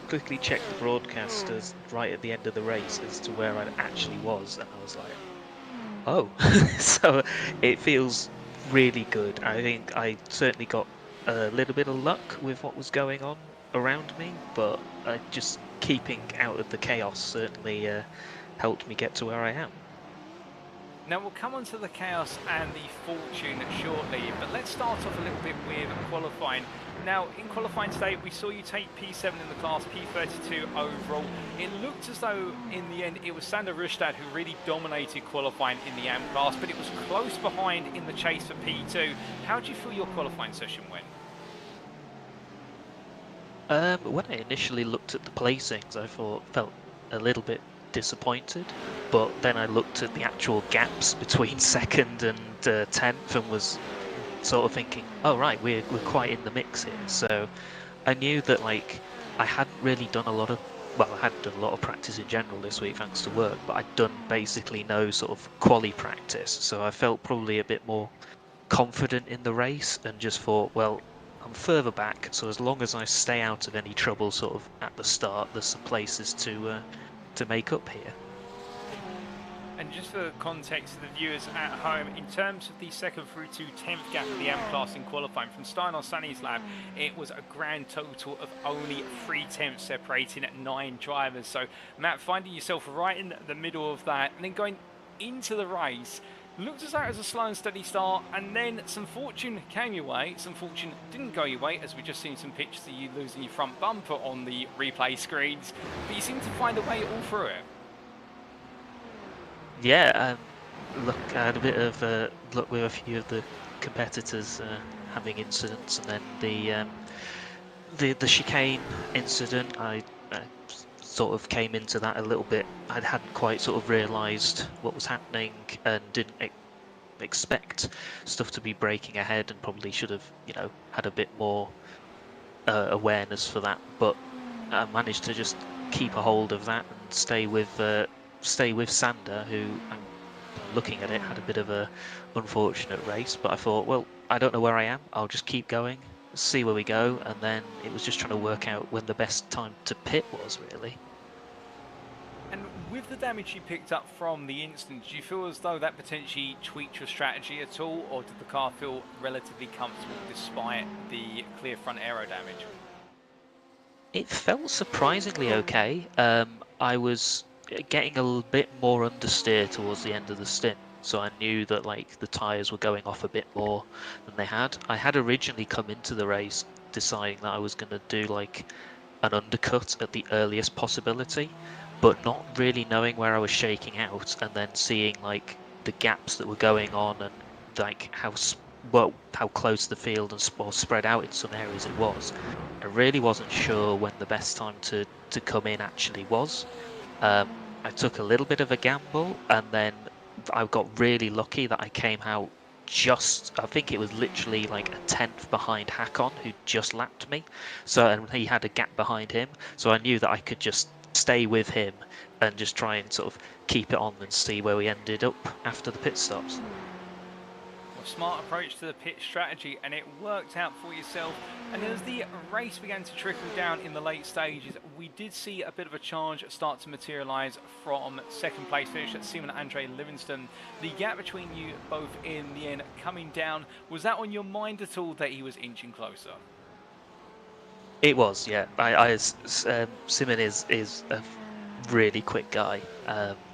quickly checked the broadcasters right at the end of the race as to where I actually was, and I was like, oh. So it feels really good. I think I certainly got a little bit of luck with what was going on around me, but just keeping out of the chaos certainly helped me get to where I am. Now we'll come on to the chaos and the fortune shortly, but let's start off a little bit with qualifying. Now in qualifying today we saw you take P7 in the class, P32 overall. It looked as though in the end it was Sander Rustad who really dominated qualifying in the AM class, but it was close behind in the chase for P2. How do you feel your qualifying session went? When I initially looked at the placings, I felt a little bit disappointed, but then I looked at the actual gaps between second and 10th and was sort of thinking, oh right, we're quite in the mix here. So I knew that like I hadn't really done a lot of, well, I hadn't done a lot of practice in general this week thanks to work, but I'd done basically no sort of quali practice, so I felt probably a bit more confident in the race and just thought, well, I'm further back, so as long as I stay out of any trouble sort of at the start, there's some places to make up here. And just for context to the viewers at home, in terms of the 2nd through to 10th gap of the M class in qualifying, from starting on Sunny's lap, it was a grand total of only 3/10 separating 9 drivers. So, Matt, finding yourself right in the middle of that, and then going into the race, looked as though it was a slow and steady start, and then some fortune came your way. Some fortune didn't go your way, as we've just seen some pictures of you losing your front bumper on the replay screens, but you seem to find a way all through it. Yeah, look, I had a bit of luck with a few of the competitors having incidents, and then the chicane incident, I sort of came into that a little bit. I hadn't quite sort of realised what was happening and didn't expect stuff to be breaking ahead, and probably should have, you know, had a bit more awareness for that. But I managed to just keep a hold of that and stay with Sander, who, I'm looking at it, had a bit of a unfortunate race, but I thought, well, I don't know where I am, I'll just keep going, see where we go, and then it was just trying to work out when the best time to pit was, really. And with the damage you picked up from the incident, do you feel as though that potentially tweaked your strategy at all, or did the car feel relatively comfortable despite the clear front aero damage? It felt surprisingly okay. I was getting a little bit more understeer towards the end of the stint, so I knew that like the tyres were going off a bit more than they had. I had originally come into the race deciding that I was going to do like an undercut at the earliest possibility, but not really knowing where I was shaking out, and then seeing like the gaps that were going on and like how close the field and spread out in some areas it was. I really wasn't sure when the best time to come in actually was. I took a little bit of a gamble, and then I got really lucky that I came out just, I think it was literally like a 10th behind Hakon, who just lapped me. So, and he had a gap behind him, so I knew that I could just stay with him and just try and sort of keep it on and see where we ended up after the pit stops. Smart approach to the pit strategy, and it worked out for yourself. And as the race began to trickle down in the late stages, we did see a bit of a charge start to materialise from second place finish at Simon Andre Livingston. The gap between you both in the end coming down, was that on your mind at all that he was inching closer? It was, yeah. Simon is a really quick guy.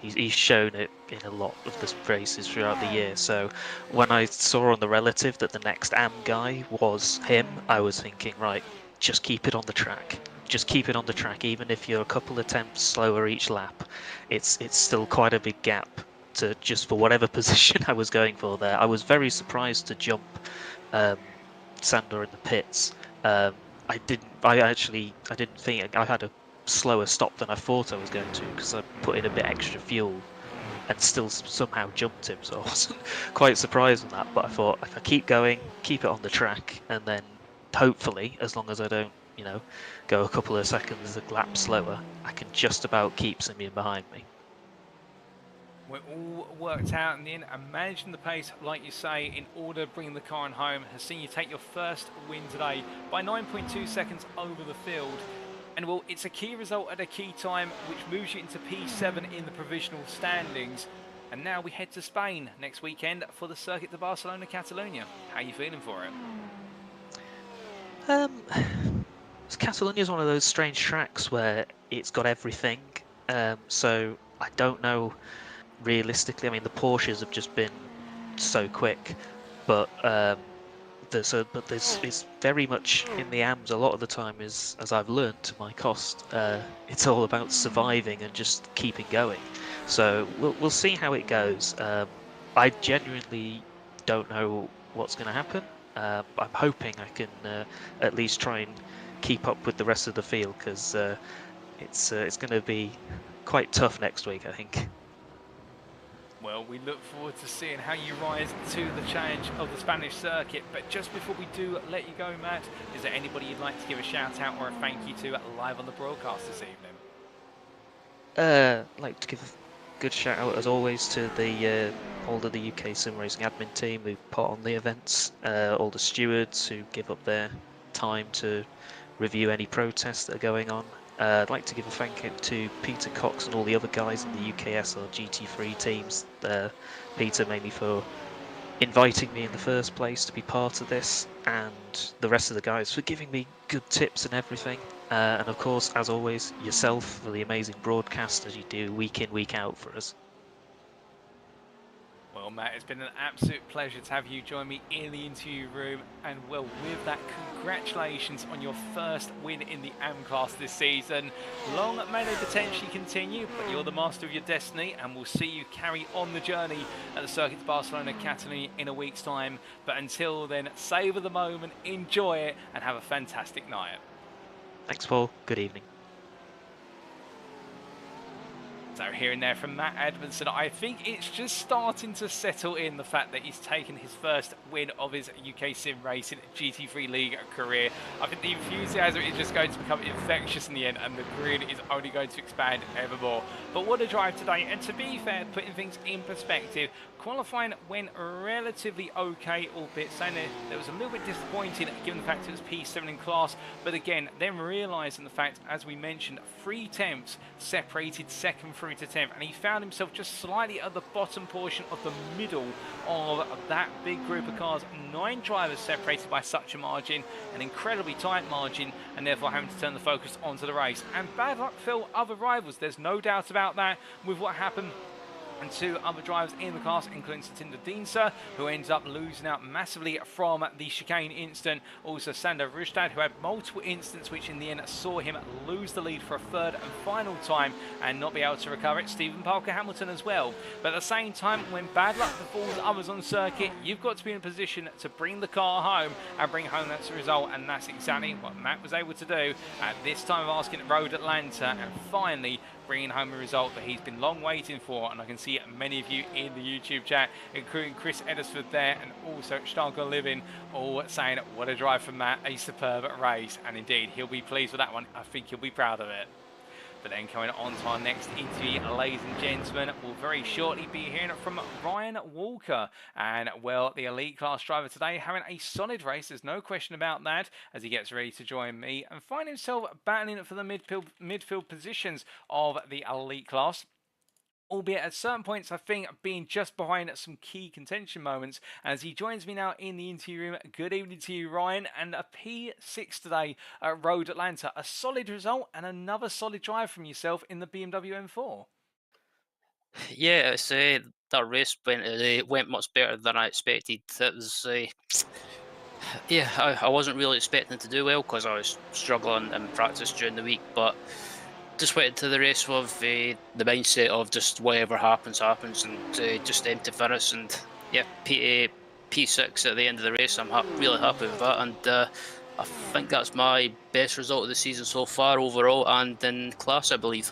He's shown it in a lot of the races throughout the year. So when I saw on the relative that the next AM guy was him, I was thinking, right, just keep it on the track. Just keep it on the track, even if you're a couple of attempts slower each lap. It's still quite a big gap to just for whatever position I was going for there. I was very surprised to jump Sander in the pits. I didn't think I had a slower stop than I thought I was going to, because I put in a bit extra fuel and still somehow jumped him, so I wasn't quite surprised on that. But I thought, if I keep going, keep it on the track, and then hopefully, as long as I don't, you know, go a couple of seconds a lap slower, I can just about keep Simeon behind me. Well, it all worked out in the end, and managing the pace, like you say, in order to bring the car on home, has seen you take your first win today by 9.2 seconds over the field. And well, it's a key result at a key time, which moves you into P7 in the provisional standings. And now we head to Spain next weekend for the Circuit de Barcelona Catalunya. How are you feeling for it? Catalunya is one of those strange tracks where it's got everything. So I don't know realistically. I mean, the Porsches have just been so quick, but it's very much in the AMs a lot of the time, is, as I've learned to my cost, it's all about surviving and just keeping going. So we'll see how it goes. I genuinely don't know what's going to happen. I'm hoping I can at least try and keep up with the rest of the field, because it's going to be quite tough next week, I think. Well, we look forward to seeing how you rise to the challenge of the Spanish circuit. But just before we do let you go, Matt, is there anybody you'd like to give a shout out or a thank you to live on the broadcast this evening? I'd like to give a good shout out as always to the all of the UKSimRacing admin team who put on the events, all the stewards who give up their time to review any protests that are going on. I'd like to give a thank you to Peter Cox and all the other guys in the UKS or GT3 teams. Peter mainly for inviting me in the first place to be part of this, and the rest of the guys for giving me good tips and everything. And of course, as always, yourself for the amazing broadcast as you do week in, week out for us. Well, Matt, it's been an absolute pleasure to have you join me in the interview room. And, well, with that, congratulations on your first win in the AM class this season. Long may they potentially continue, but you're the master of your destiny, and we'll see you carry on the journey at the Circuit de Barcelona Catalunya in a week's time. But until then, savour the moment, enjoy it, and have a fantastic night. Thanks, Paul. Good evening. So hearing there from Matt Edmondson, I think it's just starting to settle in the fact that he's taken his first win of his UKSimRacing GT3 League career. I think the enthusiasm is just going to become infectious in the end, and the grid is only going to expand ever more. But what a drive today, and to be fair, putting things in perspective, qualifying went relatively okay, albeit saying that it was a little bit disappointing given the fact it was P7 in class. But again, then realising the fact, as we mentioned, 3 temps separated second through to 10th, and he found himself just slightly at the bottom portion of the middle of that big group of cars. 9 drivers separated by such a margin, an incredibly tight margin, and therefore having to turn the focus onto the race. And bad luck fell other rivals, there's no doubt about that, with what happened and 2 other drivers in the class, including Satinder Diensa, who ends up losing out massively from the chicane incident. Also Sander Rustad, who had multiple incidents which in the end saw him lose the lead for a 3rd and final time and not be able to recover it. Stephen Parker Hamilton as well. But at the same time, when bad luck befalls others on circuit, you've got to be in a position to bring the car home and bring home that result, and that's exactly what Matt was able to do at this time of asking at Road Atlanta, and finally bringing home a result that he's been long waiting for. And I can see many of you in the YouTube chat, including Chris Eddersford there and also Stargo Living, all saying what a drive from Matt, a superb race. And indeed, he'll be pleased with that one. I think he'll be proud of it. But then coming on to our next interview, ladies and gentlemen, we'll very shortly be hearing from Ryan Walker. And, well, the elite class driver today having a solid race, there's no question about that, as he gets ready to join me and find himself battling for the midfield positions of the elite class. Albeit at certain points, I think, being just behind some key contention moments. As he joins me now in the interview room, good evening to you, Ryan, and a P6 today at Road Atlanta. A solid result and another solid drive from yourself in the BMW M4. Yeah, it's, that race went much better than I expected. It was, yeah, I wasn't really expecting to do well because I was struggling in practice during the week, but just went into the race with the mindset of just whatever happens, and just aim to finish. And yeah, P6 at the end of the race, I'm really happy with that. And I think that's my best result of the season so far overall and in class, I believe.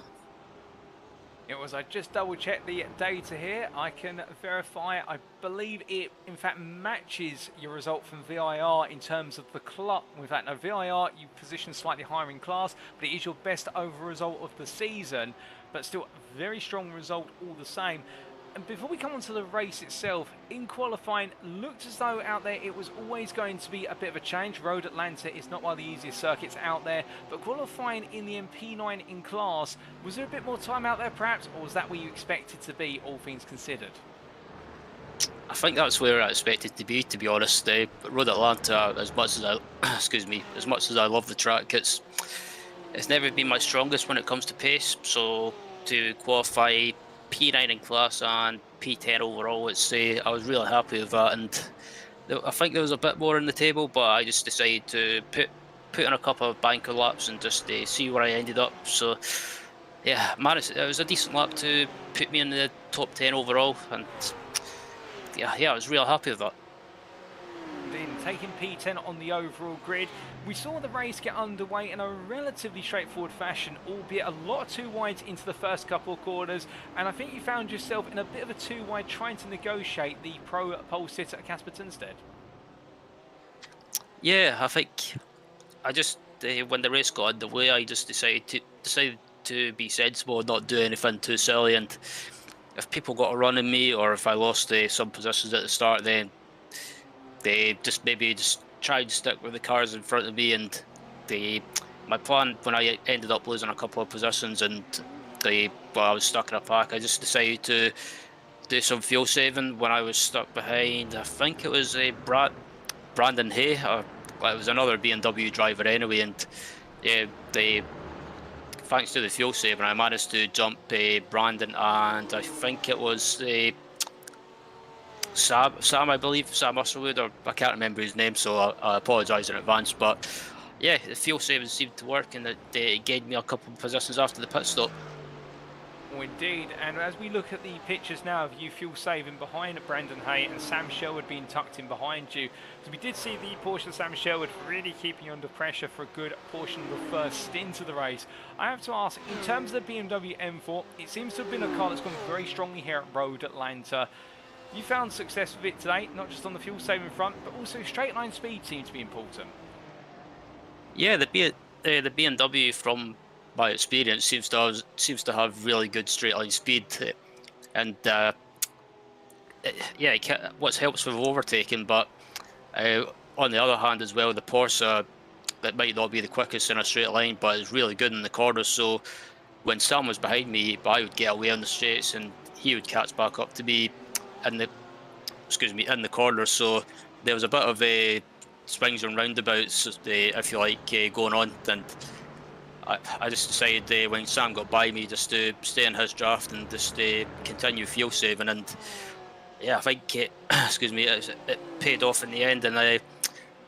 It was, I just double checked the data here. I can verify, I believe it in fact matches your result from VIR in terms of the clock. In fact, no, VIR you position slightly higher in class, but it is your best over result of the season, but still a very strong result all the same. And before we come on to the race itself, in qualifying, looked as though out there it was always going to be a bit of a change. Road Atlanta is not one of the easiest circuits out there, but qualifying in the MP9 in class, was there a bit more time out there perhaps, or was that where you expected to be, all things considered? I think that's where I expected to be honest. Road Atlanta, as much as I, as much as I love the track, it's never been my strongest when it comes to pace, so to qualify P9 in class and P10 overall, I was really happy with that, and I think there was a bit more on the table, but I just decided to put in a couple of banker laps and just see where I ended up. So yeah, it was a decent lap to put me in the top 10 overall, and yeah, I was real happy with that. in, taking P10 on the overall grid. We saw the race get underway in a relatively straightforward fashion, albeit a lot too wide into the first couple of corners, and I think you found yourself in a bit of a too wide trying to negotiate the pro pole sitter at Casper Tunstead. Yeah, I think I just when the race got underway, I just decided to be sensible and not do anything too silly. And if people got a run in me, or if I lost some positions at the start, then they just try and stick with the cars in front of me. And my plan when I ended up losing a couple of positions and I was stuck in a pack, I just decided to do some fuel saving when I was stuck behind. I think it was Brandon Hay, or well, it was another BMW driver anyway, and yeah, thanks to the fuel saving, I managed to jump Brandon, and I think it was Sam, I believe, Sam Musselwood, or I can't remember his name, so I apologise in advance. But yeah, the fuel saving seemed to work, and it gained me a couple of positions after the pit stop. Oh, indeed, and as we look at the pictures now of you fuel saving behind Brandon Hay and Sam Sherwood being tucked in behind you, so we did see the Porsche Sam Sherwood really keeping you under pressure for a good portion of the first stint of the race. I have to ask, in terms of the BMW M4, it seems to have been a car that's gone very strongly here at Road Atlanta. You found success with it today, not just on the fuel saving front, but also straight line speed seems to be important. Yeah, the BMW, from my experience, seems to have really good straight line speed, and yeah, what helps with overtaking. But on the other hand, as well, the Porsche, that might not be the quickest in a straight line, but is really good in the corners. So when Sam was behind me, I would get away on the straights, and he would catch back up to me in the corners. So there was a bit of swings and roundabouts, if you like, going on, and I just decided when Sam got by me just to stay in his draft and just continue fuel saving. And yeah, I think it paid off in the end. And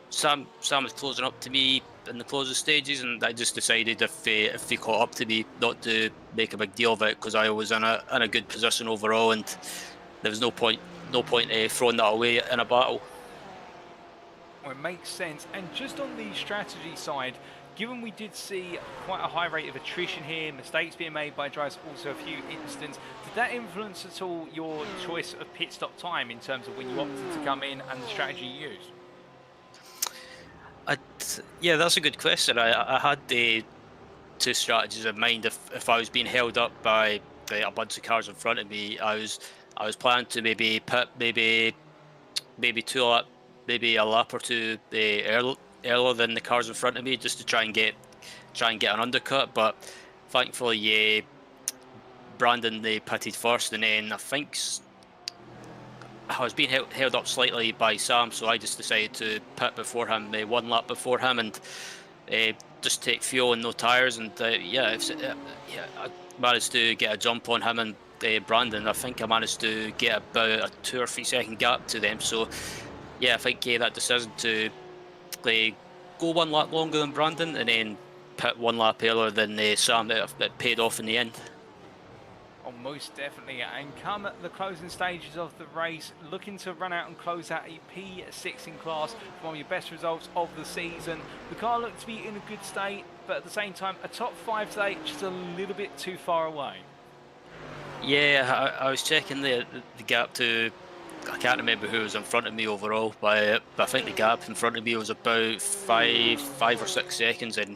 Sam was closing up to me in the closing stages, and I just decided if he caught up to me, not to make a big deal of it, because I was in a good position overall, and there was no point throwing that away in a battle. Well, it makes sense. And just on the strategy side, given we did see quite a high rate of attrition here, mistakes being made by drivers, also a few incidents, did that influence at all your choice of pit stop time in terms of when you opted to come in and the strategy you used? Yeah, that's a good question. I had the two strategies in mind. If I was being held up by a bunch of cars in front of me, I was planning to maybe pit maybe a lap or two earlier than the cars in front of me, just to try and get an undercut. But thankfully, Brandon, they pitted first, and then I think I was being held up slightly by Sam, so I just decided to pit before him, 1 lap before him, and just take fuel and no tyres. And I managed to get a jump on him and Brandon. I think I managed to get about a 2 or 3 second gap to them. So yeah, I think that decision to go 1 lap longer than Brandon and then pit 1 lap earlier than Sam, that paid off in the end. Oh, most definitely. And come at the closing stages of the race, looking to run out and close out a P6 in class, one of your best results of the season. The car looked to be in a good state, but at the same time, a top 5 today, just a little bit too far away. Yeah, I was checking the gap to, I can't remember who was in front of me overall, but I think the gap in front of me was about 5 or 6 seconds, and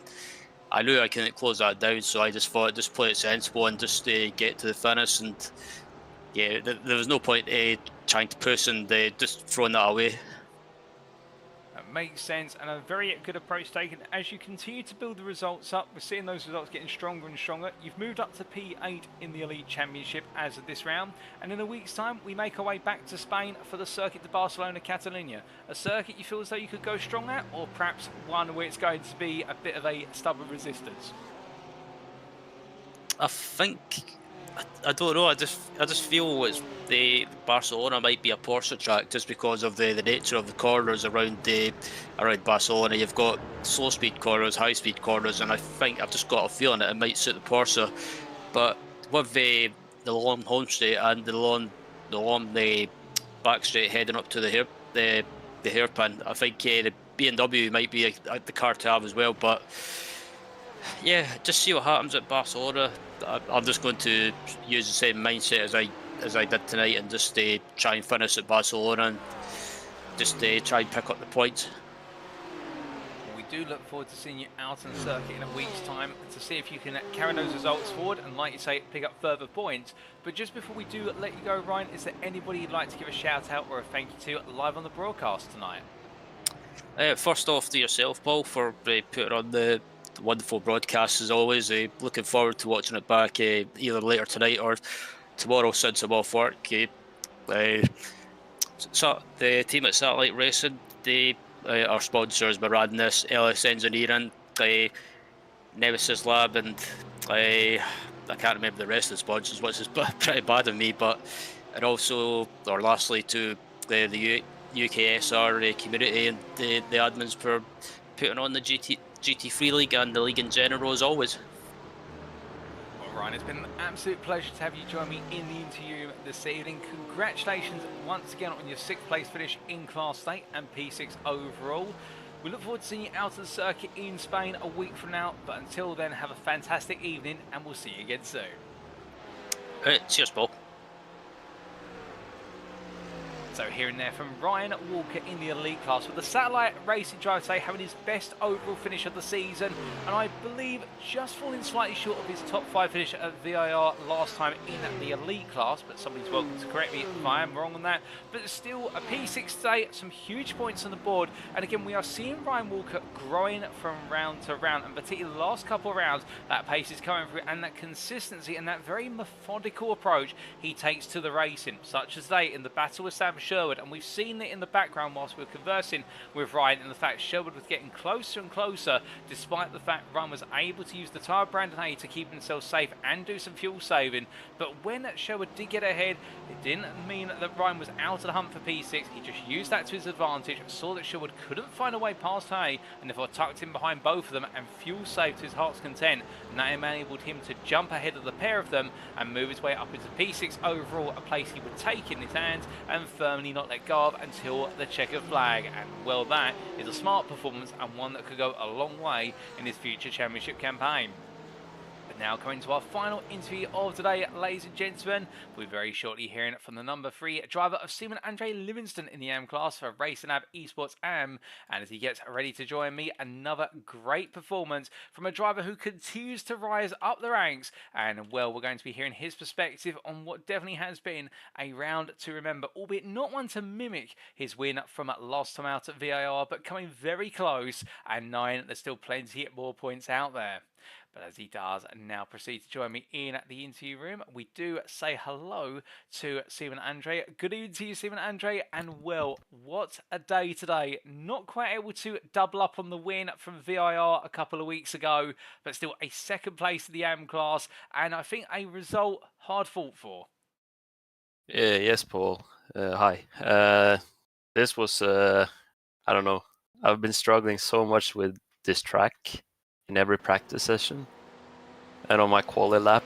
I knew I couldn't close that down, so I just thought, just play it sensible and just get to the finish. And yeah, there was no point trying to push and just throwing that away. That makes sense, and a very good approach taken. As you continue to build the results up, we're seeing those results getting stronger and stronger. You've moved up to P8 in the Elite Championship as of this round, and in a week's time we make our way back to Spain for the circuit to Barcelona Catalunya. A circuit you feel as though you could go strong at, or perhaps one where it's going to be a bit of a stubborn resistance? I think, I don't know, I just feel it's the Barcelona might be a Porsche track, just because of the nature of the corners around Barcelona. You've got slow speed corners, high speed corners, and I think I've just got a feeling that it might suit the Porsche. But with the long home straight and the long back straight heading up to the the hairpin. I think the BMW might be the car to have as well, but yeah, just see what happens at Barcelona. I'm just going to use the same mindset as I did tonight, and just try and finish at Barcelona, and just try and pick up the points. We do look forward to seeing you out on the circuit in a week's time to see if you can carry those results forward and, like you say, pick up further points. But just before we do let you go, Ryan, is there anybody you'd like to give a shout out or a thank you to live on the broadcast tonight? First off, to yourself, Paul, for putting on the wonderful broadcast as always. Looking forward to watching it back either later tonight or tomorrow since I'm off work. So the team at Satellite Racing, our sponsors, Maradness, LS Engineering, Nemesis Lab, and I can't remember the rest of the sponsors, which is pretty bad of me. And also, or lastly, to the UKSR community and the admins for putting on the GT3 League and the league in general, as always. Well, Ryan, it's been an absolute pleasure to have you join me in the interview this evening. Congratulations once again on your 6th place finish in Class A and P6 overall. We look forward to seeing you out of the circuit in Spain a week from now, but until then, have a fantastic evening and we'll see you again soon. Cheers, Paul. So hearing there from Ryan Walker in the elite class, with the Satellite Racing driver today having his best overall finish of the season, and I believe just falling slightly short of his top 5 finish at VIR last time in the elite class, but somebody's welcome to correct me if I am wrong on that. But still, a P6 today, some huge points on the board, and again we are seeing Ryan Walker growing from round to round, and particularly the last couple of rounds, that pace is coming through, and that consistency and that very methodical approach he takes to the racing, such as they in the battle with Sam Sherwood, and we've seen it in the background whilst we were conversing with Ryan, and the fact Sherwood was getting closer and closer, despite the fact Ryan was able to use the tyre brand A to keep himself safe and do some fuel saving. But when Sherwood did get ahead, it didn't mean that Ryan was out of the hunt for P6. He just used that to his advantage, saw that Sherwood couldn't find a way past A, and therefore tucked in behind both of them and fuel saved to his heart's content, and that enabled him to jump ahead of the pair of them and move his way up into P6 overall, a place he would take in his hands and firmly not let go of until the checkered flag. And well, that is a smart performance and one that could go a long way in his future championship campaign. But now coming to our final interview of today, ladies and gentlemen, we're very shortly hearing from the number 3 driver of Simon Andre Livingston in the AM class for Racing Ab Esports AM, and as he gets ready to join me, another great performance from a driver who continues to rise up the ranks. And well, we're going to be hearing his perspective on what definitely has been a round to remember, albeit not one to mimic his win from last time out at VIR, but coming very close. And 9, there's still plenty more points out there. But as he does now proceed to join me in the interview room, we do say hello to Simon Andre. Good evening to you, Simon Andre, and well, what a day today. Not quite able to double up on the win from VIR a couple of weeks ago, but still a 2nd place in the AM class, and I think a result hard fought for. Yes, Paul. Hi. This was, I don't know, I've been struggling so much with this track in every practice session, and on my quali lap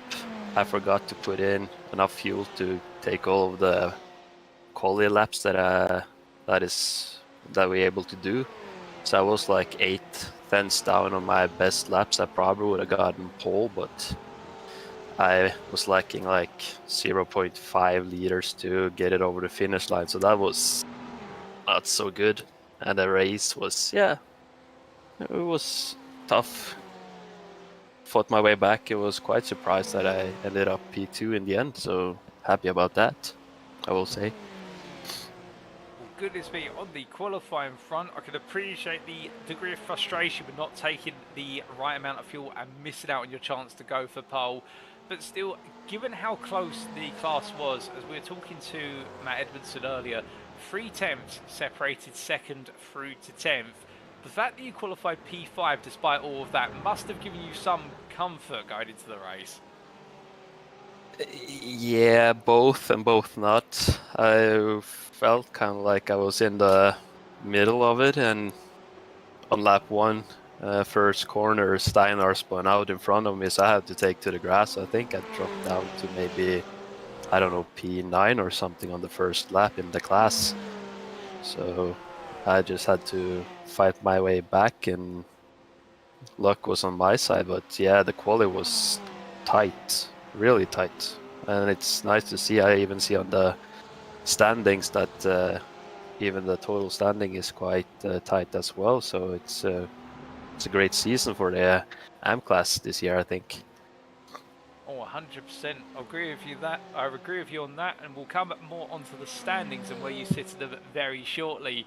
I forgot to put in enough fuel to take all of the quali laps that we're able to do. So I was like 8/10 down on my best laps. I probably would have gotten pole, but I was lacking like 0.5 liters to get it over the finish line, so that was not so good. And the race was, yeah, it was tough. Fought my way back. I was quite surprised that I ended up P2 in the end, so happy about that, I will say. Well, goodness me, on the qualifying front, I could appreciate the degree of frustration with not taking the right amount of fuel and missing out on your chance to go for pole. But still, given how close the class was, as we were talking to Matt Edmondson earlier, 3 tenths separated 2nd through to 10th. The fact that you qualified P5 despite all of that must have given you some comfort going into the race. Yeah, both and both not. I felt kind of like I was in the middle of it, and on lap 1, first corner, Steinar spun out in front of me, so I had to take to the grass. I think I dropped down to maybe, I don't know, P9 or something on the first lap in the class. So I just had to fight my way back, and luck was on my side. But yeah, the quali was tight, really tight, and it's nice to see. I even see on the standings that even the total standing is quite tight as well. So it's a great season for the AM class this year, I think. Oh, 100%. I agree with you that. I agree with you on that, and we'll come more onto the standings and where you sit in them very shortly.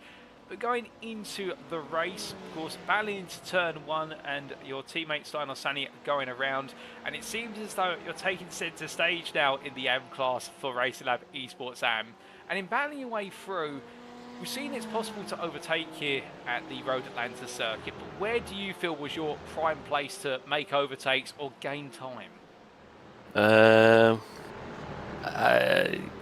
But going into the race, of course, battling into turn 1 and your teammate Steiner Sani going around, and it seems as though you're taking centre stage now in the AM class for Racing Lab Esports AM. And in battling your way through, we've seen it's possible to overtake here at the Road Atlanta circuit, but where do you feel was your prime place to make overtakes or gain time? I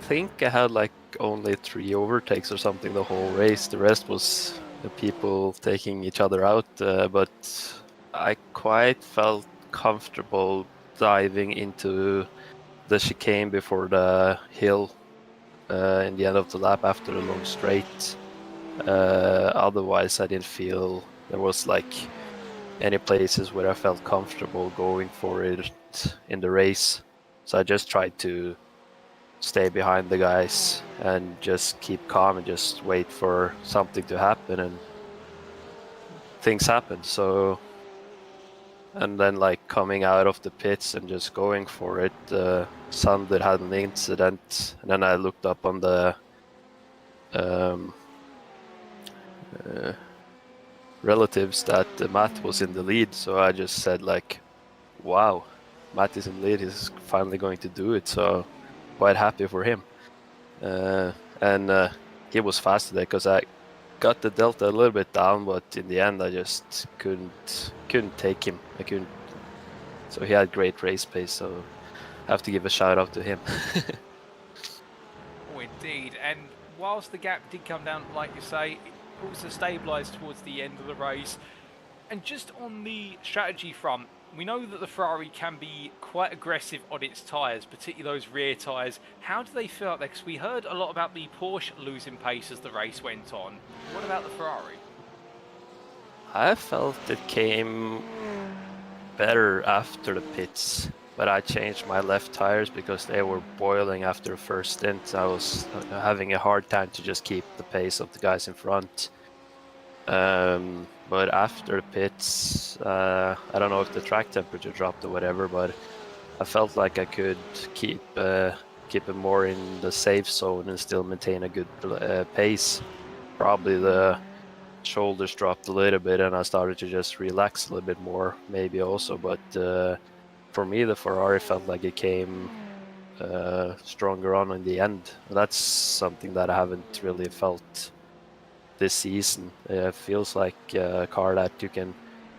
think I had like only 3 overtakes or something the whole race. The rest was the people taking each other out, but I quite felt comfortable diving into the chicane before the hill in the end of the lap after the long straight. Otherwise, I didn't feel there was like any places where I felt comfortable going for it in the race. So I just tried to stay behind the guys and just keep calm and just wait for something to happen, and things happened. So, and then like coming out of the pits and just going for it, Sander had an incident, and then I looked up on the relatives that Matt was in the lead, so I just said like, wow, Matt is in the lead, he's finally going to do it, so quite happy for him. And he was fast today because I got the delta a little bit down, but in the end I just couldn't take him. I couldn't. So he had great race pace, so I have to give a shout out to him. Oh, indeed. And whilst the gap did come down, like you say, it also stabilised towards the end of the race. And just on the strategy front, we know that the Ferrari can be quite aggressive on its tyres, particularly those rear tyres. How do they feel out there? Because we heard a lot about the Porsche losing pace as the race went on. What about the Ferrari? I felt it came better after the pits, but I changed my left tires because they were boiling after the first stint. I was having a hard time to just keep the pace of the guys in front. But after the pits, I don't know if the track temperature dropped or whatever, but I felt like I could keep it more in the safe zone and still maintain a good pace. Probably the shoulders dropped a little bit and I started to just relax a little bit more, maybe also. But for me, the Ferrari felt like it came stronger on in the end. That's something that I haven't really felt this season. It feels like a car that you can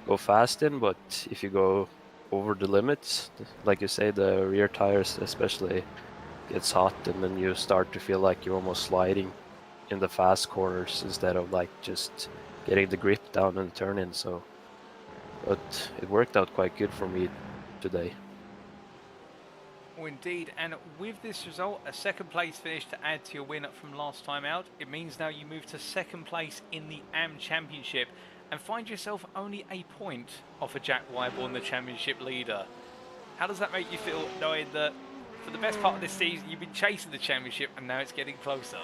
go fast in, but if you go over the limits, like you say, the rear tires especially gets hot, and then you start to feel like you're almost sliding in the fast corners instead of like just getting the grip down and turn in. So, but it worked out quite good for me today. Oh, indeed, and with this result, a second place finish to add to your win from last time out, it means now you move to second place in the AM Championship and find yourself only a point off of Jack Wyborn, the championship leader. How does that make you feel, knowing that for the best part of this season you've been chasing the championship and now it's getting closer?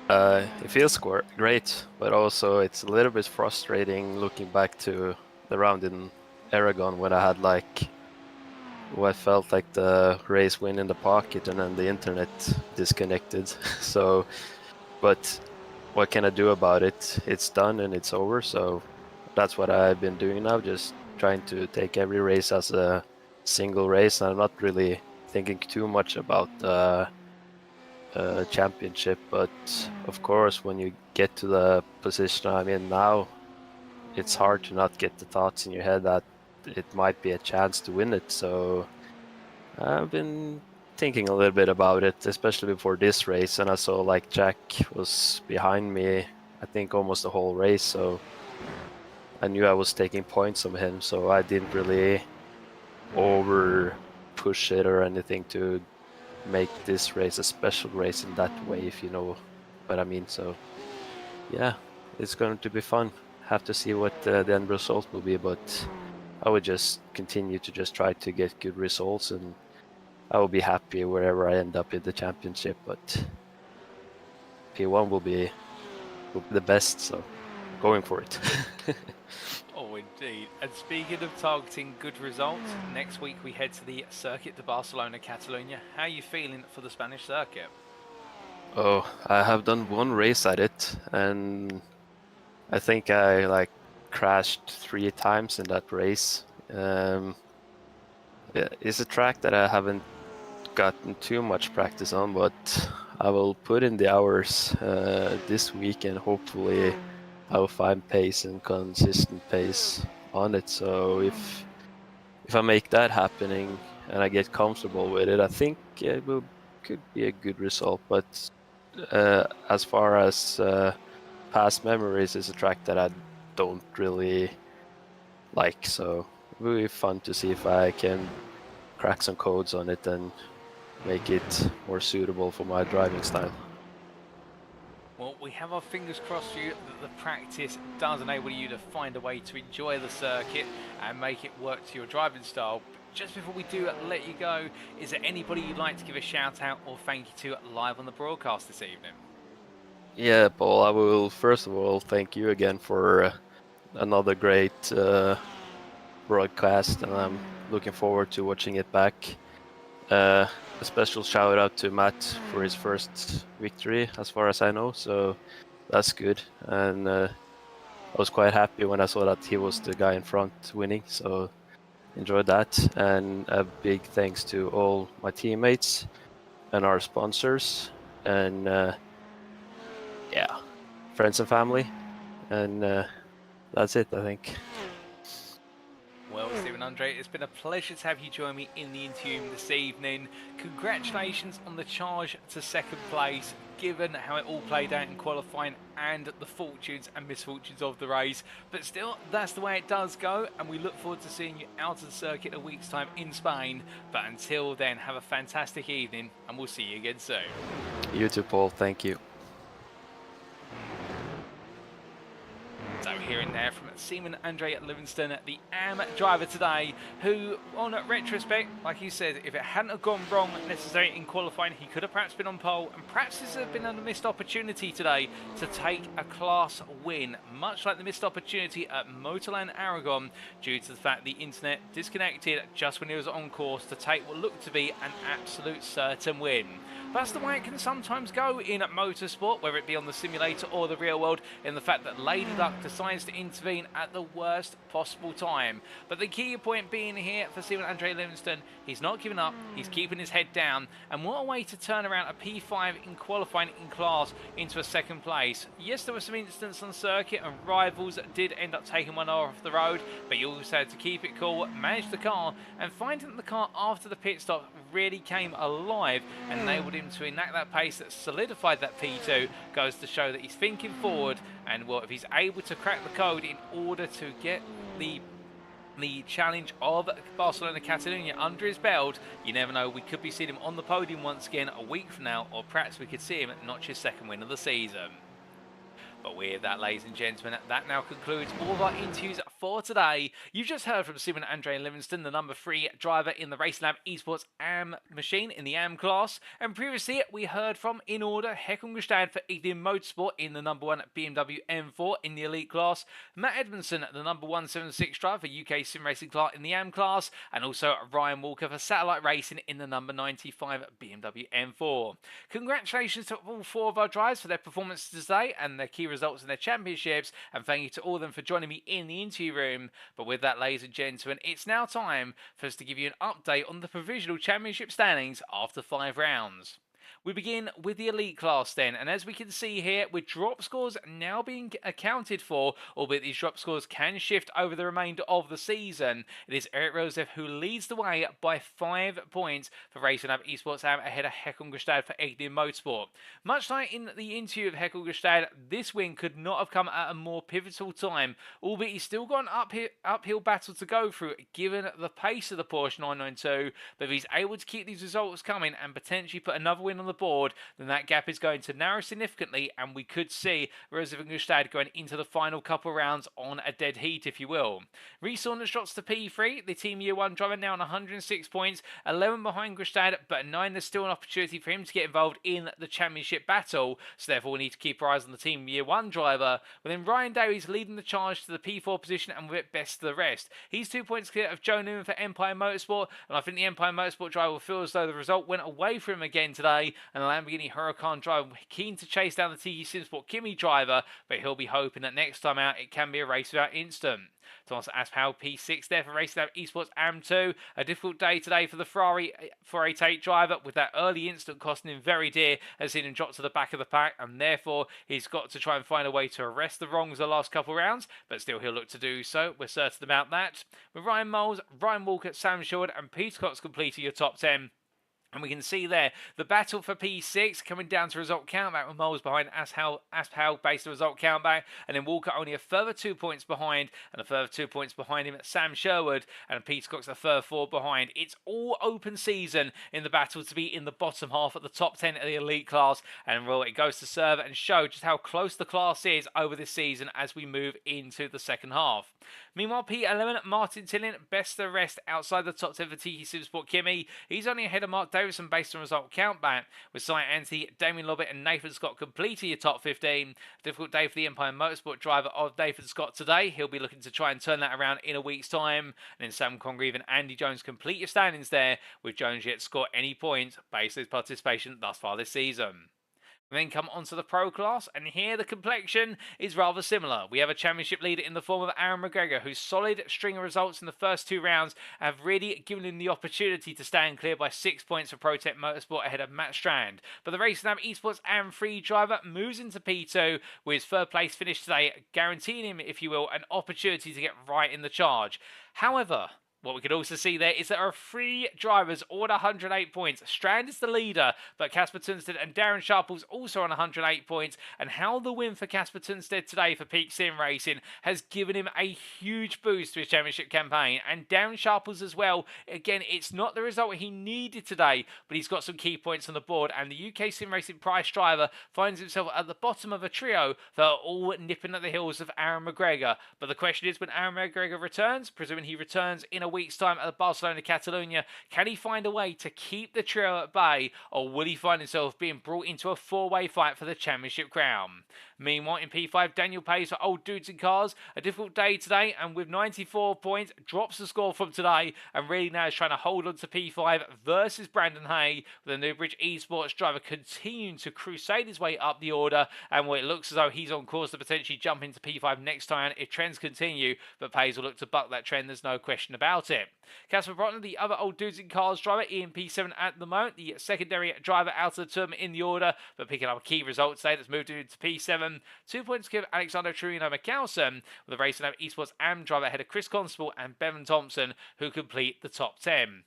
It feels great, but also it's a little bit frustrating looking back to the round in Aragon when I had like what felt like the race win in the pocket and then the internet disconnected. So, but what can I do about it? It's done and it's over. So that's what I've been doing now, just trying to take every race as a single race. I'm not really thinking too much about the championship, but of course when you get to the position I'm in now, it's hard to not get the thoughts in your head that it might be a chance to win it. So I've been thinking a little bit about it, especially before this race, and I saw like Jack was behind me I think almost the whole race, so I knew I was taking points from him, so I didn't really over push it or anything to make this race a special race in that way, if you know what I mean. So yeah, it's going to be fun. Have to see what the end result will be, but I would just continue to just try to get good results, and I will be happy wherever I end up in the championship. But P1 will be the best, so going for it. Oh, indeed. And speaking of targeting good results, next week we head to the Circuit de Barcelona, Catalonia. How are you feeling for the Spanish circuit? Oh, I have done one race at it, and I think I like crashed 3 times in that race. It's a track that I haven't gotten too much practice on, but I will put in the hours this week, and hopefully I'll find pace and consistent pace on it. So if I make that happening and I get comfortable with it, I think it could be a good result. But as far as past memories, it's a track that I don't really like. So it will be fun to see if I can crack some codes on it and make it more suitable for my driving style. Well, we have our fingers crossed for you that the practice does enable you to find a way to enjoy the circuit and make it work to your driving style. But just before we do let you go, is there anybody you'd like to give a shout out or thank you to live on the broadcast this evening? Yeah, Paul, I will first of all thank you again for another great broadcast, and I'm looking forward to watching it back. A special shout out to Matt for his first victory, as far as I know, so that's good. And I was quite happy when I saw that he was the guy in front winning, so enjoyed that. And a big thanks to all my teammates and our sponsors, and yeah, friends and family, and that's it, I think. Well, Stephen Andre, it's been a pleasure to have you join me in the interview this evening. Congratulations on the charge to second place, given how it all played out in qualifying and the fortunes and misfortunes of the race. But still, that's the way it does go, and we look forward to seeing you out of the circuit a week's time in Spain. But until then, have a fantastic evening, and we'll see you again soon. You too, Paul. Thank you. So hearing there from Seaman Andre Livingston, the AM driver today, who on retrospect, like you said, if it hadn't have gone wrong necessarily in qualifying, he could have perhaps been on pole, and perhaps this has been a missed opportunity today to take a class win, much like the missed opportunity at Motorland Aragon, due to the fact the internet disconnected just when he was on course to take what looked to be an absolute certain win. That's the way it can sometimes go in motorsport, whether it be on the simulator or the real world, in the fact that Lady Luck decides to intervene at the worst possible time. But the key point being here for Stephen Andre Livingston, he's not giving up, he's keeping his head down, and what a way to turn around a P5 in qualifying in class into a second place. Yes, there were some incidents on circuit and rivals did end up taking one off the road, but you also had to keep it cool, manage the car, and finding the car after the pit stop really came alive and enabled him to enact that pace that solidified that P2. Goes to show that he's thinking forward, and well, if he's able to crack the code in order to get the challenge of Barcelona Catalonia under his belt, you never know, we could be seeing him on the podium once again a week from now, or perhaps we could see him notch his second win of the season. But with that, ladies and gentlemen, that now concludes all of our interviews for today. You've just heard from Stephen Andre Livingston, the number 3 driver in the Racing Lab Esports AM machine in the AM class. And previously, we heard from, in order, Hekon Gustad for Ignium Motorsport in the number 1 BMW M4 in the Elite class, Matt Edmondson, the number 176 driver for UKSimRacing Clark in the AM class, and also Ryan Walker for Satellite Racing in the number 95 BMW M4. Congratulations to all 4 of our drivers for their performances today and their key results in their championships, and thank you to all of them for joining me in the interview room. But with that, ladies and gentlemen, it's now time for us to give you an update on the provisional championship standings after 5 rounds. We begin with the Elite class then, and as we can see here, with drop scores now being accounted for, albeit these drop scores can shift over the remainder of the season, it is Erik Røseth who leads the way by 5 points for Racing Lab Esports AM ahead of Hekon Gustad for Ignium Motorsport. Much like in the interview of Hekon Gustad, this win could not have come at a more pivotal time, albeit he's still got an uphill battle to go through given the pace of the Porsche 992, but if he's able to keep these results coming and potentially put another win on the board, then that gap is going to narrow significantly, and we could see Røseth and Gustad going into the final couple rounds on a dead heat, if you will. Rhys Saunders drops to P3, the Team Year 1 driver now on 106 points, 11 behind Gustad, but 9, there's still an opportunity for him to get involved in the championship battle, so therefore we need to keep our eyes on the Team Year 1 driver. But then Ryan Davies leading the charge to the P4 position, and with it best of the rest. He's 2 points clear of Joe Newman for Empire Motorsport, and I think the Empire Motorsport driver will feel as though the result went away for him again today, and the Lamborghini Huracan driver keen to chase down the TE Simsport Kimi driver, but he'll be hoping that next time out it can be a race without instant. Thomas Aspal P6 there for Racing Lab Esports AM2. A difficult day today for the Ferrari 488 driver, with that early instant costing him very dear, has seen him drop to the back of the pack, and therefore he's got to try and find a way to arrest the wrongs the last couple rounds, but still he'll look to do so. We're certain about that. With Ryan Moles, Ryan Walker, Sam Short and Peter Cox completing your top 10. And we can see there the battle for P6 coming down to result countback, with Moles behind Aspal based on result countback, and then Walker only a further 2 points behind, and a further 2 points behind him Sam Sherwood, and Peter Cox a further 4 behind. It's all open season in the battle to be in the bottom half at the top 10 of the elite class, and well, it goes to serve and show just how close the class is over this season as we move into the second half. Meanwhile, P11, Martin Tillin, best of the rest outside the top 10 for TE Simsport Kimi. He's only ahead of Mark Davison based on result countback, with Cy Anthony, Damien Lobbett and Nathan Scott completing your top 15. Difficult day for the Empire Motorsport driver of Nathan Scott today. He'll be looking to try and turn that around in a week's time. And then Sam Congreve and Andy Jones complete your standings there, with Jones yet to score any points based on his participation thus far this season. We then come onto the pro class, and here the complexion is rather similar. We have a championship leader in the form of Aaron McGregor, whose solid string of results in the first 2 rounds have really given him the opportunity to stand clear by 6 points for ProTech Motorsport ahead of Matt Strand. But the Racing Lab Esports and Free driver moves into P2 with his third place finish today, guaranteeing him, if you will, an opportunity to get right in the charge. However, what we could also see there is there are 3 drivers all at 108 points. Strand is the leader, but Casper Tunstead and Darren Sharples also on 108 points. And how the win for Casper Tunstead today for Peak Sim Racing has given him a huge boost to his championship campaign. And Darren Sharples as well. Again, it's not the result he needed today, but he's got some key points on the board. And the UK Sim Racing Price driver finds himself at the bottom of a trio that are all nipping at the heels of Aaron McGregor. But the question is, when Aaron McGregor returns, presuming he returns in a week's time at the Barcelona Catalunya, can he find a way to keep the trio at bay, or will he find himself being brought into a 4-way fight for the championship crown? Meanwhile, in P5, Daniel Pays for Old Dudes in Cars, a difficult day today, and with 94 points, drops the score from today, and really now is trying to hold on to P5 versus Brandon Hay, with the Newbridge Esports driver continuing to crusade his way up the order, and it looks as though he's on course to potentially jump into P5 next time if trends continue, but Pays will look to buck that trend, there's no question about it. Casper Brotner, the other Old Dudes in Cars driver, in P7 at the moment, the secondary driver out of the tournament in the order, but picking up a key result today that's moved into P7. 2 points to give Alexander Trujillo McCalson, with the Racing Lab Esports AM driver ahead of Chris Constable and Bevan Thompson, who complete the top 10.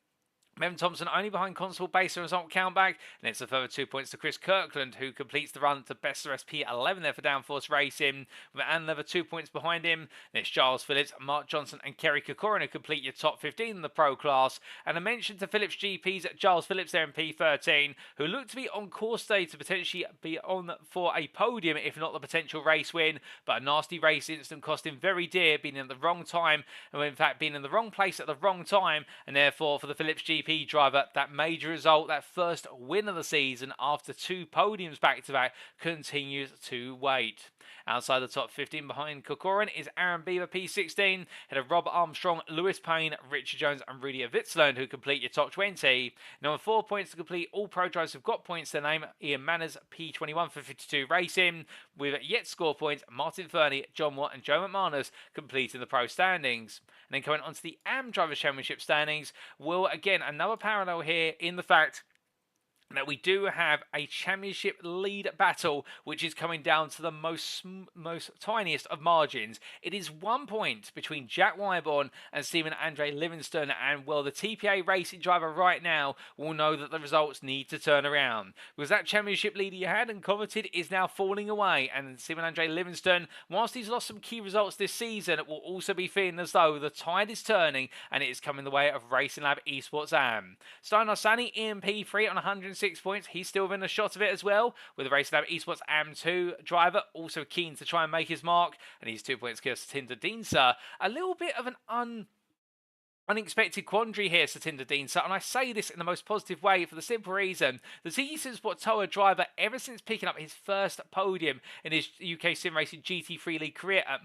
Bevan Thompson only behind Constable based on result countback, and it's a further 2 points to Chris Kirkland, who completes the run to best of P11 there for Downforce Racing, with another 2 points behind him. And it's Giles Phillips, Mark Johnson and Kerry Kokorin who complete your top 15 in the pro class. And a mention to Phillips GP's Giles Phillips there in P13, who looked to be on course today to potentially be on for a podium, if not the potential race win, but a nasty race incident cost him very dear, being in the wrong time, and in fact being in the wrong place at the wrong time, and therefore for the Phillips GP driver, that major result, that first win of the season after 2 podiums back-to-back, continues to wait. Outside the top 15 behind Kokorin is Aaron Beaver P16, head of Rob Armstrong, Lewis Payne, Richard Jones and Rudy Witzland, who complete your top 20. Now, with 4 points to complete, all pro drivers have got points to their name. Ian Manners P21 for 52 Racing, with yet score points, Martin Fernie, John Watt and Joe McManus completing the pro standings. And then coming on to the AM Drivers' Championship standings, well, again, another parallel here in the fact that we do have a championship lead battle, which is coming down to the most tiniest of margins. It is 1 point between Jack Wyborn and Stephen Andre Livingston, and well, the TPA racing driver right now will know that the results need to turn around, because that championship lead he had and coveted is now falling away, and Stephen Andre Livingston, whilst he's lost some key results this season, will also be feeling as though the tide is turning and it is coming the way of Racing Lab Esports AM. Stein Arsani in P3 on 106 96 points. He's still within a shot of it as well, with the Racing Lab Esports AM2 driver also keen to try and make his mark, and he's 2 points clear to Satinder Deansa. A little bit of an unexpected quandary here, Satinder Deansa, and I say this in the most positive way for the simple reason the TE Sport Toa driver, ever since picking up his first podium in his UKSimRacing GT3 League career at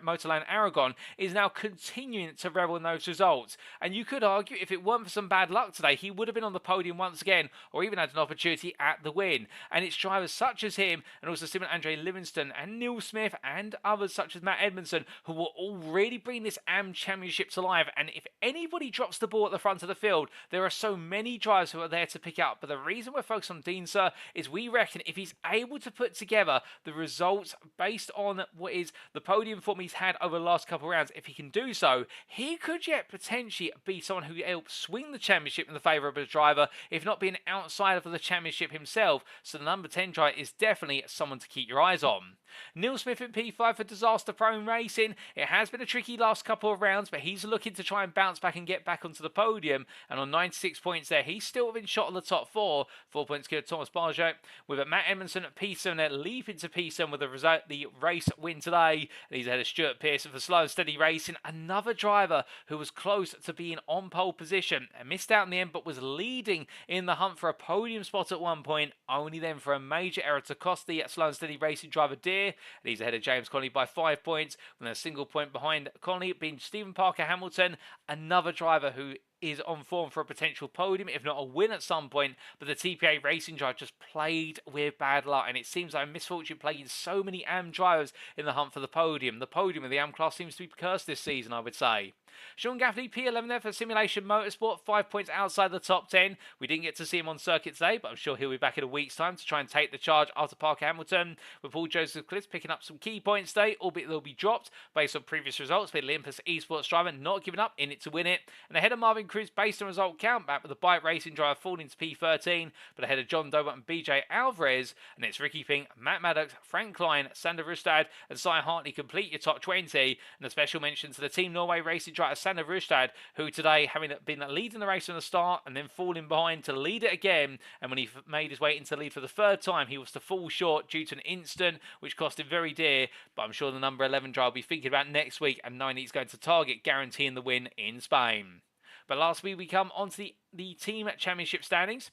Motorland Aragon, is now continuing to revel in those results. And you could argue if it weren't for some bad luck today, he would have been on the podium once again, or even had an opportunity at the win. And it's drivers such as him, and also Simon Andre Livingston and Neil Smith and others such as Matt Edmondson, who will already bring this AM Championship to life. And if anybody drops the ball at the front of the field, there are so many drivers who are there to pick up. But the reason we're focused on Deansa is we reckon if he's able to put together the results based on what is the podium form he's had over the last couple of rounds, if he can do so, he could yet potentially be someone who helps swing the championship in the favour of a driver, if not being outside of the championship himself. So the number 10 driver is definitely someone to keep your eyes on. Neil Smith in P5 for Disaster Prone Racing. It has been a tricky last couple of rounds, but he's looking to try and bounce back and get back onto the podium. And on 96 points there, he's still within shot of the top 4. 4 points good Thomas Barjot, with Matt Edmondson at P7 there, leaping to P7 with the race win today. And he's ahead of Stuart Pearson for Slow and Steady Racing, another driver who was close to being on pole position and missed out in the end, but was leading in the hunt for a podium spot at one point, only then for a major error to cost the Slow and Steady Racing driver Deere. And he's ahead of James Connolly by 5 points, with a single point behind Connolly being Stephen Parker Hamilton, another driver who is on form for a potential podium, if not a win at some point. But the TPA Racing driver just played with bad luck, and it seems like misfortune plaguing so many AM drivers in the hunt for the podium. The podium of the AM class seems to be cursed this season, I would say. Sean Gaffney, P11 there for Simulation Motorsport, 5 points outside the top 10. We didn't get to see him on circuit today, but I'm sure he'll be back in a week's time to try and take the charge after Parker Hamilton, with Paul Joseph Cliff picking up some key points today, albeit they'll be dropped based on previous results, with Olympus Esports driver not giving up, in it to win it. And ahead of Marvin Cruz based on result count back, with the bike racing driver falling to P13, but ahead of John Dover and BJ Alvarez. And it's Ricky Ping, Matt Maddox, Frank Klein, Sander Rustad and Cy Hartley complete your top 20. And a special mention to the Team Norway racing driver Sander Rustad, who today, having been leading the race from the start and then falling behind to lead it again, and when he made his way into lead for the third time, he was to fall short due to an incident which cost him very dear. But I'm sure the number 11 driver will be thinking about next week and knowing he's going to target guaranteeing the win in Spain. But last week we come onto the team championship standings.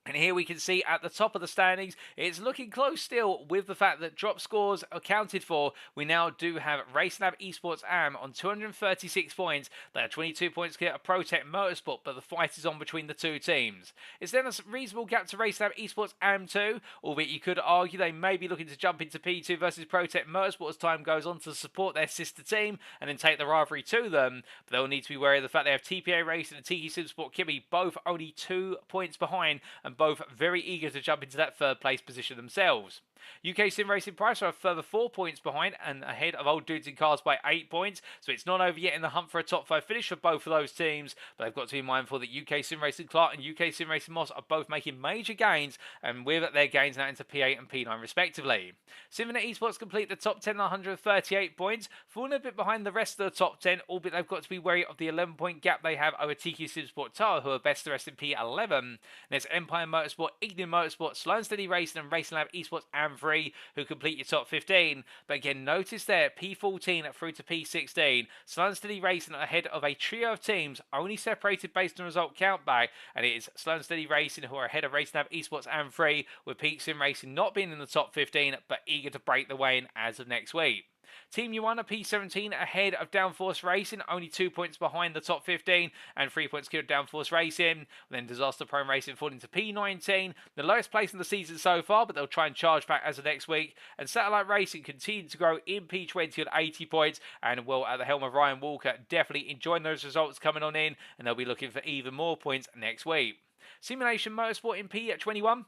And here we can see at the top of the standings, it's looking close still, with the fact that drop scores accounted for. We now do have Racing Lab Esports AM on 236 points. They are 22 points clear of Protect Motorsport, but the fight is on between the two teams. It's then a reasonable gap to Racing Lab Esports AM2, albeit you could argue they may be looking to jump into P2 versus Protect Motorsport as time goes on to support their sister team and then take the rivalry to them. But they'll need to be wary of the fact they have TPA Racing and Tiki Supersport Kimmy both only 2 points behind, and both very eager to jump into that third place position themselves. UKSimRacing Price are a further 4 points behind and ahead of Old Dudes in Cars by 8 points, so it's not over yet in the hunt for a top 5 finish for both of those teams. But they've got to be mindful that UKSimRacing Clark and UKSimRacing Moss are both making major gains, and with their gains now into P8 and P9 respectively. Simnet Esports complete the top 10 138 points, falling a bit behind the rest of the top 10, albeit they've got to be wary of the 11-point gap they have over TQ Supersport Tower, who are best the rest in P11. And there's Empire Motorsport, Ignium Motorsport, Slow and Steady Racing and Racing Lab Esports and 3 who complete your top 15. But again, notice there, P14 through to P16. Slow and Steady Racing ahead of a trio of teams only separated based on result count back, and it is Slow and Steady Racing who are ahead of Racing Lab Esports and 3, with Peak Sim Racing not being in the top 15 but eager to break the way in as of next week. Team Yuana P17 ahead of Downforce Racing, only 2 points behind the top 15 and 3 points clear of Downforce Racing. Then Disaster Prone Racing falling to P19, the lowest place in the season so far, but they'll try and charge back as of next week. And Satellite Racing continue to grow in P20 at 80 points, and well, at the helm of Ryan Walker, definitely enjoying those results coming on in, and they'll be looking for even more points next week. Simulation Motorsport in P21.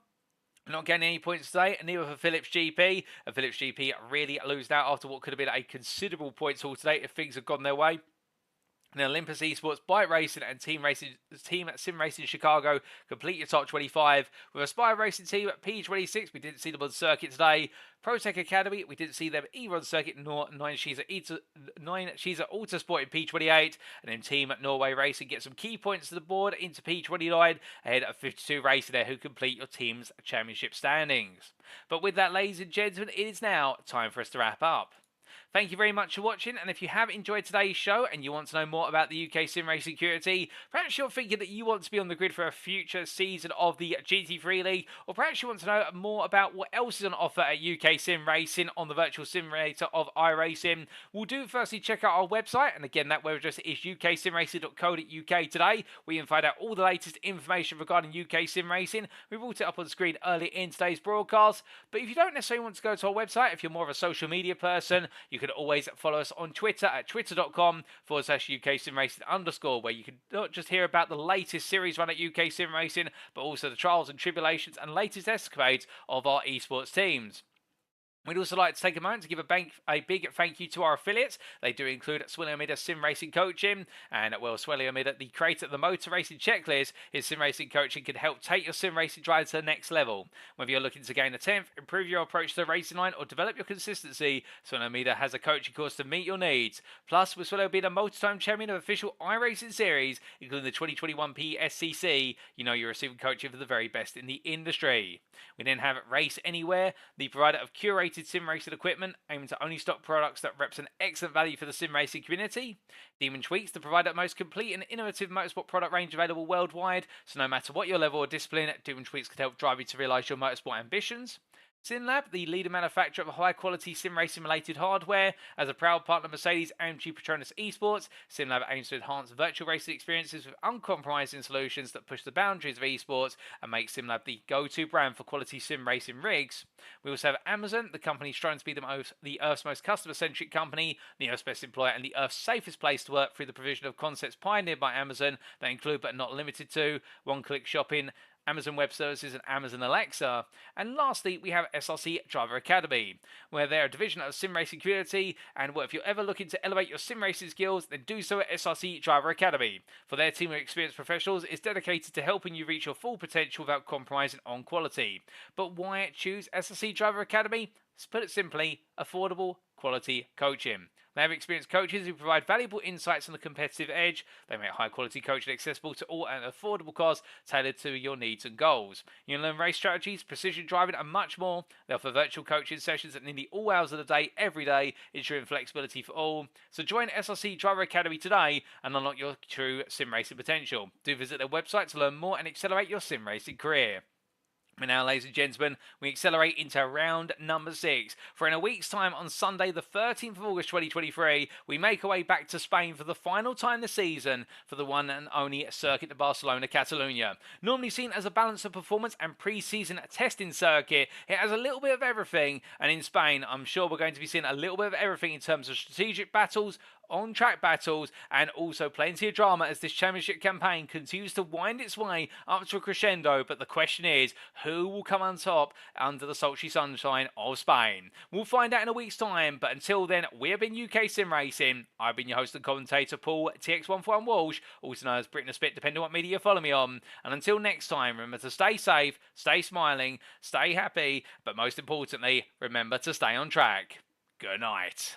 Not getting any points today, and neither for Phillips GP. And Phillips GP really losing out after what could have been a considerable points haul today if things had gone their way. And Olympus Esports, Bike Racing, and Team Sim Racing Chicago complete your top 25. With Aspire Racing Team at P26, we didn't see them on circuit today. ProTech Academy, we didn't see them either on circuit, nor 9 She's at Autosport in P28. And then Team Norway Racing get some key points to the board into P29, ahead of 52 Racing there, who complete your team's championship standings. But with that, ladies and gentlemen, it is now time for us to wrap up. Thank you very much for watching, and if you have enjoyed today's show and you want to know more about the UK Sim Racing community, perhaps you're thinking that you want to be on the grid for a future season of the GT3 League, or perhaps you want to know more about what else is on offer at UK Sim Racing on the virtual simulator of iRacing, we'll do firstly check out our website, and again that web address is uksimracing.co.uk today, where you can find out all the latest information regarding UK Sim Racing. We brought it up on the screen earlier in today's broadcast, but if you don't necessarily want to go to our website, if you're more of a social media person, you can always follow us on Twitter at twitter.com/UKSimRacing_, where you can not just hear about the latest series run at UK Sim Racing, but also the trials and tribulations and latest escapades of our esports teams. We'd also like to take a moment to give a big thank you to our affiliates. They do include Swilliamida Sim Racing Coaching, and Swilliamida, the creator of the Motor Racing Checklist, his sim racing coaching can help take your sim racing drive to the next level. Whether you're looking to gain a 10th, improve your approach to the racing line, or develop your consistency, Swilliamida has a coaching course to meet your needs. Plus, with Swilliamida multi-time champion of official iRacing series, including the 2021 PSCC, you know you're receiving coaching for the very best in the industry. We then have Race Anywhere, the provider of curated sim racing equipment, aiming to only stock products that represent excellent value for the sim racing community. Demon Tweaks, the provider of the most complete and innovative motorsport product range available worldwide, so no matter what your level or discipline, Demon Tweaks can help drive you to realise your motorsport ambitions. SimLab, the leading manufacturer of high-quality sim racing-related hardware. As a proud partner of Mercedes AMG Petronas Esports, SimLab aims to enhance virtual racing experiences with uncompromising solutions that push the boundaries of esports and make SimLab the go-to brand for quality sim racing rigs. We also have Amazon, the company striving to be the Earth's most customer-centric company, the Earth's best employer, and the Earth's safest place to work through the provision of concepts pioneered by Amazon that include but not limited to one-click shopping, Amazon Web Services, and Amazon Alexa. And lastly, we have SRC Driver Academy, where they're a division of sim racing community, and if you're ever looking to elevate your sim racing skills, then do so at SRC Driver Academy. For their team of experienced professionals is dedicated to helping you reach your full potential without compromising on quality. But why choose SRC Driver Academy? To put it simply, affordable, quality coaching. They have experienced coaches who provide valuable insights on the competitive edge. They make high-quality coaching accessible to all at an affordable cost, tailored to your needs and goals. You can learn race strategies, precision driving, and much more. They offer virtual coaching sessions at nearly all hours of the day, every day, ensuring flexibility for all. So join SRC Driver Academy today and unlock your true sim racing potential. Do visit their website to learn more and accelerate your sim racing career. And now, ladies and gentlemen, we accelerate into round number 6. For in a week's time, on Sunday, the 13th of August 2023, we make our way back to Spain for the final time this season for the one and only Circuit de Barcelona, Catalunya. Normally seen as a balance of performance and pre-season testing circuit, it has a little bit of everything. And in Spain, I'm sure we're going to be seeing a little bit of everything in terms of strategic battles, on-track battles, and also plenty of drama as this championship campaign continues to wind its way up to a crescendo. But the question is, who will come on top under the sultry sunshine of Spain? We'll find out in a week's time, but until then, we have been UK Sim Racing. I've been your host and commentator, Paul TX141 Walsh, also known as Britain a Spit, depending on what media you follow me on. And until next time, remember to stay safe, stay smiling, stay happy, but most importantly, remember to stay on track. Good night.